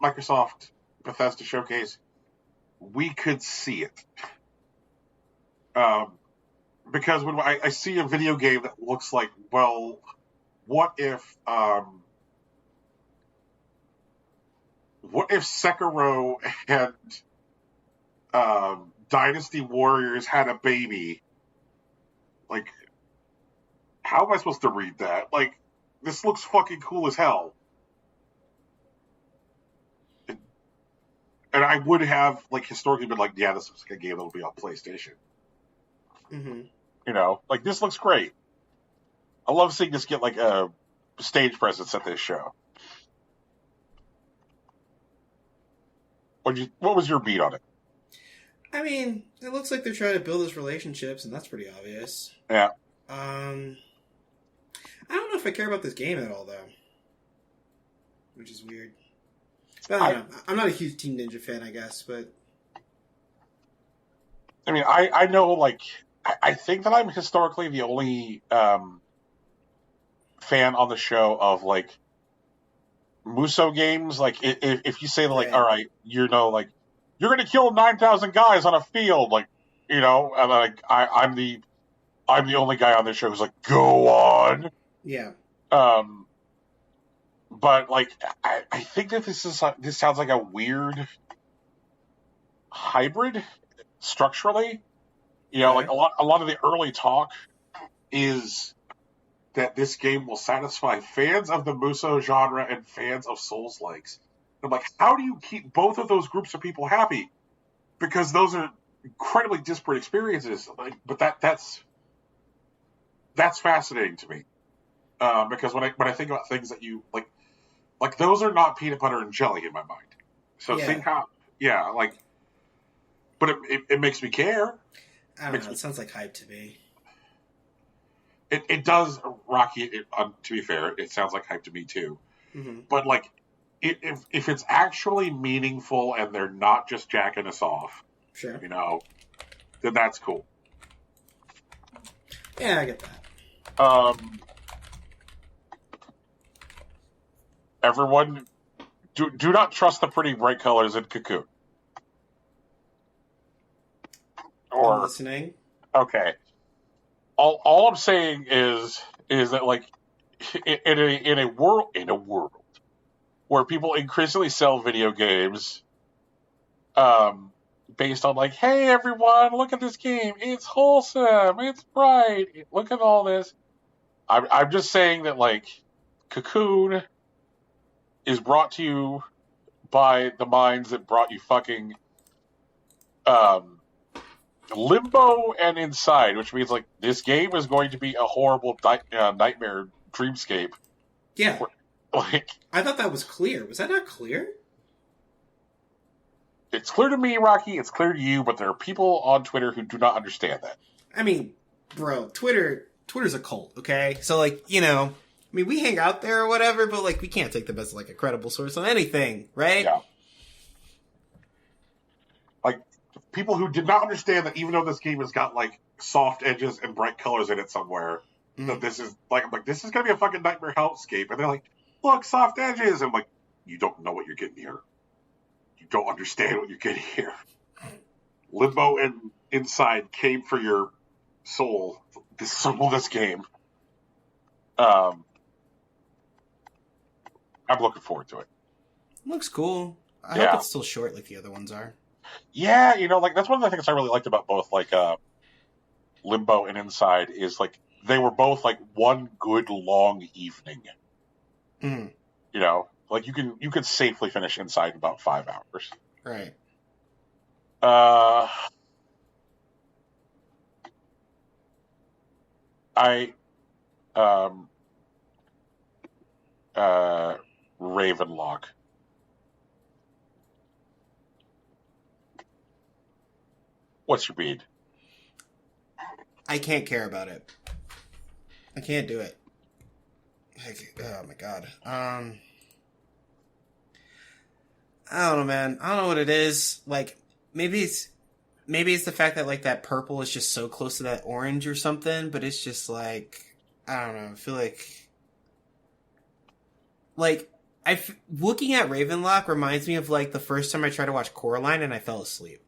Microsoft Bethesda showcase, we could see it. Because when I see a video game that looks like, well, what if Sekiro and Dynasty Warriors had a baby? Like, how am I supposed to read that? Like, this looks fucking cool as hell. And I would have, like, historically been like, yeah, this looks like a game that'll be on PlayStation. Mm-hmm. You know, like, this looks great. I love seeing this get, like, a stage presence at this show. What was your beat on it? I mean, it looks like they're trying to build those relationships, and that's pretty obvious. Yeah. I don't know if I care about this game at all, though. Which is weird. But I don't know. I'm not a huge Team Ninja fan, I guess, but... I mean, I know, like... I think that I'm historically the only fan on the show of, like, Muso games. Like, if you say, like, all right, you know, like, you're going to kill 9,000 guys on a field, like, you know, and, like, I'm the only guy on this show who's like, go on. Yeah. But, like, I think that this sounds like a weird hybrid structurally. You know, like a lot of the early talk is that this game will satisfy fans of the Muso genre and fans of Souls-likes. I'm like, how do you keep both of those groups of people happy? Because those are incredibly disparate experiences. Like, but that's fascinating to me. Because when I think about things that you like those are not peanut butter and jelly in my mind. So think how, like, but it makes me care. I don't know. It sounds like hype to me. It does, Rocky. To be fair, it sounds like hype to me too. Mm-hmm. But like, if it's actually meaningful and they're not just jacking us off, sure, you know, then that's cool. Yeah, I get that. Everyone, do not trust the pretty bright colors in Cocoon. I'm listening. Okay. All I'm saying is that, like, in a world where people increasingly sell video games based on, like, hey everyone, look at this game, it's wholesome, it's bright, look at all this. I'm just saying that, like, Cocoon is brought to you by the minds that brought you fucking Limbo and Inside, which means, like, this game is going to be a horrible nightmare dreamscape. Yeah. Like, I thought that was clear. Was that not clear? It's clear to me, Rocky. It's clear to you, but there are people on Twitter who do not understand that. I mean, bro, Twitter's a cult, okay? So, like, you know, I mean, we hang out there or whatever, but, like, we can't take them as, like, a credible source on anything, right? Yeah. Like, people who did not understand that even though this game has got, like, soft edges and bright colors in it somewhere, that this is, like, I'm like, this is going to be a fucking nightmare hellscape. And they're like, look, soft edges. I'm like, you don't know what you're getting here. You don't understand what you're getting here. Limbo and Inside came for your soul. This game. I'm looking forward to it. Looks cool. I hope it's still short like the other ones are. Yeah, like that's one of the things I really liked about both like Limbo and Inside is like they were both like one good long evening. Mm. Like you can safely finish Inside in about 5 hours. Right. Ravenlock. What's your bead? I can't care about it. I can't do it. Oh my god. I don't know, man. I don't know what it is. Like, maybe it's the fact that like that purple is just so close to that orange or something, but it's just like, I don't know. I feel like looking at Ravenlock reminds me of like the first time I tried to watch Coraline and I fell asleep.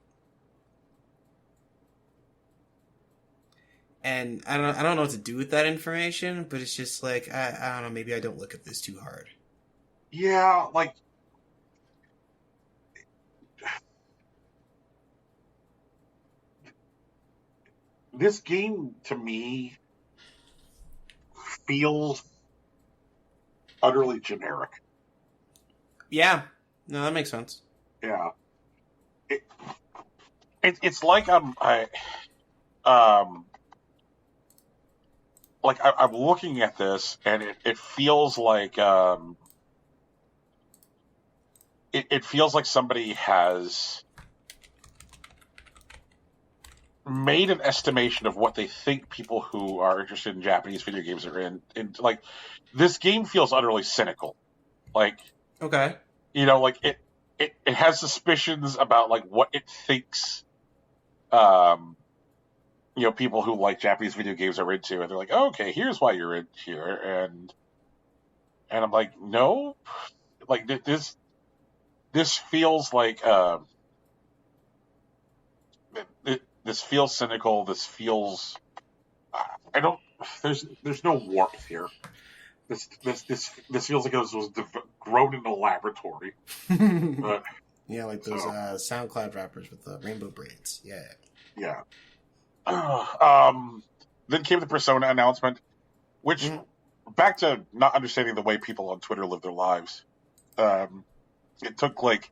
And I don't know what to do with that information, but it's just like, I don't know, maybe I don't look at this too hard. Yeah, like this game to me feels utterly generic. Yeah. No, that makes sense. Yeah. It's like I'm looking at this and it feels like it feels like somebody has made an estimation of what they think people who are interested in Japanese video games are in. And like this game feels utterly cynical. Like, okay, like it has suspicions about like what it thinks people who like Japanese video games are into, and they're like, oh, okay, here's why you're in here, and I'm like, no, like this feels like this feels cynical. This feels there's no warmth here. This feels like it was grown in a laboratory. But, yeah, like those SoundCloud rappers with the rainbow braids. Yeah. Yeah. Then came the Persona announcement, which back to not understanding the way people on Twitter live their lives. It took like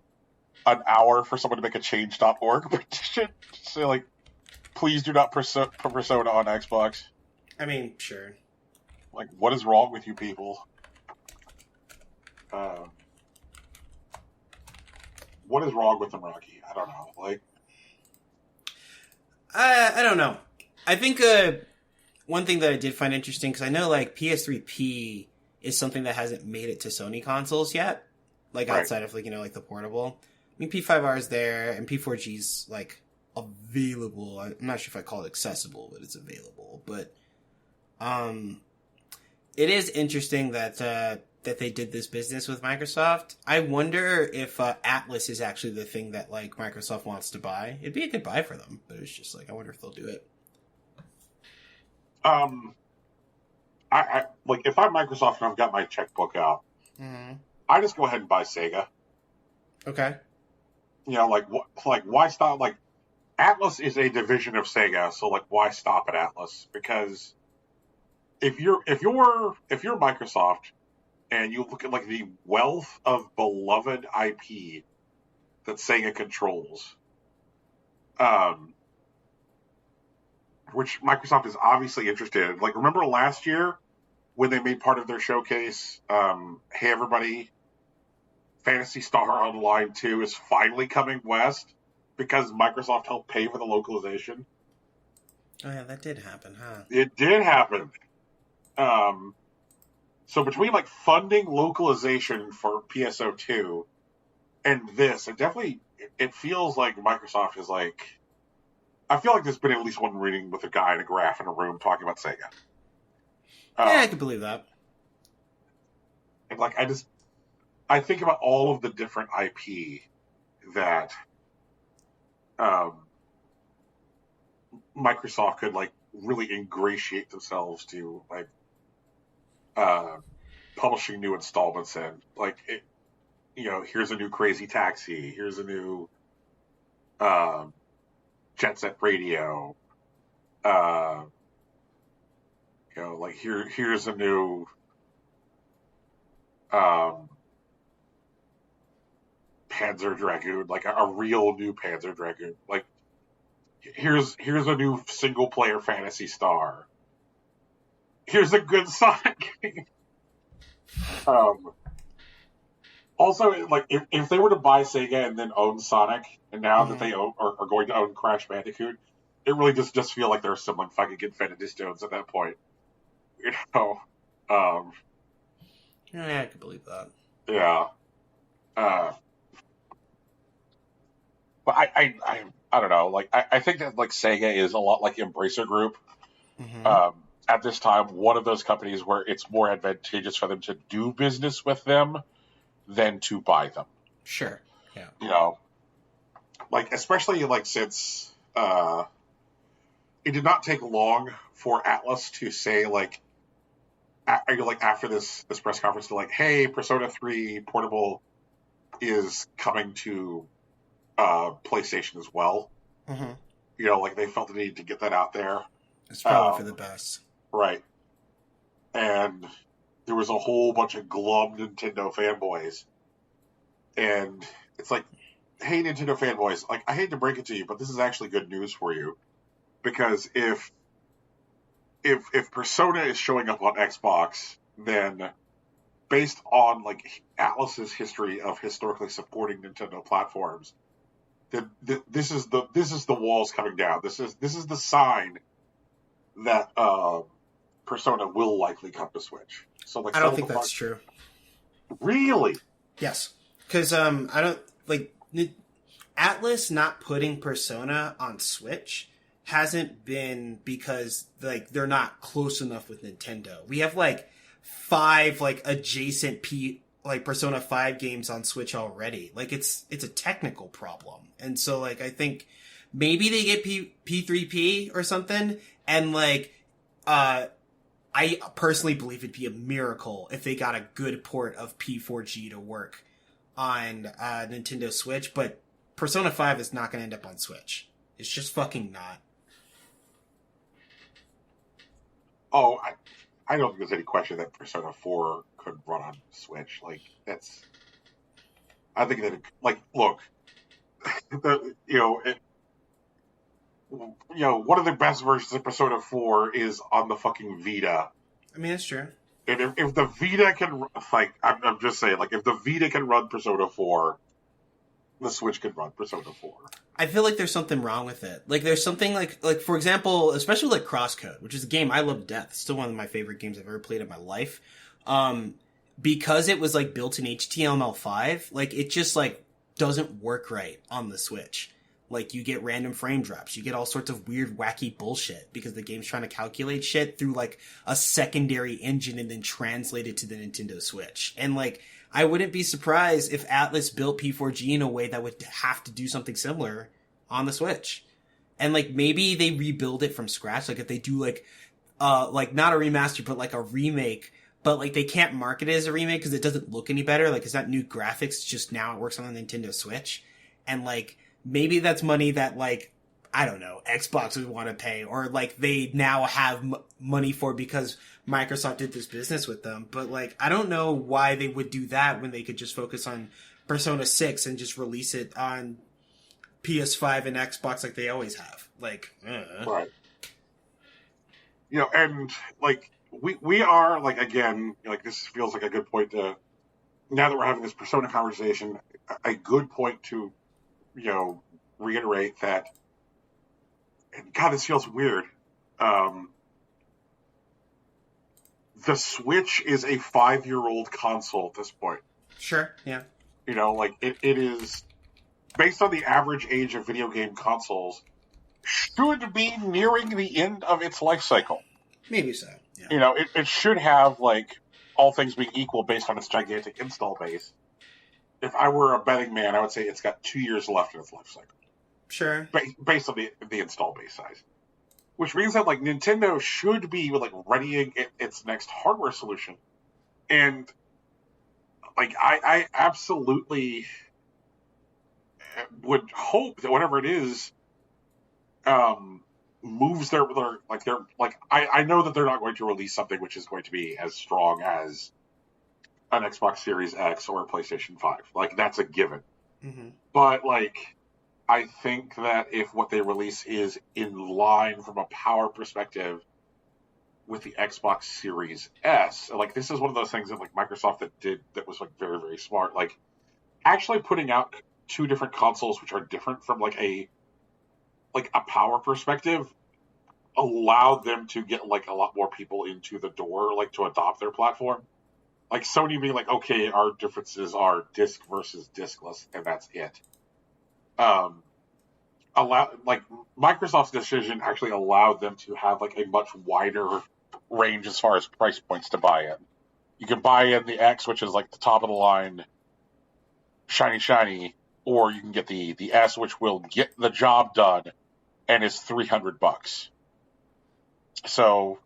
an hour for someone to make a change.org petition to say like, please do not put Persona on Xbox. I mean, sure. Like, what is wrong with you people? What is wrong with them, Rocky? I don't know. Like, I don't know. I think one thing that I did find interesting, because I know like PS3P is something that hasn't made it to Sony consoles yet, like outside of like like the portable. I mean, P5R is there, and P4G's like available. I'm not sure if I call it accessible, but it's available. But it is interesting that that they did this business with Microsoft. I wonder if Atlas is actually the thing that like Microsoft wants to buy. It'd be a good buy for them, but it's just like I wonder if they'll do it. I like if I'm Microsoft and I've got my checkbook out, I just go ahead and buy Sega. Okay. Like why stop? Like Atlas is a division of Sega, so like why stop at Atlas? Because if you're Microsoft and you look at like the wealth of beloved IP that Sega controls, which Microsoft is obviously interested in. Like, remember last year when they made part of their showcase, hey everybody, Phantasy Star Online 2 is finally coming west because Microsoft helped pay for the localization? Oh yeah, that did happen, huh? It did happen. So between like funding localization for PSO2 and this, it feels like Microsoft is like, I feel like there's been at least one reading with a guy and a graph in a room talking about Sega. Yeah, I can believe that. And like, I just, I think about all of the different IP that Microsoft could like really ingratiate themselves to, like publishing new installments in. Like, here's a new Crazy Taxi, here's a new Jet Set Radio. Like here's a new Panzer Dragoon, like a real new Panzer Dragoon. Like here's a new single player Phantasy Star. Here's a good Sonic game. Also, like if they were to buy Sega and then own Sonic, and now that they are going to own Crash Bandicoot, it really just feel like they're assembling fucking Infinity Stones at that point. Yeah, I can believe that. Yeah. But I don't know. Like I think that like Sega is a lot like Embracer Group. At this time, one of those companies where it's more advantageous for them to do business with them than to buy them. Sure. Yeah. Like especially like since it did not take long for Atlas to say like after this press conference to like, hey, Persona 3 Portable is coming to PlayStation as well. Like they felt the need to get that out there. It's probably for the best. Right. And there was a whole bunch of glum Nintendo fanboys. And it's like, hey, Nintendo fanboys, like, I hate to break it to you, but this is actually good news for you. Because if Persona is showing up on Xbox, then based on, like, Atlas's history of historically supporting Nintendo platforms, this is the walls coming down. This is the sign that Persona will likely come to Switch. So like, I don't think that's true. Really? Yes, because I don't like Atlas not putting Persona on Switch hasn't been because like they're not close enough with Nintendo. We have like 5 like adjacent Persona 5 games on Switch already. Like it's a technical problem, and so like I think maybe they get P3P or something. And, like, I personally believe it'd be a miracle if they got a good port of P4G to work on Nintendo Switch, but Persona 5 is not going to end up on Switch. It's just fucking not. Oh, I don't think there's any question that Persona 4 could run on Switch. Like, that's... I think that, like, look, one of the best versions of Persona 4 is on the fucking Vita. I mean, that's true. And if the Vita can, like, I'm just saying, like, if the Vita can run Persona 4, the Switch can run Persona 4. I feel like there's something wrong with it. Like, there's something like for example, especially like Crosscode, which is a game I love to death. It's still one of my favorite games I've ever played in my life. Because it was like built in HTML5, like it just like doesn't work right on the Switch. Like, you get random frame drops. You get all sorts of weird, wacky bullshit because the game's trying to calculate shit through, like, a secondary engine and then translate it to the Nintendo Switch. And, like, I wouldn't be surprised if Atlas built P4G in a way that would have to do something similar on the Switch. And, like, maybe they rebuild it from scratch. Like, if they do, like not a remaster, but, like, a remake. But, like, they can't market it as a remake because it doesn't look any better. Like, it's not new graphics. Just now it works on the Nintendo Switch. And, like... maybe that's money that, like, I don't know, Xbox would want to pay, or, like, they now have money for because Microsoft did this business with them. But, like, I don't know why they would do that when they could just focus on Persona 6 and just release it on PS5 and Xbox like they always have. Like, Right. And, like, we are, like, again, like, this feels like a good point to, now that we're having this Persona conversation, a good point to, reiterate that, and God, this feels weird. The Switch is a 5-year-old console at this point. Sure, yeah. Like, it is, based on the average age of video game consoles, should be nearing the end of its life cycle. Maybe so, yeah. It should have, like, all things being equal based on its gigantic install base, if I were a betting man, I would say it's got 2 years left in its life cycle. Sure. Based on the install base size. Which means that like Nintendo should be like readying its next hardware solution. And like I absolutely would hope that whatever it is moves their I know that they're not going to release something which is going to be as strong as an Xbox Series X or a PlayStation 5. Like that's a given. Mm-hmm. But like I think that if what they release is in line from a power perspective with the Xbox Series S, like this is one of those things that like Microsoft that was like very, very smart. Like actually putting out two different consoles which are different from like a power perspective allowed them to get like a lot more people into the door, like to adopt their platform. Like Sony being like, okay, our differences are disc versus discless, and that's it. Microsoft's decision actually allowed them to have like a much wider range as far as price points to buy in. You can buy in the X, which is like the top of the line, shiny, or you can get the S, which will get the job done and is $300. So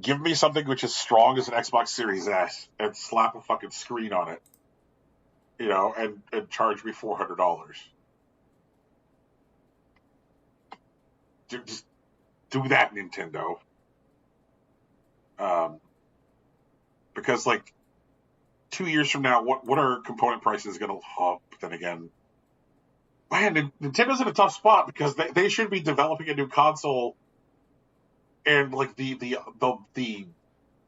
give me something which is strong as an Xbox Series S and slap a fucking screen on it, and charge me $400. Just do that, Nintendo. Because like 2 years from now, what are component prices going to hump? Then again, man, Nintendo's in a tough spot because they should be developing a new console, and like the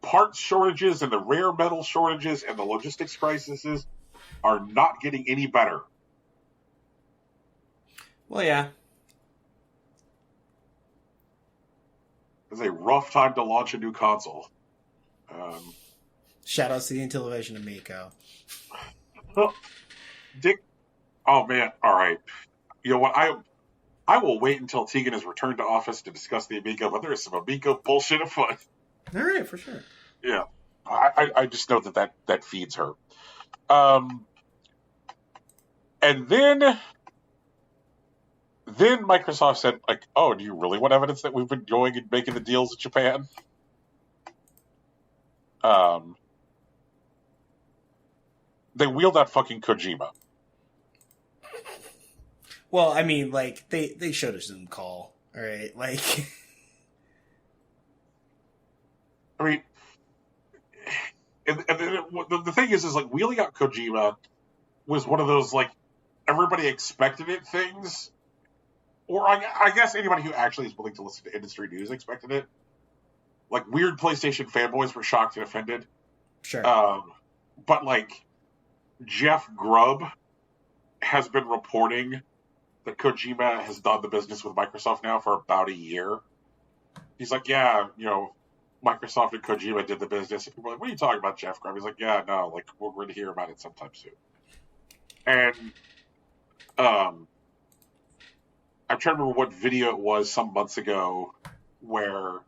parts shortages and the rare metal shortages and the logistics crises are not getting any better. Well, yeah. It's a rough time to launch a new console. Shout out to the Intellivision Amico. Dick. Oh man! All right. You know what? I will wait until Tegan has returned to office to discuss the Amico, but there is some Amico bullshit afoot. All right, for sure. Yeah, I just know that feeds her. And then Microsoft said, like, oh, do you really want evidence that we've been going and making the deals with Japan? They wheeled out fucking Kojima. Well, I mean, like, they showed a Zoom call, all right? Like... I mean, and the thing is like, wheeling out Kojima was one of those, like, everybody expected it things. Or I guess anybody who actually is willing to listen to industry news expected it. Like, weird PlayStation fanboys were shocked and offended. Sure. But, like, Jeff Grubb has been reporting that Kojima has done the business with Microsoft now for about a year. He's like, yeah, Microsoft and Kojima did the business. And people are like, what are you talking about, Jeff Grubb? He's like, yeah, no, like, we're going to hear about it sometime soon. And, I'm trying to remember what video it was some months ago where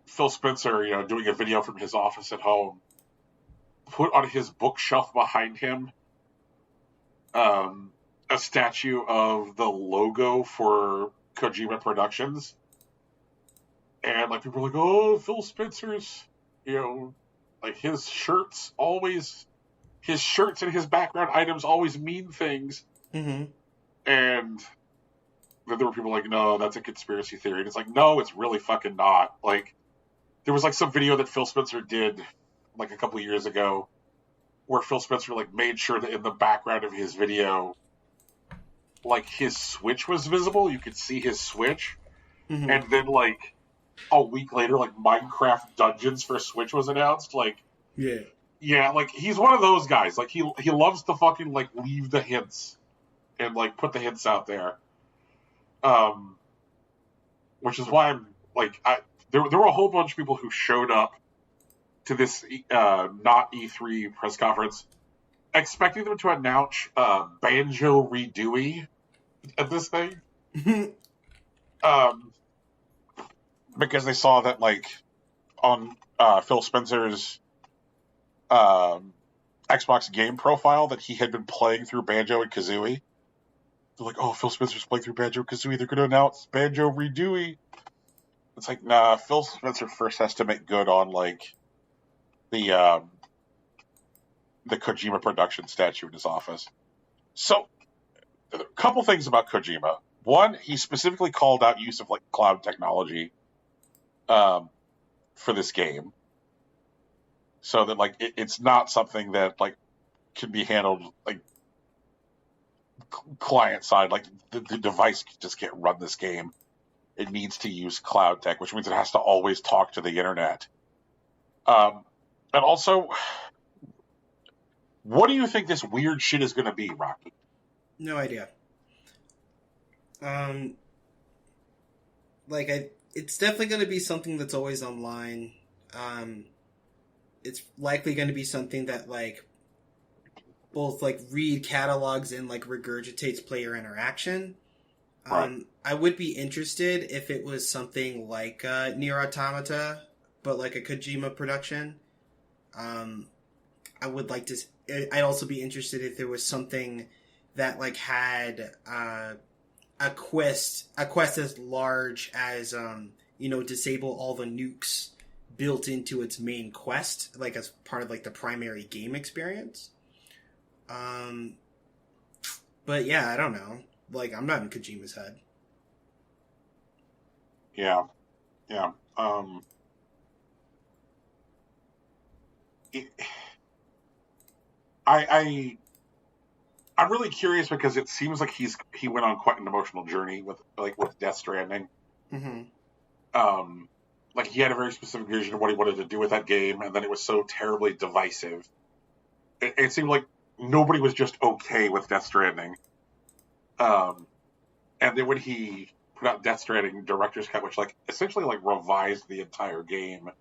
Phil Spencer, doing a video from his office at home, put on his bookshelf behind him a statue of the logo for Kojima Productions. And like people were like, oh, Phil Spencer's, like his shirts and his background items always mean things. Mm-hmm. And then there were people like, no, that's a conspiracy theory. And it's like, no, it's really fucking not. Like, there was like some video that Phil Spencer did like a couple of years ago where Phil Spencer like made sure that in the background of his video, like his Switch was visible. You could see his Switch. Mm-hmm. And then like a week later, like Minecraft Dungeons for Switch was announced. Like, yeah, like he's one of those guys. Like he loves to fucking like leave the hints and like put the hints out there. Which is why I'm like, there were a whole bunch of people who showed up to this not E3 press conference expecting them to announce Banjo Redooey at this thing. Because they saw that like on Phil Spencer's Xbox game profile that he had been playing through Banjo and Kazooie. They're like, oh, Phil Spencer's playing through Banjo and Kazooie. They're going to announce Banjo Redooey. It's like, nah, Phil Spencer first has to make good on, like, the Kojima production statue in his office. So, a couple things about Kojima. One, he specifically called out use of, like, cloud technology for this game. So that, like, it's not something that, like, can be handled, like, client side. Like, the device just can't run this game. It needs to use cloud tech, which means it has to always talk to the internet. And also, what do you think this weird shit is going to be, Rocky? No idea. It's definitely going to be something that's always online. It's likely going to be something that, like, both, like, read catalogs and, like, regurgitates player interaction. Right. I would be interested if it was something like Nier Automata, but like a Kojima production. I would like to. I'd also be interested if there was something that like had a quest as large as disable all the nukes built into its main quest, like as part of like the primary game experience. But yeah, I don't know. Like, I'm not in Kojima's head. Yeah. I'm really curious because it seems like he went on quite an emotional journey with Death Stranding. Mm-hmm. Like he had a very specific vision of what he wanted to do with that game, and then it was so terribly divisive. It seemed like nobody was just okay with Death Stranding. And then when he put out Death Stranding Director's Cut, which like essentially like revised the entire game,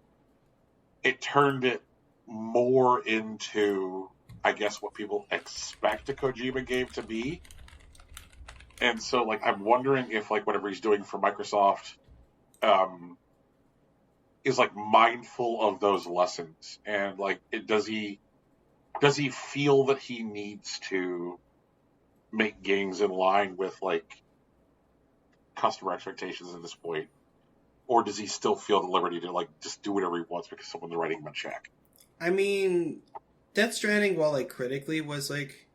it turned it more into, I guess, what people expect a Kojima game to be. And so like I'm wondering if like whatever he's doing for Microsoft is like mindful of those lessons, and like does he feel that he needs to make games in line with like customer expectations at this point, or does he still feel the liberty to like just do whatever he wants because someone's writing him a check? I mean, Death Stranding, while like critically was like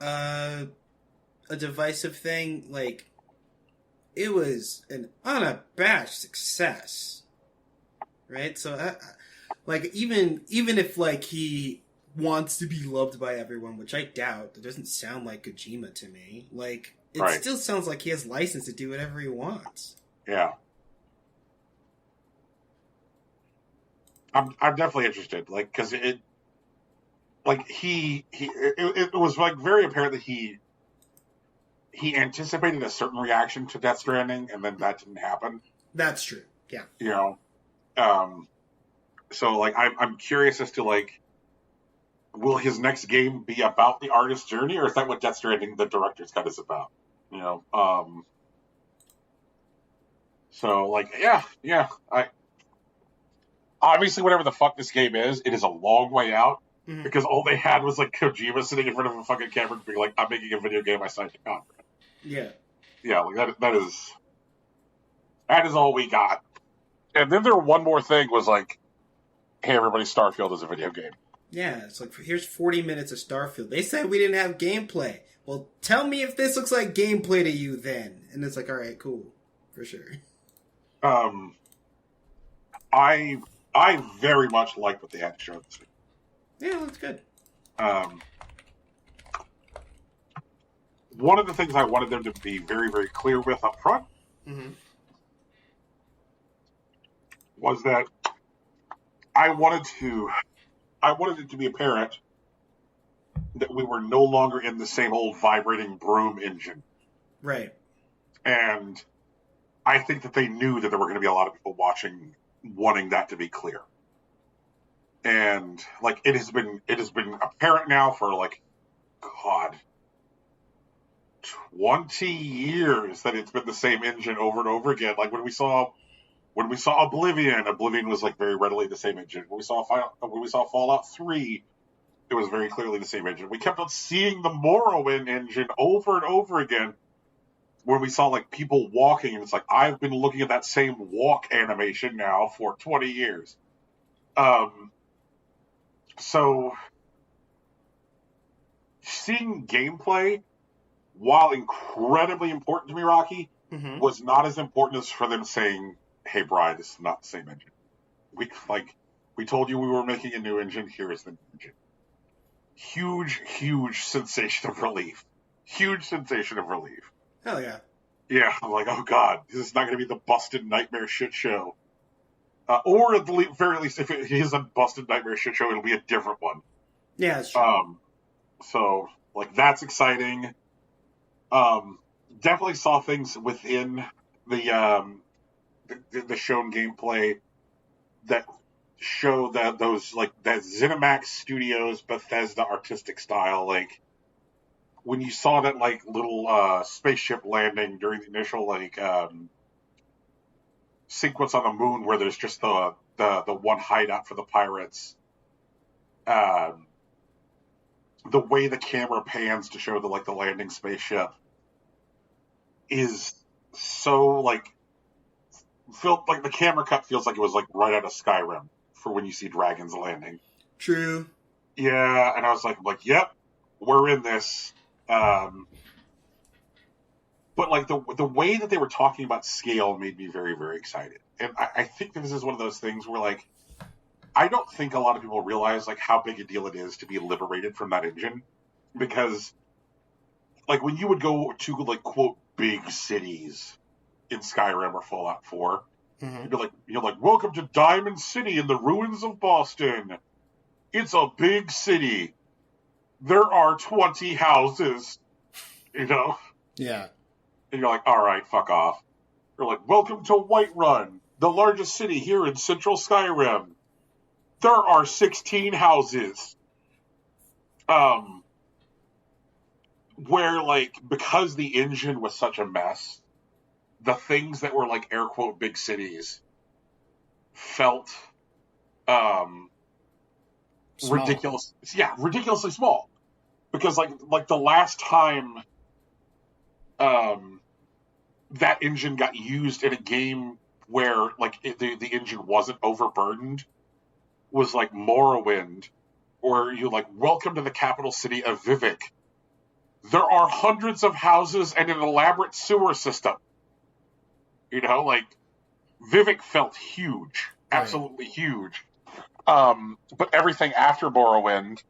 a divisive thing, like it was an unabashed success, right? So like even if like he wants to be loved by everyone, which I doubt, that doesn't sound like Kojima to me. Like it still sounds like he has license to do whatever he wants. Yeah. I'm definitely interested, like, because it was like very apparent that he anticipated a certain reaction to Death Stranding, and then that didn't happen. That's true. Yeah. You know, so like I'm curious as to like, will his next game be about the artist's journey, or is that what Death Stranding, the director's cut, is about? You know, so like, yeah, obviously, whatever the fuck this game is, it is a long way out, because all they had was like Kojima sitting in front of a fucking camera being like, I'm making a video game, I signed a contract. Yeah, like that is all we got. And then there one more thing was like, hey everybody, Starfield is a video game. Yeah, it's like, here's 40 minutes of Starfield. They said we didn't have gameplay. Well, tell me if this looks like gameplay to you then. And it's like, alright, cool. For sure. I very much like what they had to show this week. Yeah, that's good. One of the things I wanted them to be very, very clear with up front was that I wanted it to be apparent that we were no longer in the same old vibrating broom engine. Right. And I think that they knew that there were going to be a lot of people watching, wanting that to be clear. And like it has been apparent now for like, God, 20 years that it's been the same engine over and over again. Like when we saw When we saw Oblivion was like very readily the same engine. When we saw Fallout 3, it was very clearly the same engine. We kept on seeing the Morrowind engine over and over again. When we saw like people walking, and it's like, I've been looking at that same walk animation now for 20 years. So seeing gameplay, while incredibly important to me, Rocky, was not as important as for them saying, "Hey, Brian, this is not the same engine. We told you we were making a new engine. Here is the new engine." Huge sensation of relief. Huge sensation of relief. Hell yeah. Yeah, I'm like, oh god, this is not going to be the busted nightmare shit show. Or at the very least, if it is a busted nightmare shit show, it'll be a different one. Yeah, that's true. So, like, that's exciting. Definitely saw things within the shown gameplay that show that those, like, that ZeniMax Studios Bethesda artistic style, like, when you saw that, like, little spaceship landing during the initial, like, sequence on the moon where there's just the one hideout for the pirates, the way the camera pans to show the landing spaceship is so, like, felt like the camera cut feels like it was, like, right out of Skyrim for when you see dragons landing. True. Yeah, and I was like, yep, we're in this. But, like, the way that they were talking about scale made me very, very excited. And I think that this is one of those things where, like, I don't think a lot of people realize, like, how big a deal it is to be liberated from that engine. Because, like, when you would go to, like, quote, big cities in Skyrim or Fallout 4, you're like, welcome to Diamond City in the ruins of Boston. It's a big city. There are 20 houses, you know? Yeah. And you're like, all right, fuck off. You're like, welcome to Whiterun, the largest city here in central Skyrim. There are 16 houses. Where, like, because the engine was such a mess, the things that were, like, air quote, big cities felt, ridiculous. Yeah, ridiculously small. Because, like the last time, that engine got used in a game where, like, the engine wasn't overburdened was, like, Morrowind, where you're like, welcome to the capital city of Vivek. There are hundreds of houses and an elaborate sewer system. You know, like, Vivek felt huge. Absolutely huge. But everything after Morrowind,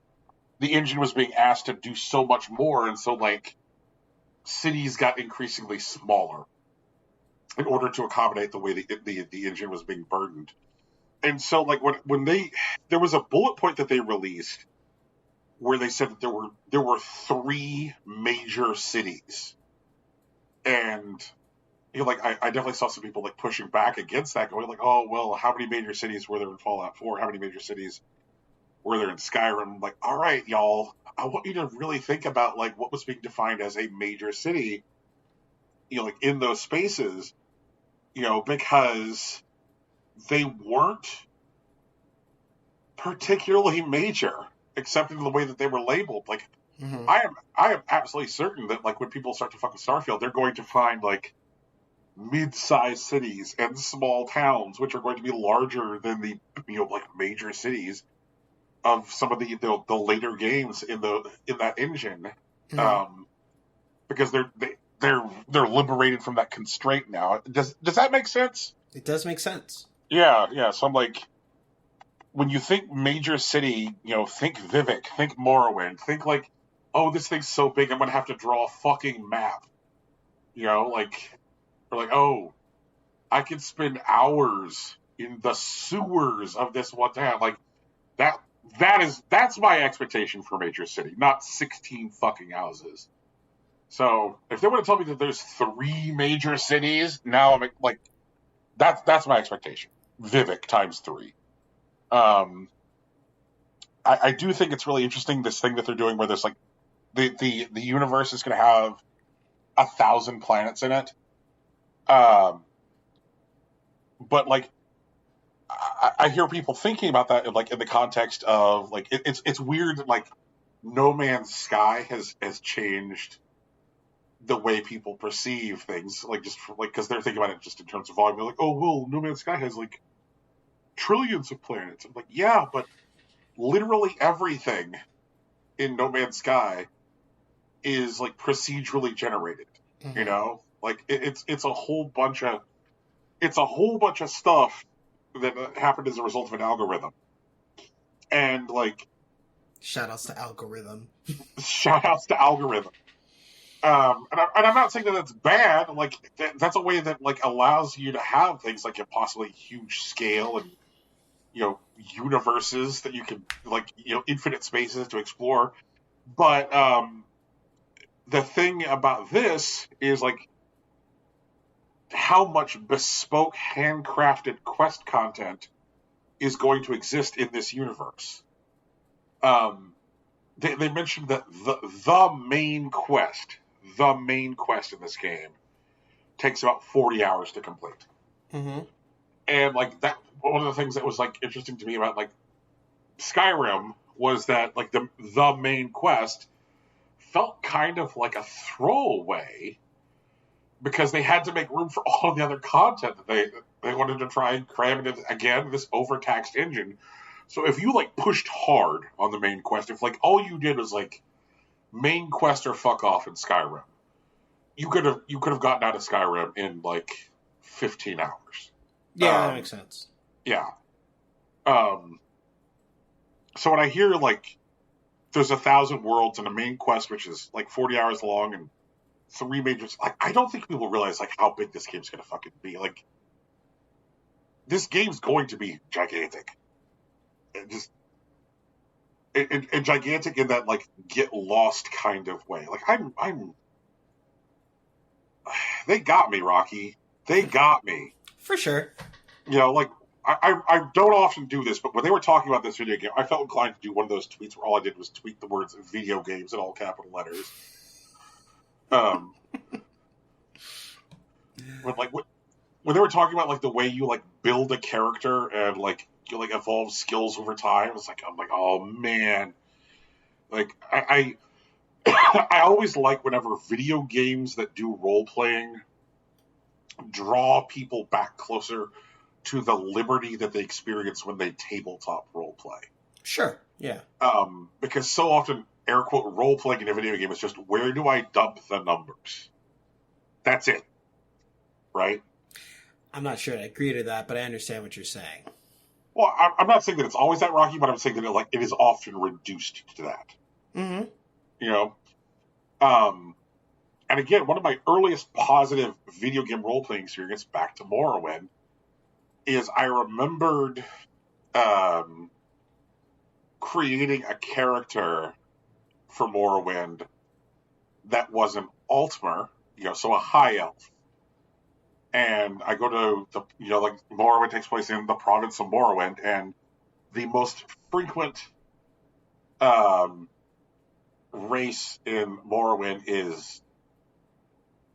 the engine was being asked to do so much more, and so, like, cities got increasingly smaller in order to accommodate the way the engine was being burdened. And so, like, when there was a bullet point that they released where they said that there were 3 major cities, and, you know, like, I definitely saw some people, like, pushing back against that, going like, oh, well, how many major cities were there in Fallout 4? How many major cities were there in Skyrim? Like, all right, y'all, I want you to really think about, like, what was being defined as a major city, you know, like, in those spaces, you know, because they weren't particularly major, except in the way that they were labeled. Like, I am absolutely certain that, like, when people start to fuck with Starfield, they're going to find, like, mid-sized cities and small towns, which are going to be larger than the, you know, like, major cities of some of the later games in that engine, because they're liberated from that constraint now. Does that make sense? It does make sense. Yeah. So I'm like, when you think major city, you know, think Vivek, think Morrowind, think like, oh, this thing's so big, I'm gonna have to draw a fucking map. You know, like, or like, oh, I can spend hours in the sewers of this one town. Like, that's my expectation for major city, not 16 fucking houses. So if they would have told me that there's 3 major cities, now I'm like, that's my expectation. Vivek times 3. I do think it's really interesting, this thing that they're doing where there's, like, the universe is going to have 1,000 planets in it. but like I hear people thinking about that like in the context of like it's weird that like No Man's Sky has changed the way people perceive things, like just like because they're thinking about it just in terms of volume. They're like, oh well, No Man's Sky has like trillions of planets. I'm like, yeah, but literally everything in No Man's Sky is like procedurally generated. Mm-hmm. You know, like it's a whole bunch of stuff that happened as a result of an algorithm. And like, shoutouts to algorithm. Shoutouts to algorithm. And I'm not saying that that's bad. Like that's a way that like allows you to have things like a possibly huge scale and universes that you can like infinite spaces to explore. But the thing about this is like how much bespoke, handcrafted quest content is going to exist in this universe. They mentioned that the main quest in this game takes about 40 hours to complete. Mm-hmm. And like that, one of the things that was like interesting to me about like Skyrim was that like the main quest felt kind of like a throwaway because they had to make room for all of the other content that they wanted to try and cram into again this overtaxed engine. So if you like pushed hard on the main quest, if like all you did was like main quest or fuck off in Skyrim, you could have gotten out of Skyrim in like 15 hours. Yeah, that makes sense. Yeah. So when I hear like there's 1,000 worlds and a main quest which is like 40 hours long and 3 majors, I don't think people realize like how big this game's gonna fucking be. Like this game's going to be gigantic. And gigantic in that like get lost kind of way. Like I'm they got me, Rocky. They got me. For sure. Like I don't often do this, but when they were talking about this video game, I felt inclined to do one of those tweets where all I did was tweet the words video games in all capital letters. When they were talking about like the way you like build a character and like you like evolve skills over time, I'm like, oh man. Like I I always like whenever video games that do role playing draw people back closer to the liberty that they experience when they tabletop role play. Sure, yeah. Because so often, air quote, role playing in a video game is just where do I dump the numbers? That's it, right? I'm not sure I agree to that, but I understand what you're saying. Well, I'm not saying that it's always that, Rocky, but I'm saying that it is often reduced to that. Mm-hmm. And again, one of my earliest positive video game role-playing experience back to Morrowind is I remembered creating a character for Morrowind that was an Altmer, so a high elf. And I go to the, like Morrowind takes place in the province of Morrowind, and the most frequent race in Morrowind is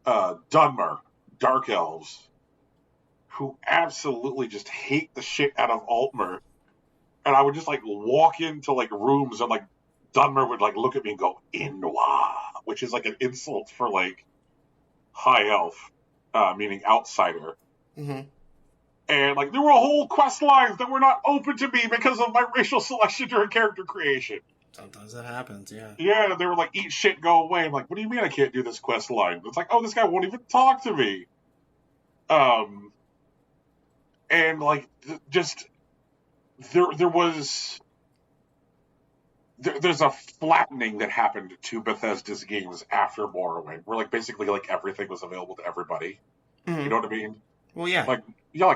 Dunmer, Dark Elves, who absolutely just hate the shit out of Altmer. And I would just like walk into like rooms and like Dunmer would like look at me and go, Inwa, which is like an insult for like high elf, meaning outsider. Mm-hmm. And like there were whole quest lines that were not open to me because of my racial selection during character creation. Sometimes that happens, yeah. Yeah, they were like, eat shit, go away. I'm like, what do you mean I can't do this quest line? It's like, oh, this guy won't even talk to me. And like, just there's a flattening that happened to Bethesda's games after Morrowind, where like basically like everything was available to everybody. Mm-hmm. You know what I mean? Well, yeah. Like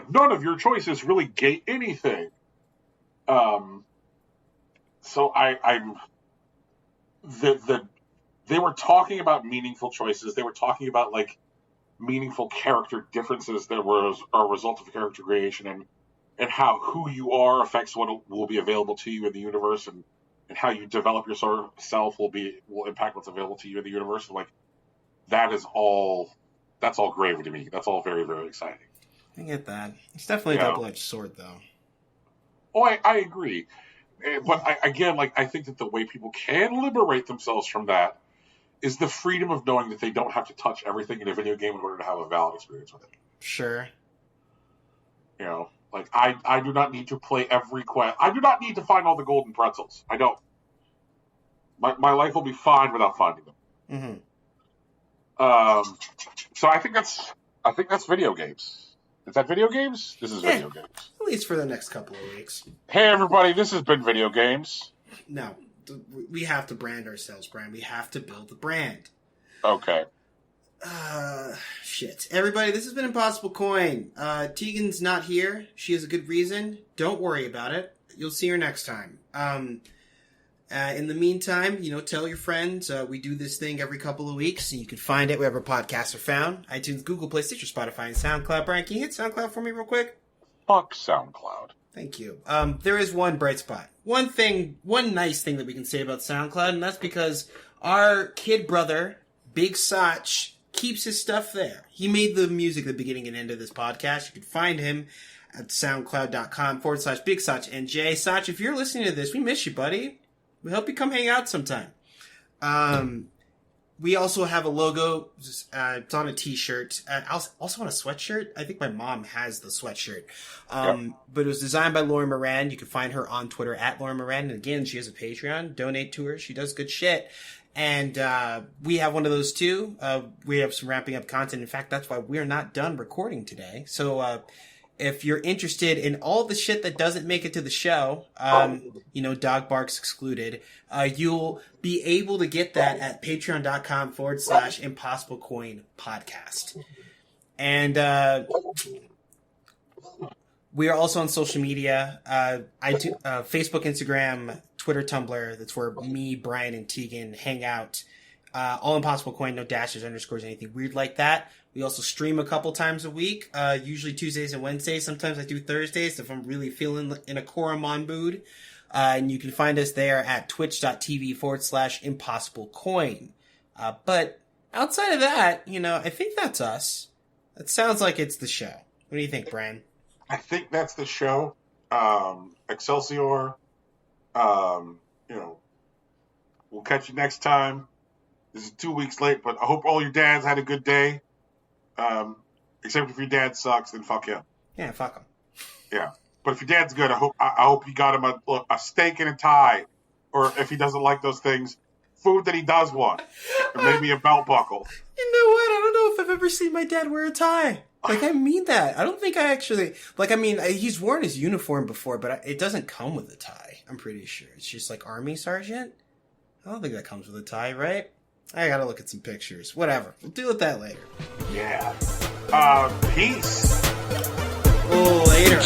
none of your choices really gate anything. So they were talking about meaningful choices. They were talking about like meaningful character differences that were a result of character creation, and how who you are affects what will be available to you in the universe, and how you develop yourself will impact what's available to you in the universe. Like that's all gravy to me. That's all very, very exciting. I get that. It's definitely a double-edged sword, though. Oh, I agree. But I think that the way people can liberate themselves from that is the freedom of knowing that they don't have to touch everything in a video game in order to have a valid experience with it. Sure. You know, like, I do not need to play every quest. I do not need to find all the golden pretzels. I don't. My life will be fine without finding them. Mm-hmm. So I think that's video games. Is that video games? This is video games. At least for the next couple of weeks. Hey, everybody, this has been Video Games. No, we have to brand ourselves, Brian. We have to build the brand. Okay. Shit. Everybody, this has been Impossible Coin. Tegan's not here. She has a good reason. Don't worry about it. You'll see her next time. In the meantime, tell your friends. We do this thing every couple of weeks, and you can find it wherever podcasts are found. iTunes, Google Play, Stitcher, Spotify, and SoundCloud. Brian, can you hit SoundCloud for me real quick? Fuck SoundCloud. Thank you. There is one bright spot. One nice thing that we can say about SoundCloud, and that's because our kid brother, Big Sach, keeps his stuff there. He made the music at the beginning and end of this podcast. You can find him at soundcloud.com/Big Sach NJ. Sach, if you're listening to this, we miss you, buddy. We hope you come hang out sometime. We also have a logo. It's on a t-shirt. Also on a sweatshirt. I think my mom has the sweatshirt. But it was designed by Lauren Moran. You can find her on Twitter at Lauren Moran. And again, she has a Patreon. Donate to her. She does good shit. And we have one of those too. We have some ramping up content. In fact, that's why we're not done recording today. So if you're interested in all the shit that doesn't make it to the show, dog barks excluded, you'll be able to get that at patreon.com/Impossible Coin Podcast. And we are also on social media, Facebook, Instagram, Twitter, Tumblr. That's where me, Brian, and Tegan hang out. All Impossible Coin, no dashes, underscores, anything weird like that. We also stream a couple times a week, usually Tuesdays and Wednesdays. Sometimes I do Thursdays if I'm really feeling in a Koromon mood. And you can find us there at twitch.tv/Impossible Coin. But outside of that, I think that's us. It sounds like it's the show. What do you think, Brian? I think that's the show. Excelsior. We'll catch you next time. This is 2 weeks late, but I hope all your dads had a good day. Except if your dad sucks, then fuck him. Yeah, fuck him. Yeah, but if your dad's good, I hope you got him a steak and a tie, or if he doesn't like those things, food that he does want, or maybe a belt buckle. You know what? I don't know if I've ever seen my dad wear a tie. I mean that. I don't think I actually he's worn his uniform before, but it doesn't come with a tie. I'm pretty sure it's just like Army Sergeant. I don't think that comes with a tie, right? I gotta look at some pictures. Whatever. We'll deal with that later. Yeah. Peace. Oh, later.